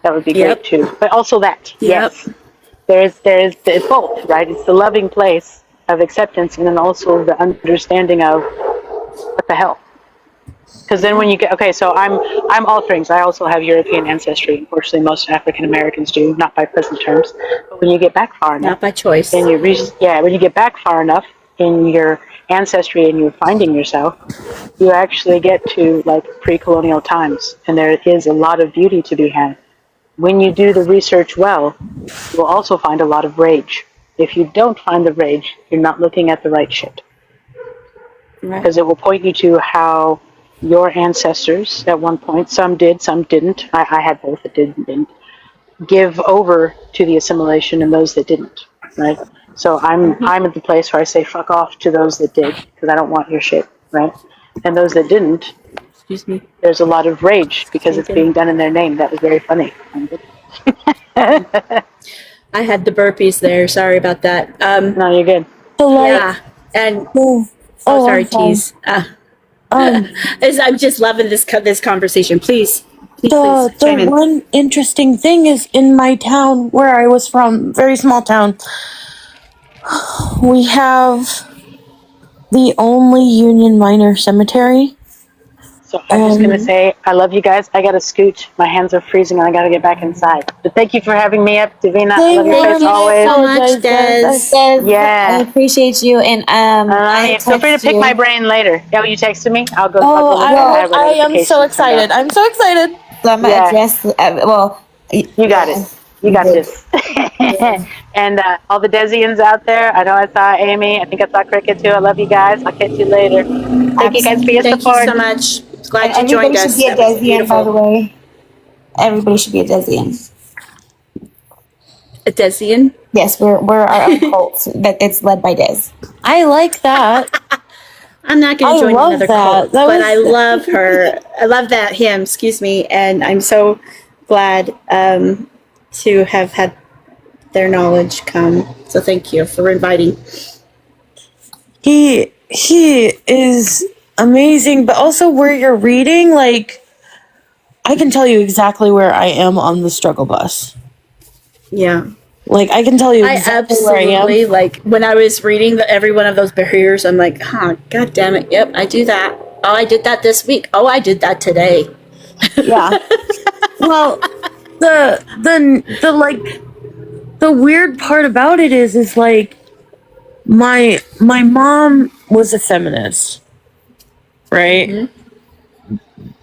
That would be great too. But also that, yes, there's it's both, right? It's the loving place of acceptance, and then also the understanding of what the hell. Because then when you get so I'm all things. I also have European ancestry. Unfortunately, most African Americans do, not by present terms. But when you get back far enough, not by choice, and when you get back far enough in your ancestry and you're finding yourself, you actually get to like pre-colonial times, and there is a lot of beauty to be had. When you do the research well, you'll also find a lot of rage. If you don't find the rage, you're not looking at the right shit. Because it will point you to how your ancestors, at one point, some did, some didn't. I had both that did and didn't. Give over to the assimilation and those that didn't, right? So I'm at the place where I say fuck off to those that did, because I don't want your shit, right? And those that didn't, excuse me, there's a lot of rage because it's being done in their name. That was very funny. I had the burpees there. Sorry about that. No, you're good. Yeah, and sorry, tease. I'm just loving this conversation. Please. The one interesting thing is in my town where I was from, very small town, we have the only Union Miner cemetery. So I'm just going to say, I love you guys. I got to scoot. My hands are freezing and I got to get back inside. But thank you for having me up, Davina. I love your face always. So much, Des. Yeah. I appreciate you. And feel free to pick my brain later. Oh, you texted me? I'll go. I am so excited. I'm so excited. So my address, you got it. You got this. And all the Desians out there, I know I saw Amy. I think I saw Cricket too. I love you guys. I'll catch you later. Thank you guys for your support. Thank you so much. Glad you joined us. Everybody should be a Desian, by the way. Everybody should be a Desian. A Desian? Yes, we're our own cult. That it's led by Des. I like that. I'm not going to join another cult, but I love her. I love him, excuse me, and I'm so glad to have had their knowledge come. So thank you for inviting. He is amazing, but also where you're reading, like, I can tell you exactly where I am on the struggle bus. Yeah. Like, I can tell you exactly where I am. Like, when I was reading every one of those barriers, I'm like, god damn it, yep, I do that. Oh, I did that this week. Oh, I did that today. Yeah. Well, the weird part about it is like, my mom was a feminist, right? Mm-hmm.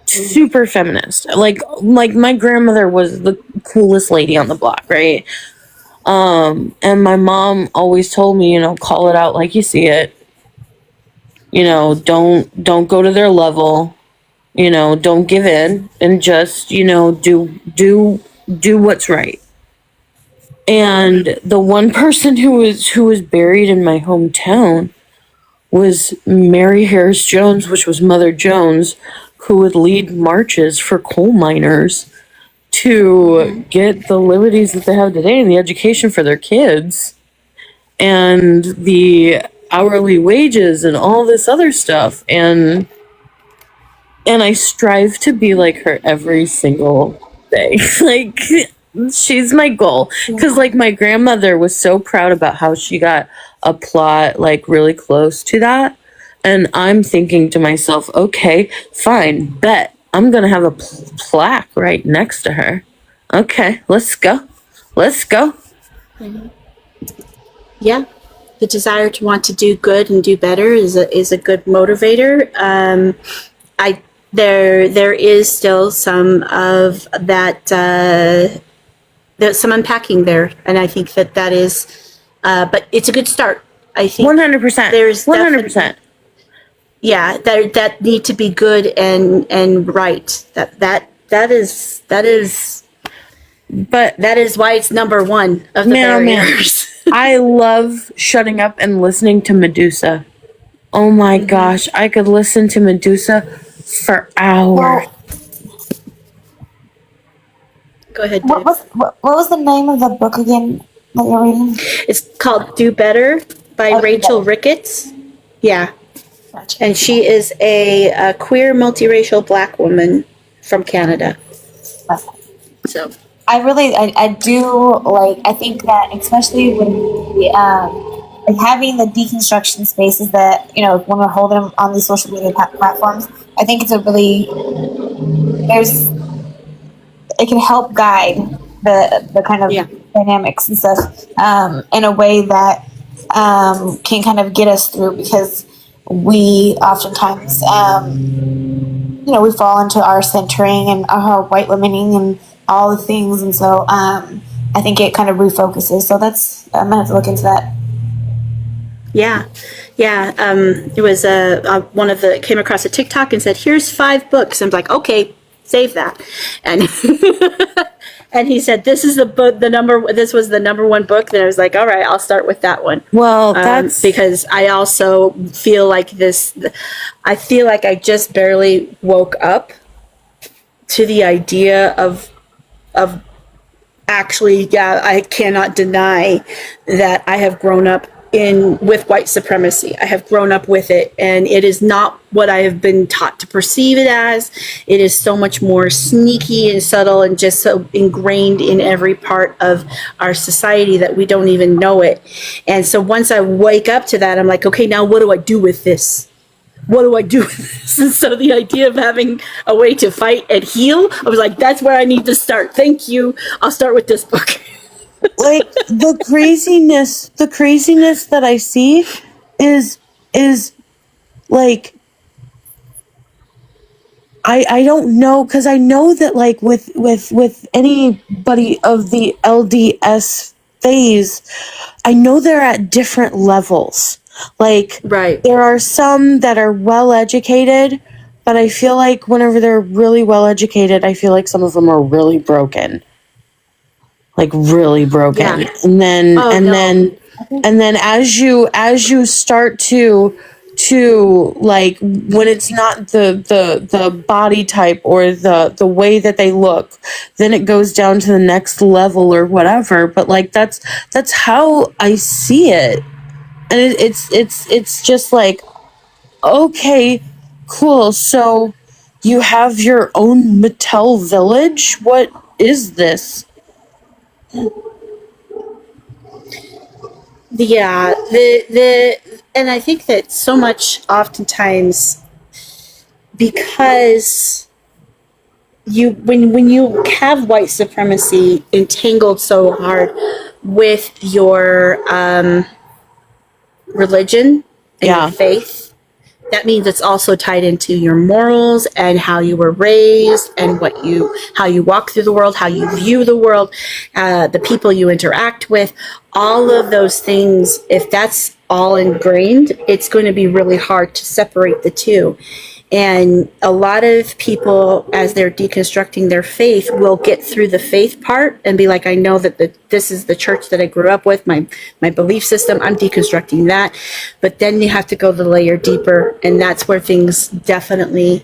Super feminist. Like my grandmother was the coolest lady on the block, right? And my mom always told me, call it out like you see it. Don't go to their level. Don't give in, and just, do what's right. And the one person who was buried in my hometown was Mary Harris Jones, which was Mother Jones, who would lead marches for coal miners to get the liberties that they have today and the education for their kids and the hourly wages and all this other stuff. And I strive to be like her every single day. Like, she's my goal. Because, like, my grandmother was so proud about how she got a plot, like, really close to that. And I'm thinking to myself, okay, fine, bet. I'm going to have a plaque right next to her. Okay, let's go. Let's go. Yeah. The desire to want to do good and do better is a good motivator. There is still some of that, there's some unpacking there, and I think that is, but it's a good start. I think 100%. there's 100%. Yeah, that need to be good and right. That is But that is why it's number one of the barriers. I love shutting up and listening to Medusa. Oh my gosh, I could listen to Medusa for hours. Well, Go ahead, Dave. what was the name of the book again that you're reading? It's called Do Better by Oh, Do Rachel Better. Ricketts. Yeah. Gotcha. And she is a queer multiracial black woman from Canada. So I do like, I think that especially when we, like having the deconstruction spaces that, you know, when we're holding them on these social media platforms, I think it's a really, it can help guide the kind of dynamics and stuff in a way that can kind of get us through, because we oftentimes, you know, we fall into our centering and our white womening and all the things, and so I think it kind of refocuses. So I'm gonna have to look into that. yeah. It was one of the came across a TikTok and said, "Here's 5 books." I'm like, okay, save that. And and he said, "This is the book. This was the number 1 book." Then I was like, "All right, I'll start with that one." Well, that's because I also feel like I feel like I just barely woke up to the idea of actually, yeah, I cannot deny that I have grown up with white supremacy. I have grown up with it, and it is not what I have been taught to perceive it as. It is so much more sneaky and subtle and just so ingrained in every part of our society that we don't even know it. And so once I wake up to that, I'm like, okay, now what do I do with this? What do I do with this? And so the idea of having a way to fight and heal, I was like, that's where I need to start. Thank you. I'll start with this book. like the craziness that I see is like, I don't know, because I know that like with anybody of the LDS phase, I know they're at different levels. Like, Right. there are some that are well educated, but I feel like whenever they're really well educated, I feel like some of them are really broken. Like, really broken. Yeah. And then no. then as you start to like, when it's not the body type or the way that they look, then it goes down to the next level or whatever. But like, that's how I see it. And it's just like, okay, cool. So you have your own Mattel village? What is this? Yeah, and I think that so much oftentimes, because when you have white supremacy entangled so hard with your religion and your faith, that means it's also tied into your morals and how you were raised and how you walk through the world, how you view the world, the people you interact with, all of those things. If that's all ingrained, it's going to be really hard to separate the two. And a lot of people, as they're deconstructing their faith, will get through the faith part and be like, I know that this is the church that I grew up with, my belief system, I'm deconstructing that. But then you have to go the layer deeper, and that's where things definitely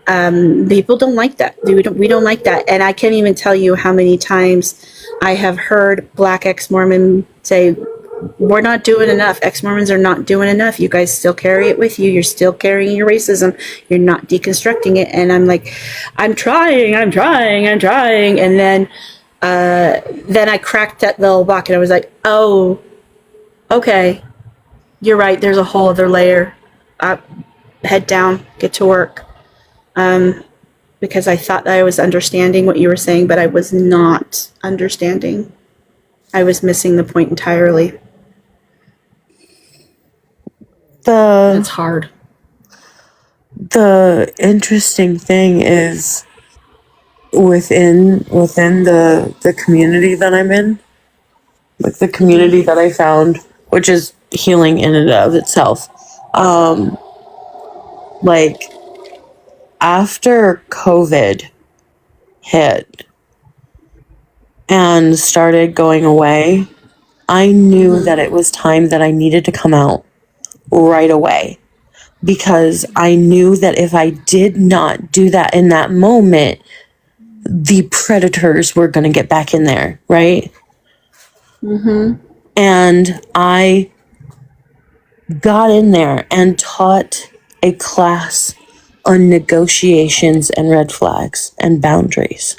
People don't like that. We don't like that. And I can't even tell you how many times I have heard Black ex-Mormon say, we're not doing enough. Ex-Mormons are not doing enough. You guys still carry it with you. You're still carrying your racism. You're not deconstructing it. And I'm like, I'm trying. And then I cracked that little box and I was like, oh, okay. You're right. There's a whole other layer. Head down, get to work. Because I thought that I was understanding what you were saying, but I was not understanding. I was missing the point entirely. It's hard. The interesting thing is within the community that I'm in, like the community that I found, which is healing in and of itself. Like after COVID hit and started going away, I knew that it was time that I needed to come out right away, because I knew that if I did not do that in that moment, the predators were going to get back in there, right? And I got in there and taught a class on negotiations and red flags and boundaries.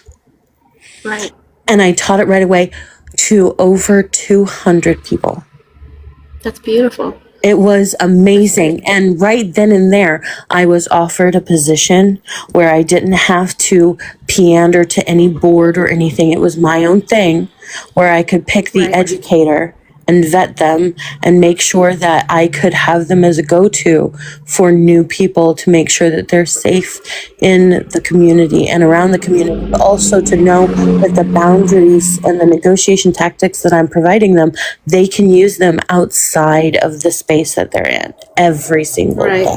Right. And I taught it right away to over 200 people. That's beautiful. It was amazing. And right then and there, I was offered a position where I didn't have to pander to any board or anything. It was my own thing, where I could pick the educator and vet them and make sure that I could have them as a go-to for new people, to make sure that they're safe in the community and around the community, but also to know that the boundaries and the negotiation tactics that I'm providing them, they can use them outside of the space that they're in every single day.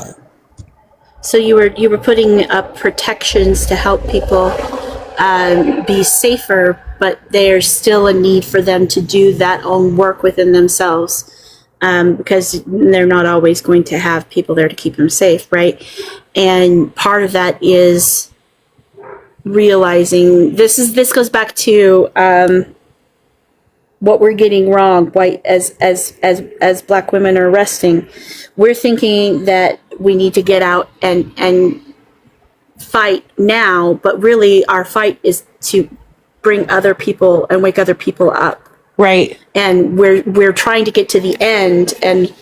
So you were putting up protections to help people be safer, but there's still a need for them to do that own work within themselves, because they're not always going to have people there to keep them safe, right? And part of that is realizing this goes back to what we're getting wrong. White as Black women are resting, we're thinking that we need to get out and fight now, but really our fight is to bring other people and wake other people up. Right. And we're trying to get to the end and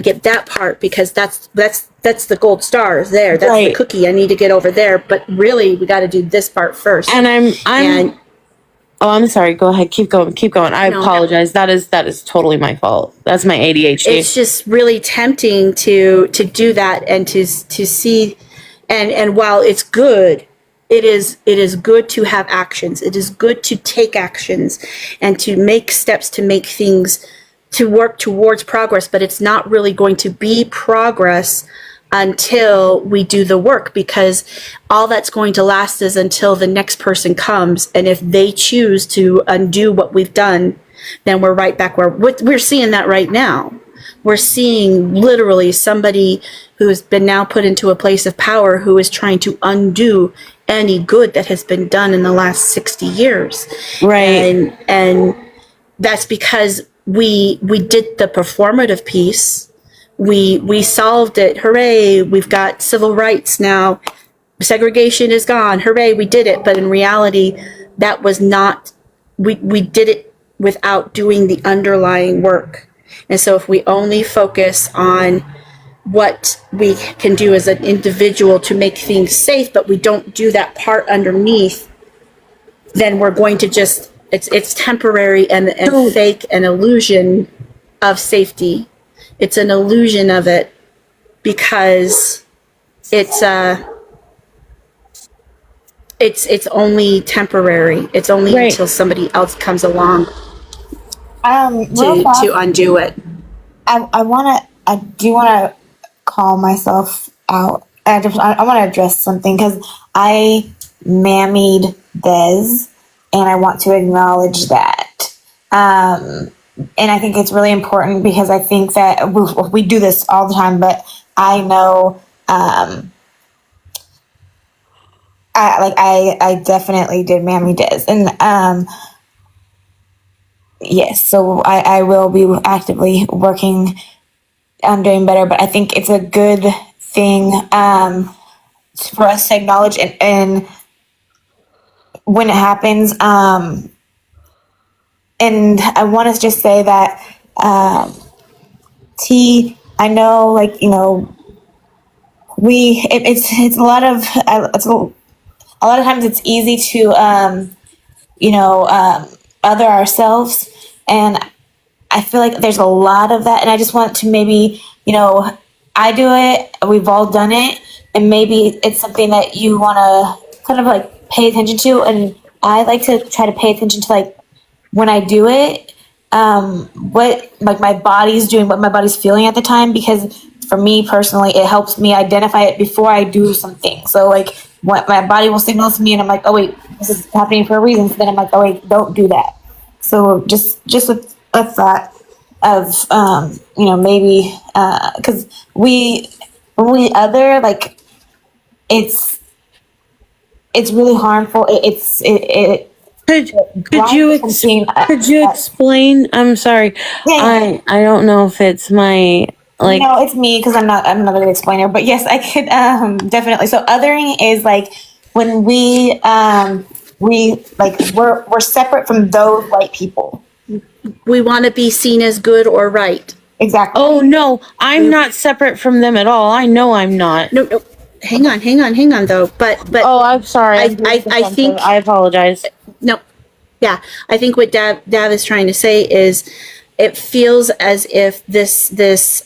get that part, because that's the gold stars there. That's the cookie. I need to get over there, but really we got to do this part first. And I'm sorry. Go ahead. Keep going. I apologize. That is totally my fault. That's my ADHD. It's just really tempting to do that and to see. And while it's good, it is good to have actions. It is good to take actions and to make steps to make things, to work towards progress. But it's not really going to be progress until we do the work, because all that's going to last is until the next person comes. And if they choose to undo what we've done, then we're right back where we're seeing that right now. We're seeing literally somebody who's been now put into a place of power who is trying to undo any good that has been done in the last 60 years. Right. And that's because we did the performative piece. We solved it. Hooray, we've got civil rights now. Segregation is gone. Hooray, we did it. But in reality, that was not, we did it without doing the underlying work. And so if we only focus on what we can do as an individual to make things safe, but we don't do that part underneath, then we're going to just, it's temporary and fake, an illusion of safety. It's an illusion of it, because it's only temporary. It's only until somebody else comes along to undo it. I do want to call myself out. I want to address something, because I mammied Des, and I want to acknowledge that. And I think it's really important, because I think that we do this all the time, but I know I definitely did Mammy Des, and yes, so I will be actively working on doing better. But I think it's a good thing for us to acknowledge and when it happens. And I want to just say that T, I know, like, you know, it's a lot of a lot of times it's easy to you know, other ourselves, and I feel like there's a lot of that, and I just want to maybe, you know, I do it, we've all done it, and maybe it's something that you want to kind of like pay attention to, and I like to try to pay attention to like when I do it, what like my body's doing, what my body's feeling at the time, because for me personally, it helps me identify it before I do something. So like what my body will signal to me, and I'm like, oh wait, this is happening for a reason. So then I'm like, oh wait, don't do that. So just a thought of you know, maybe because when we other like it's really harmful. Could Blocks you from seeing, could you explain? I'm sorry. yeah. I don't know if it's my like. No, it's me because I'm not a good explainer. But yes, I could definitely. So othering is like when we like we're separate from those white people. We want to be seen as good or right. Exactly. Oh no, I'm not separate from them at all. I know I'm not. No, no. Hang on though. But Oh, I'm sorry. I think I apologize. no. Yeah, I think what Dav is trying to say is it feels as if this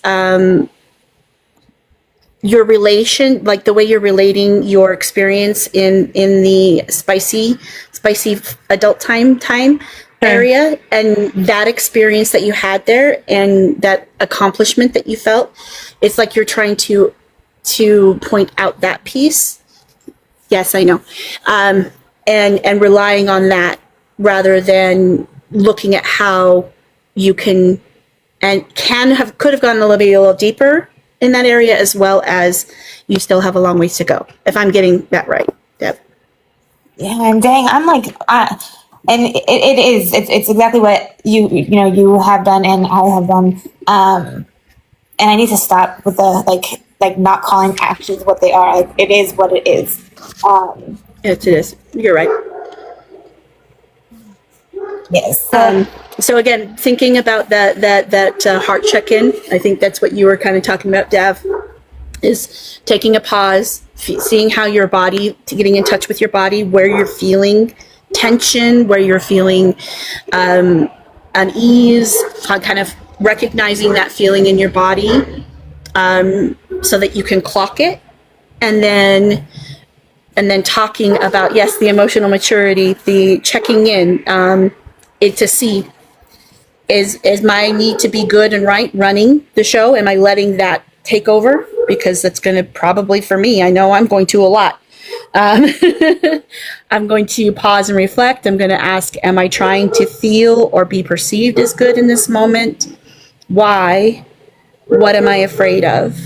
your relation, like the way you're relating your experience in the spicy adult time area, and that experience that you had there and that accomplishment that you felt, it's like you're trying to point out that piece. Yes, I know. And relying on that rather than looking at how you can and could have gone a little deeper in that area, as well as you still have a long ways to go. If I'm getting that right, Deb. Yeah, and dang, I'm like, and it is. It's exactly what you know you have done and I have done. And I need to stop with the like not calling actions what they are. Like it is what it is. Yes, it is. You're right. Yes. So again, thinking about that heart check-in, I think that's what you were kind of talking about, Dav, is taking a pause, seeing how your body, getting in touch with your body, where you're feeling tension, where you're feeling unease, kind of recognizing that feeling in your body, so that you can clock it, and then talking about, yes, the emotional maturity, the checking in, it to see, is my need to be good and right running the show? Am I letting that take over? Because that's going to probably, for me, I know I'm going to a lot. I'm going to pause and reflect. I'm going to ask, am I trying to feel or be perceived as good in this moment? Why? What am I afraid of?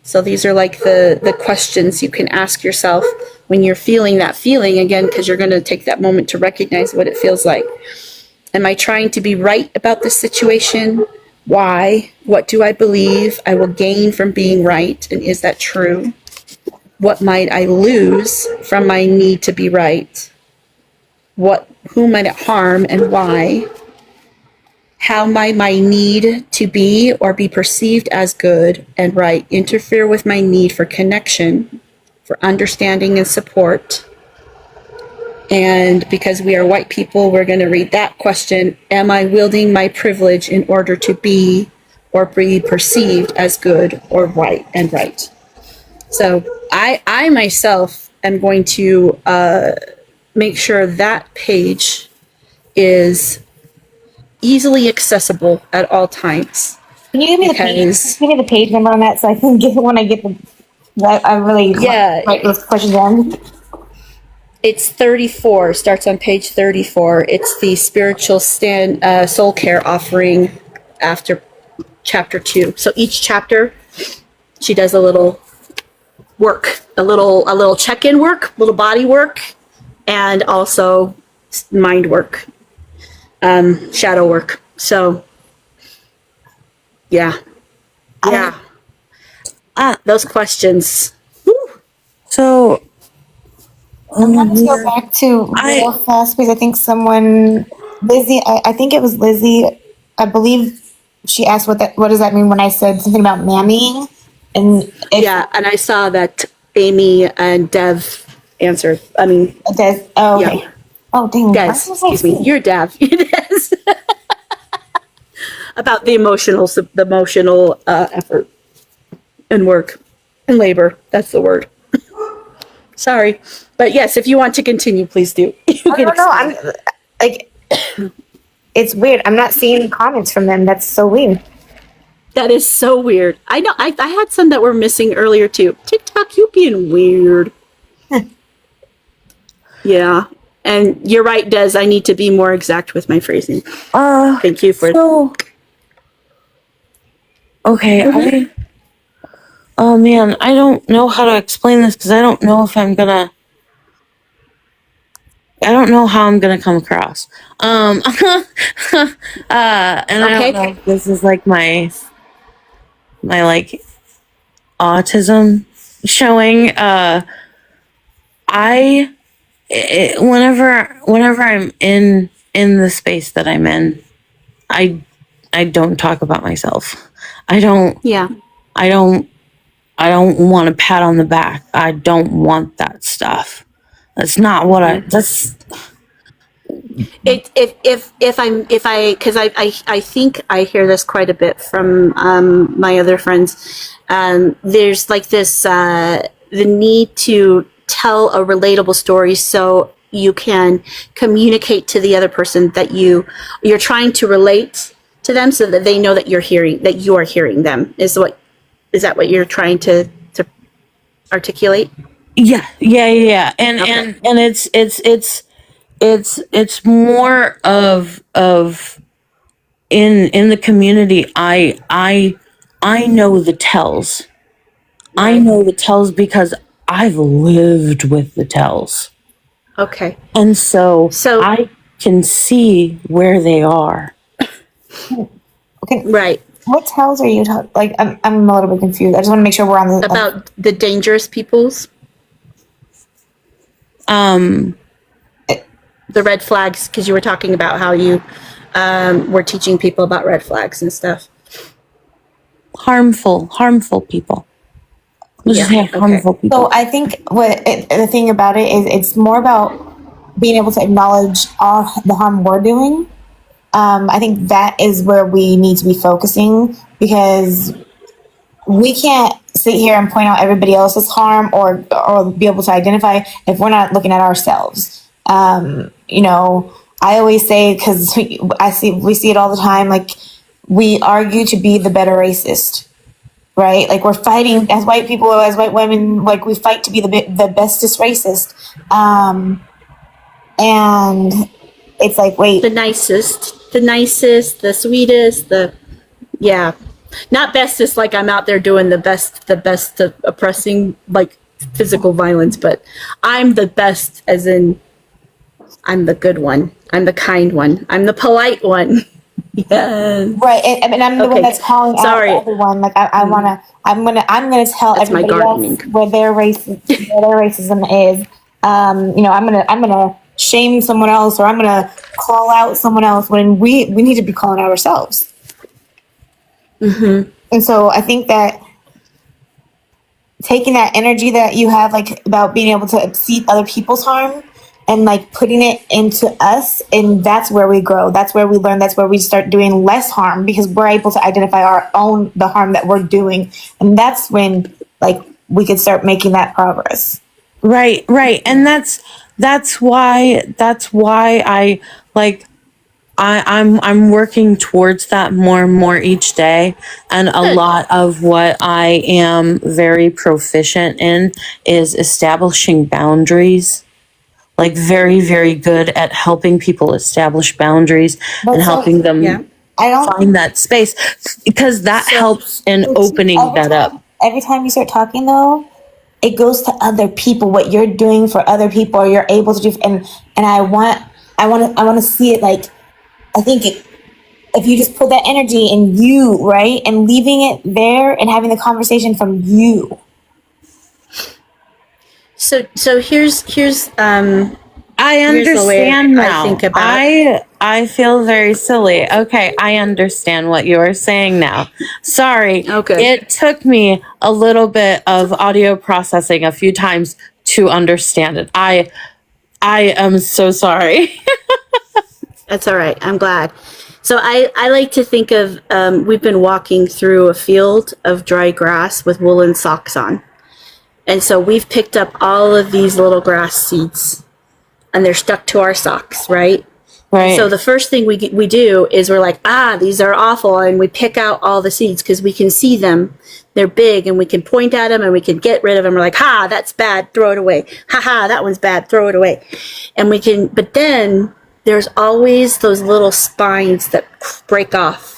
So these are like the questions you can ask yourself when you're feeling that feeling, again, because you're going to take that moment to recognize what it feels like. Am I trying to be right about this situation? Why? What do I believe I will gain from being right? And is that true? What might I lose from my need to be right? Who might it harm and why? How might my need to be or be perceived as good and right interfere with my need for connection, for understanding and support? And because we are white people, we're going to read that question. Am I wielding my privilege in order to be or be perceived as good or right and right? So I myself am going to make sure that page is easily accessible at all times. Can you give me the page number on that so I can get when I get the I really write those questions down. It's 34, starts on page 34. It's the spiritual soul care offering after chapter 2. So each chapter, she does a little work, a little check-in work, little body work, and also mind work, shadow work. So, yeah. Those questions. So, I want to go back to real fast because I think Lizzie, I think it was Lizzie, I believe she asked what does that mean when I said something about mammying? And And I saw that Amy and Dev answered. I mean, okay. Yeah. Oh, dang. Des, excuse me. You're Dev. You're Des. About the emotional effort and work and labor. That's the word. Sorry, but yes, if you want to continue, please do. I'm like, it's weird. I'm not seeing comments from them. That's so weird. That is so weird. I know. I had some that were missing earlier too. TikTok, you being weird. Yeah, and you're right, Des. I need to be more exact with my phrasing. Thank you for. Okay, oh man, I don't know how to explain this because I don't know if I don't know how I'm gonna come across. And I don't know if this is like my like autism showing. Whenever I'm in the space that I'm in, I don't talk about myself. I don't want a pat on the back. I don't want that stuff. That's not what that's Because I think I hear this quite a bit from my other friends. There's like this the need to tell a relatable story so you can communicate to the other person that you're trying to relate to them, so that they know that you are hearing them. Is that what you're trying to articulate? yeah. And Okay. and it's more of in the community. I know the tells. I know the tells because I've lived with the tells. Okay. And so I can see where they are. Okay. Right. What tells are you talking? Like, I'm a little bit confused. I just want to make sure we're on the About the dangerous peoples. The red flags, because you were talking about how you were teaching people about red flags and stuff. Harmful people. Harmful people. So I think the thing about it is it's more about being able to acknowledge all the harm we're doing. I think that is where we need to be focusing, because we can't sit here and point out everybody else's harm or be able to identify if we're not looking at ourselves. I always say, because we see it all the time, like, we argue to be the better racist, right? Like, we're fighting as white people, as white women, like, we fight to be the bestest racist. And it's like, wait, the nicest, the sweetest, not bestest, like I'm out there doing the best of oppressing, like, physical violence, but I'm the best as in I'm the good one. I'm the kind one. I'm the polite one. Yes. Right, and I'm the one that's calling out everyone. Like, I'm gonna tell That's everybody else where their racism is. I'm gonna shame someone else, or I'm gonna call out someone else when we need to be calling out ourselves. Mm-hmm. And so I think that taking that energy that you have, like, about being able to see other people's harm, and, like, putting it into us, and that's where we grow. That's where we learn. That's where we start doing less harm, because we're able to identify the harm that we're doing. And that's when, like, we could start making that progress. Right. And that's why I like, I'm working towards that more and more each day. And a lot of what I am very proficient in is establishing boundaries. Like, very, very good at helping people establish boundaries and helping them find that space, because that helps in opening that up. Every time you start talking, though, it goes to other people, what you're doing for other people, or you're able to do. And I want to see it. Like, I think if you just put that energy in you, right, and leaving it there and having the conversation from you. So here's I Here's the way understand I now. think about I feel very silly. Okay, I understand what you are saying now. Sorry. Okay. It took me a little bit of audio processing a few times to understand it. I am so sorry. That's all right. I'm glad. So I like to think of, we've been walking through a field of dry grass with woolen socks on. And so we've picked up all of these little grass seeds and they're stuck to our socks, right? Right. So the first thing we do is we're like, these are awful. And we pick out all the seeds because we can see them. They're big and we can point at them and we can get rid of them. We're like, that's bad. Throw it away. That one's bad. Throw it away. And we can, but then there's always those little spines that break off.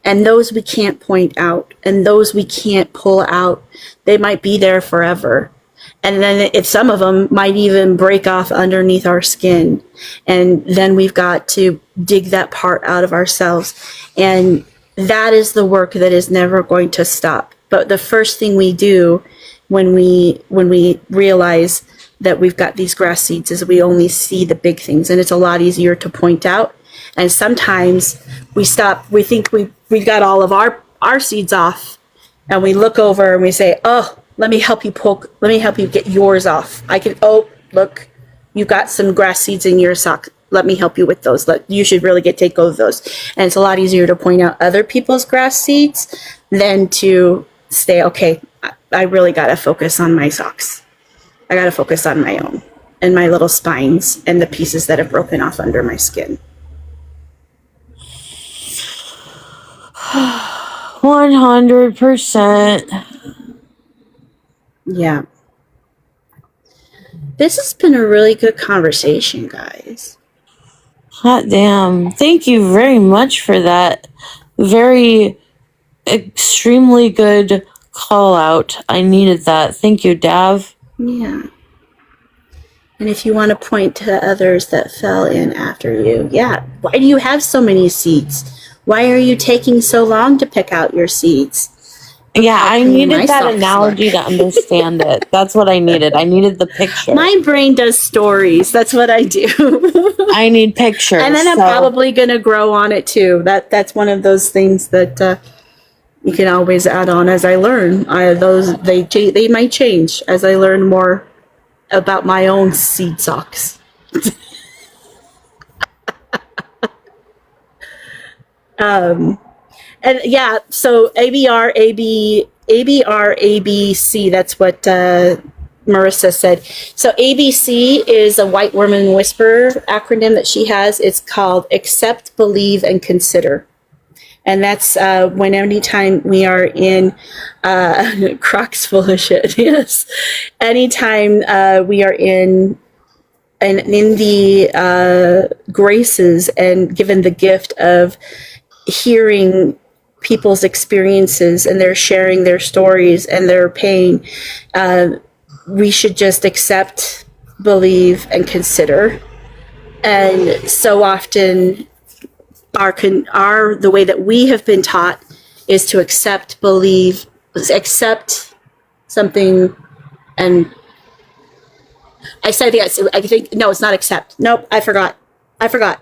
And those we can't point out. And those we can't pull out. They might be there forever. And then if some of them might even break off underneath our skin. And then we've got to dig that part out of ourselves. And that is the work that is never going to stop. But the first thing we do when we realize that we've got these grass seeds is we only see the big things. And it's a lot easier to point out. And sometimes we stop, we think we got all of our seeds off. And we look over and we say, let me help you get yours off. Look, you've got some grass seeds in your sock. Let me help you with those. You should really take over those. And it's a lot easier to point out other people's grass seeds than to say, okay, I really got to focus on my socks. I got to focus on my own and my little spines and the pieces that have broken off under my skin. 100%. Yeah. This has been a really good conversation, guys. Hot damn. Thank you very much for that. Very extremely good call out. I needed that. Thank you, Dav. Yeah. And if you want to point to others that fell in after you, why do you have so many seeds? Why are you taking so long to pick out your seeds? Yeah, I needed that analogy to understand it. That's what I needed. I needed the picture. My brain does stories. That's what I do. I need pictures. And then I'm probably going to grow on it too. That's one of those things that you can always add on as I learn. They might change as I learn more about my own seed socks. And yeah, so ABRABC, that's what Marissa said. So ABC is a white woman whisperer acronym that she has. It's called Accept, Believe, and Consider. And that's anytime we are in Crocs full of shit, yes. Anytime we are in the graces and given the gift of hearing people's experiences and they're sharing their stories and their pain, we should just accept, believe, and consider. And so often the way that we have been taught is to accept something. And I think no, it's not accept. Nope, I forgot.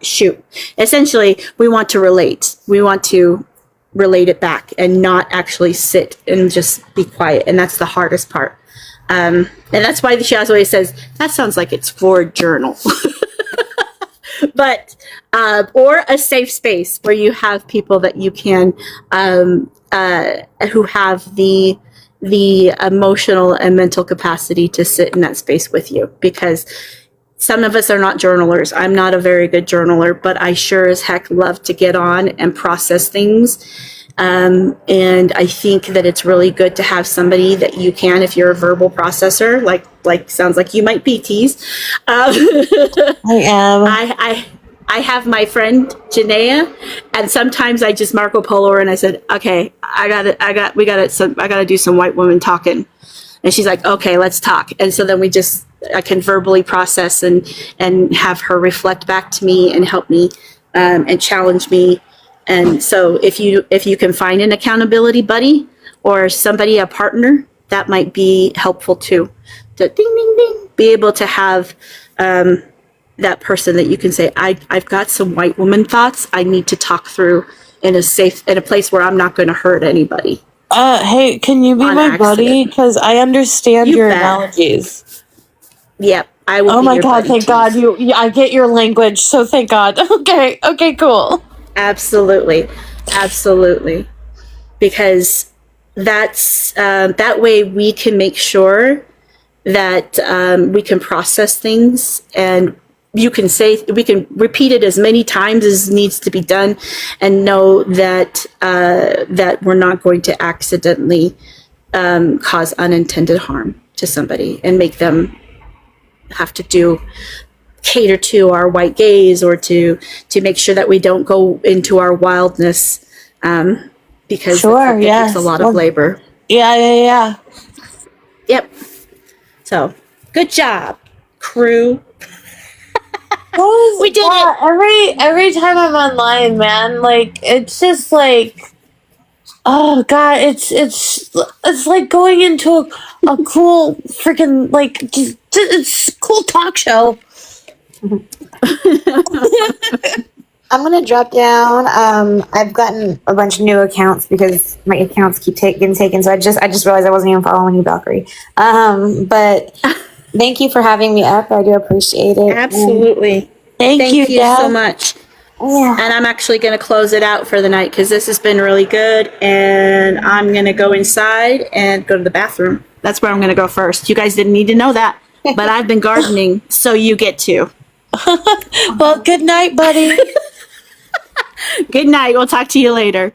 Shoot. Essentially, we want to relate. We want to relate it back and not actually sit and just be quiet. And that's the hardest part. And that's why the Shazway says, that sounds like it's for a journal. But, or a safe space where you have people that you can, who have the emotional and mental capacity to sit in that space with you. Because some of us are not journalers. I'm not a very good journaler, but I sure as heck love to get on and process things. And I think that it's really good to have somebody that you can, if you're a verbal processor, like sounds like you might be, Tease. I am. I have my friend Janaea, and sometimes I just Marco Polo her and I said, okay, I gotta do some white woman talking. And she's like, okay, let's talk. And so then I can verbally process and have her reflect back to me and help me and challenge me. And so if you can find an accountability buddy or somebody, a partner, that might be helpful too. To ding, ding, ding, be able to have that person that you can say, I've got some white woman thoughts I need to talk through in a place where I'm not going to hurt anybody. Hey, can you be On my buddy? accident. Because I understand You your bet. analogies. Yep, I will. Oh be my your god, buddy thank too. God. I get your language, so thank God. Okay, cool. Absolutely, absolutely, because that's that way we can make sure that we can process things, and we can repeat it as many times as needs to be done, and know that that we're not going to accidentally cause unintended harm to somebody and make them have to cater to our white gaze or to make sure that we don't go into our wildness, because Sure, it takes a yes. lot of labor. Yeah. Yep. So good job, crew. We did it. Every time I'm online, man, like it's just like, oh god, it's like going into a cool freaking like it's a cool talk show. I'm gonna drop down. I've gotten a bunch of new accounts because my accounts keep getting taken. So I just realized I wasn't even following you, Valkyrie. But thank you for having me up. I do appreciate it. Absolutely. Thank you, Dad. so much. Yeah. And I'm actually going to close it out for the night because this has been really good. And I'm going to go inside and go to the bathroom. That's where I'm going to go first. You guys didn't need to know that, but I've been gardening, so you get to. Well, good night, buddy. Good night. We'll talk to you later.